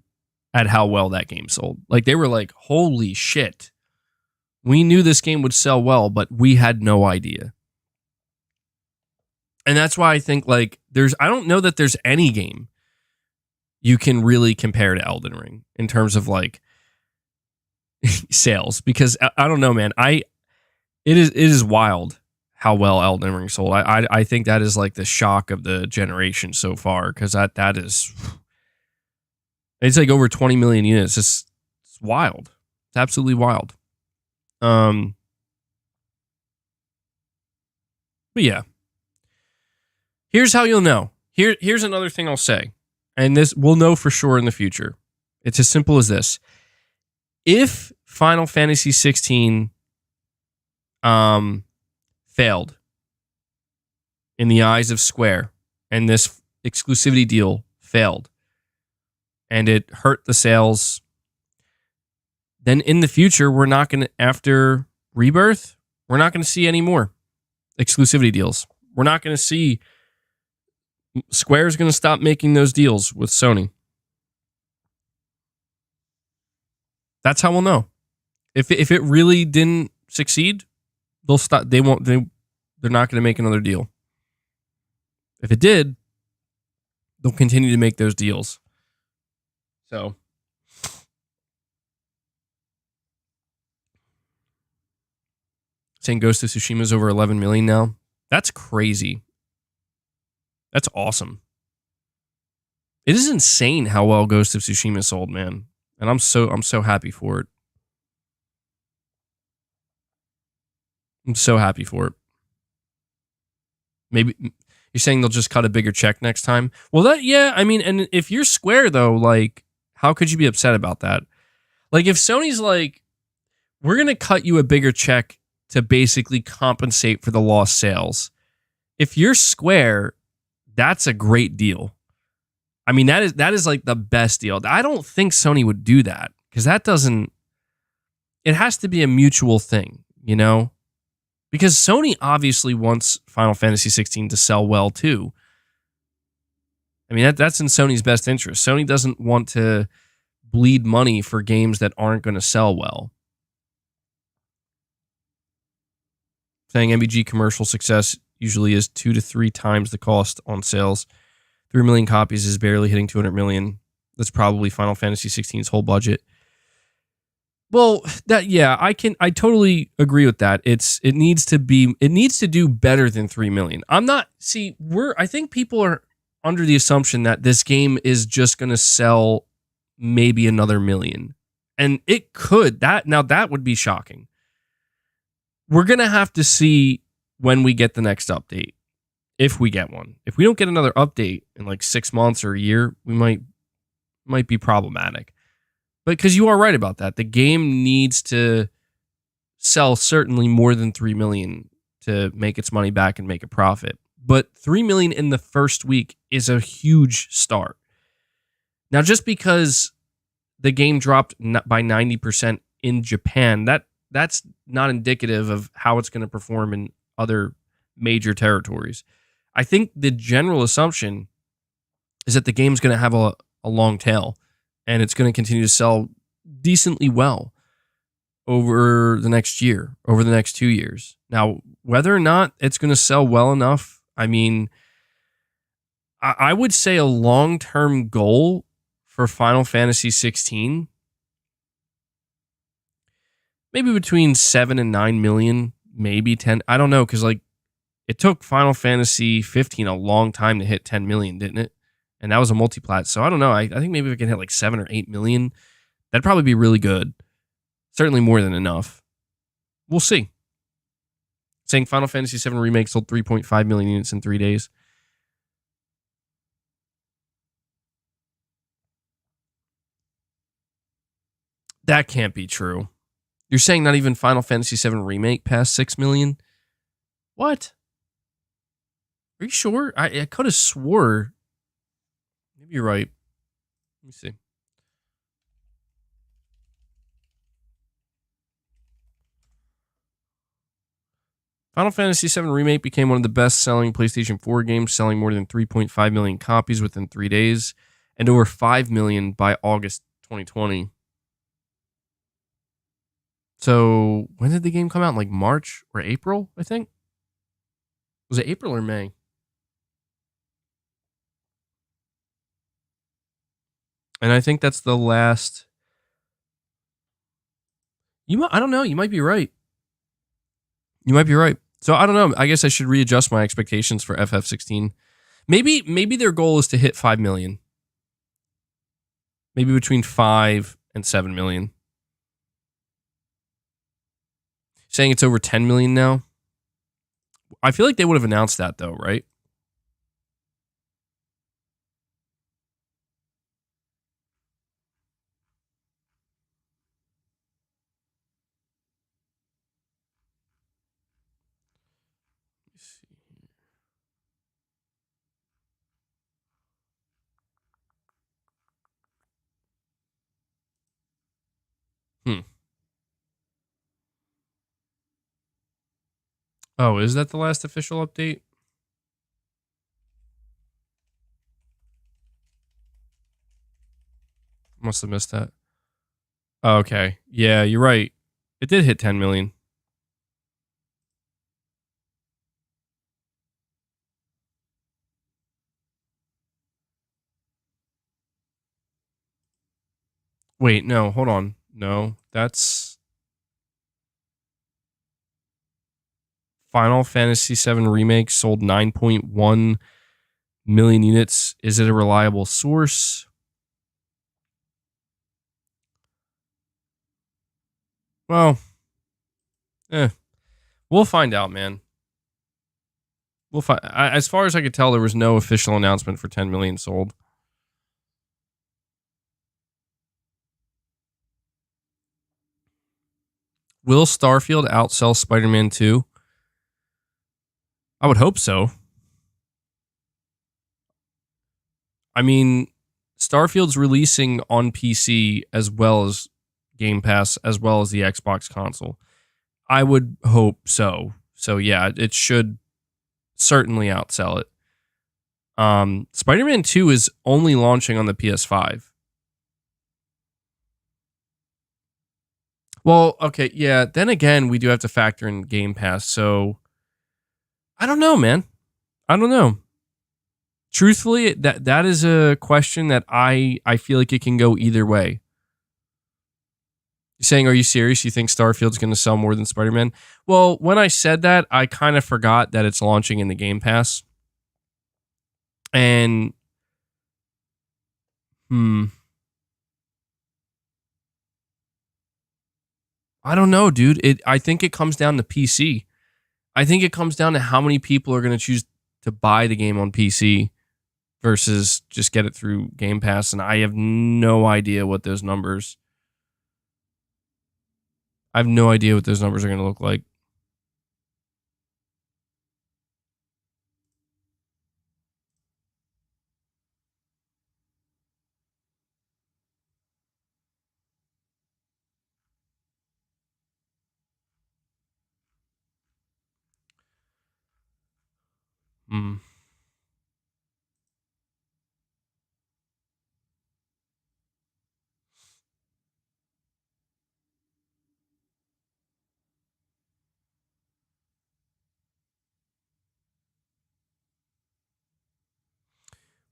at how well that game sold. Like, they were like, holy shit. We knew this game would sell well, but we had no idea. And that's why I think, like, I don't know that there's any game you can really compare to Elden Ring in terms of, like, sales. Because I don't know, man. It is wild how well Elden Ring sold. I think that is like the shock of the generation so far, because that is... It's like over 20 million units. It's wild. It's absolutely wild. But yeah. Here's how you'll know. Here's another thing I'll say. And this we'll know for sure in the future. It's as simple as this. If Final Fantasy 16 failed in the eyes of Square and this exclusivity deal failed, and it hurt the sales, then in the future, we're not going to, after Rebirth, we're not going to see any more exclusivity deals. We're not going to see, Square's going to stop making those deals with Sony. That's how we'll know. If it really didn't succeed, they'll stop. They're not going to make another deal. If it did, they'll continue to make those deals. So, saying Ghost of Tsushima is over 11 million now. That's crazy. That's awesome. It is insane how well Ghost of Tsushima sold, man. And I'm so happy for it. I'm so happy for it. Maybe you're saying they'll just cut a bigger check next time. Well, I mean, and if you're Square though, like, how could you be upset about that? Like, if Sony's like, we're going to cut you a bigger check to basically compensate for the lost sales. If you're Square, that's a great deal. I mean, that is like the best deal. I don't think Sony would do that because it has to be a mutual thing, Because Sony obviously wants Final Fantasy 16 to sell well too. I mean, that's in Sony's best interest. Sony doesn't want to bleed money for games that aren't going to sell well. Saying MBG commercial success usually is 2 to 3 times the cost on sales. 3 million copies is barely hitting 200 million. That's probably Final Fantasy 16's whole budget. Well, I totally agree with that. It needs to do better than 3 million. I think people are under the assumption that this game is just going to sell maybe another million. And it could. That would be shocking. We're going to have to see when we get the next update. If we get one. If we don't get another update in like 6 months or a year, we might be problematic. But because you are right about that. The game needs to sell certainly more than 3 million to make its money back and make a profit. But 3 million in the first week is a huge start. Now, just because the game dropped by 90% in Japan, that's not indicative of how it's going to perform in other major territories. I think the general assumption is that the game's going to have a long tail and it's going to continue to sell decently well over the next year, over the next 2 years. Now, whether or not it's going to sell well enough, I mean, I would say a long-term goal for Final Fantasy 16, maybe between 7 and 9 million, maybe 10. I don't know, because like it took Final Fantasy 15 a long time to hit 10 million, didn't it? And that was a multiplat. So I don't know. I think maybe if it can hit like 7 or 8 million, that'd probably be really good. Certainly more than enough. We'll see. Saying Final Fantasy 7 Remake sold 3.5 million units in 3 days. That can't be true. You're saying not even Final Fantasy 7 Remake passed 6 million? What? Are you sure? I could have swore. Maybe you're right. Let me see. Final Fantasy VII Remake became one of the best-selling PlayStation 4 games, selling more than 3.5 million copies within 3 days, and over 5 million by August 2020. So, when did the game come out? Like March or April, I think? Was it April or May? And I think that's the last. I don't know. You might be right. You might be right. So I don't know. I guess I should readjust my expectations for FF16. Maybe their goal is to hit 5 million. Maybe between 5 and 7 million. Saying it's over 10 million now. I feel like they would have announced that though, right? Hmm. Oh, is that the last official update? Must have missed that. Oh, okay. Yeah, you're right. It did hit 10 million. Wait, no, hold on. No, that's Final Fantasy VII Remake sold 9.1 million units. Is it a reliable source? Well, we'll find out, man. We'll find. As far as I could tell, there was no official announcement for 10 million sold. Will Starfield outsell Spider-Man 2? I would hope so. I mean, Starfield's releasing on PC as well as Game Pass, as well as the Xbox console. I would hope so. So yeah, it should certainly outsell it. Spider-Man 2 is only launching on the PS5. Well, okay, yeah. Then again, we do have to factor in Game Pass. So I don't know, man. I don't know. Truthfully, that is a question that I feel like it can go either way. You're saying, are you serious? You think Starfield's going to sell more than Spider-Man? Well, when I said that, I kind of forgot that it's launching in the Game Pass. And, I don't know, dude. I think it comes down to PC. I think it comes down to how many people are going to choose to buy the game on PC versus just get it through Game Pass. And I have no idea what those numbers. I have no idea what those numbers are going to look like. Hmm.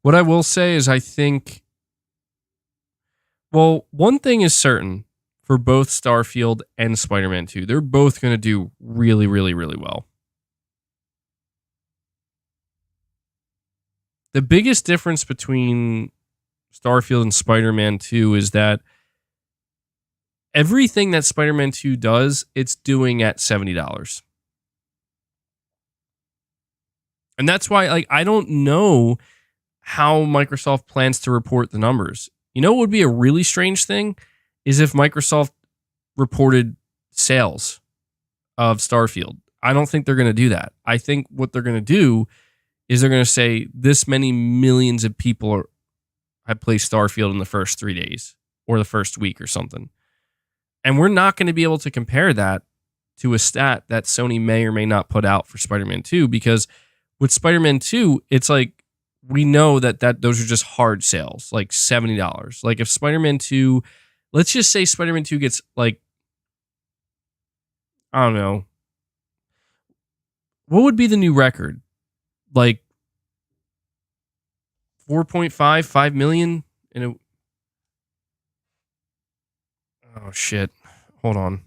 What I will say is I think, well, one thing is certain for both Starfield and Spider-Man 2. They're both going to do really, really, really well. The biggest difference between Starfield and Spider-Man 2 is that everything that Spider-Man 2 does, it's doing at $70. And that's why, like, I don't know how Microsoft plans to report the numbers. You know what would be a really strange thing? Is if Microsoft reported sales of Starfield. I don't think they're going to do that. I think what they're going to do is they're going to say this many millions of people have played Starfield in the first 3 days or the first week or something. And we're not going to be able to compare that to a stat that Sony may or may not put out for Spider-Man 2, because with Spider-Man 2, it's like we know that those are just hard sales, like $70. Like if Spider-Man 2, let's just say Spider-Man 2 gets like, I don't know, what would be the new record? Like 5 million in a, oh shit, hold on.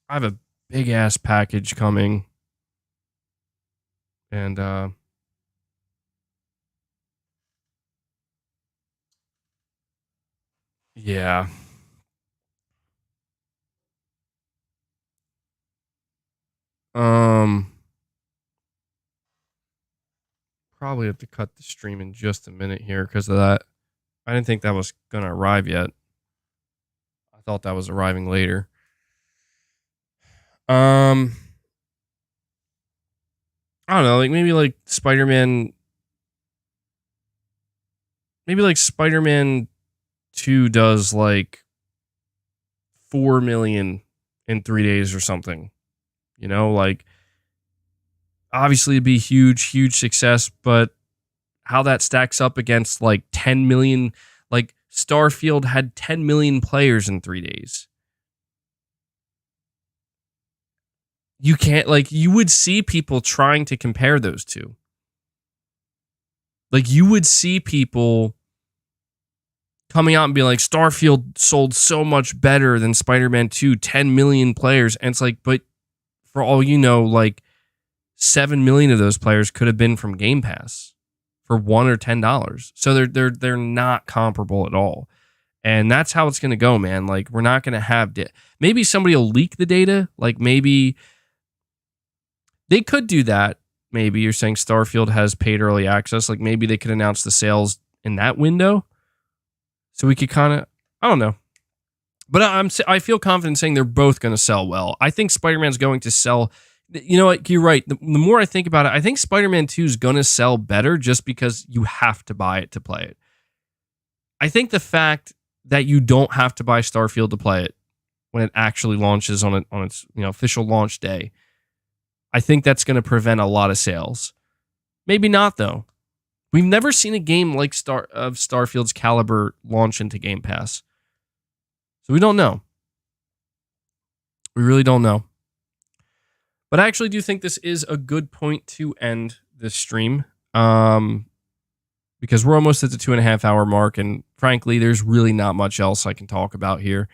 I have a big ass package coming, and yeah. Probably have to cut the stream in just a minute here because of that. I didn't think that was gonna arrive yet. I thought that was arriving later. I don't know, like maybe like Spider-Man 2 does like 4 million in 3 days or something. You know, like obviously it'd be huge success, but how that stacks up against like 10 million, like Starfield had 10 million players in 3 days. You can't, like, you would see people trying to compare those two. Like, you would see people coming out and be like, Starfield sold so much better than Spider-Man 2, 10 million players. And it's like, but for all you know, like 7 million of those players could have been from Game Pass for $1 or $10. So they're not comparable at all. And that's how it's going to go, man. Like, we're not going to have maybe somebody will leak the data. Like, maybe they could do that. Maybe you're saying Starfield has paid early access. Like, maybe they could announce the sales in that window. So we could kind of, I don't know. But I feel confident saying they're both going to sell well. I think Spider-Man's going to sell. You know what? You're right. The more I think about it, I think Spider-Man 2 is going to sell better just because you have to buy it to play it. I think the fact that you don't have to buy Starfield to play it when it actually launches on its official launch day, I think that's going to prevent a lot of sales. Maybe not, though. We've never seen a game like Starfield's caliber launch into Game Pass. So we don't know. We really don't know. But I actually do think this is a good point to end this stream. Because we're almost at the 2.5 hour mark. And frankly, there's really not much else I can talk about here.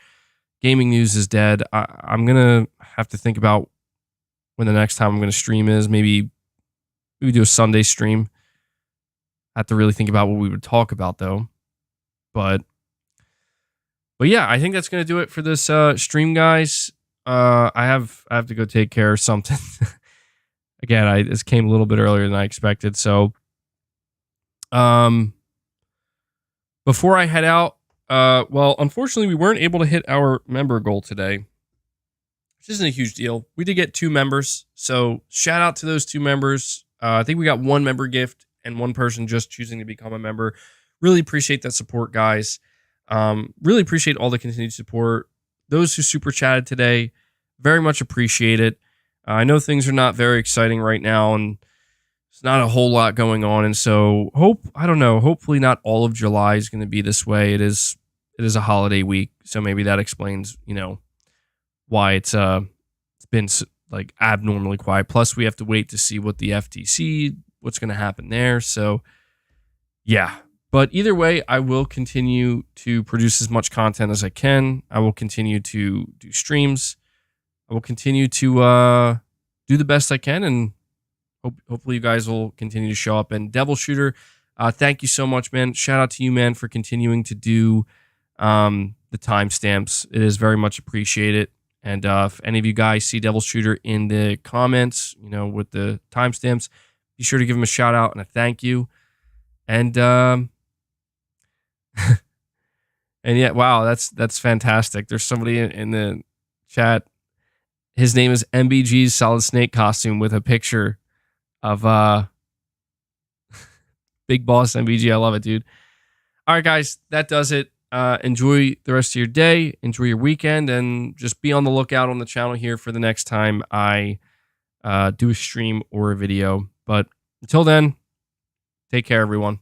Gaming news is dead. I'm going to have to think about when the next time I'm going to stream is. Maybe we do a Sunday stream. I have to really think about what we would talk about, though. But yeah, I think that's going to do it for this stream, guys. I have to go take care of something. Again, this came a little bit earlier than I expected. So, before I head out, well, unfortunately, we weren't able to hit our member goal today, which isn't a huge deal. We did get 2 members, so shout out to those 2 members. I think we got 1 member gift and 1 person just choosing to become a member. Really appreciate that support, guys. Really appreciate all the continued support. Those who super chatted today, very much appreciate it. I know things are not very exciting right now, and it's not a whole lot going on. And so hopefully not all of July is going to be this way. It is a holiday week. So maybe that explains, why it's been like abnormally quiet. Plus we have to wait to see what the FTC what's going to happen there. So yeah, but either way, I will continue to produce as much content as I can. I will continue to do streams. I will continue to do the best I can, and hopefully you guys will continue to show up. And Devil Shooter, thank you so much, man. Shout out to you, man, for continuing to do the timestamps. It is very much appreciated. And if any of you guys see Devil Shooter in the comments, with the timestamps, be sure to give him a shout out and a thank you. And and yeah, wow, that's fantastic. There's somebody in the chat. His name is MBG's Solid Snake costume with a picture of Big Boss MBG. I love it, dude. All right, guys, that does it. Enjoy the rest of your day. Enjoy your weekend, and just be on the lookout on the channel here for the next time I do a stream or a video. But until then, take care, everyone.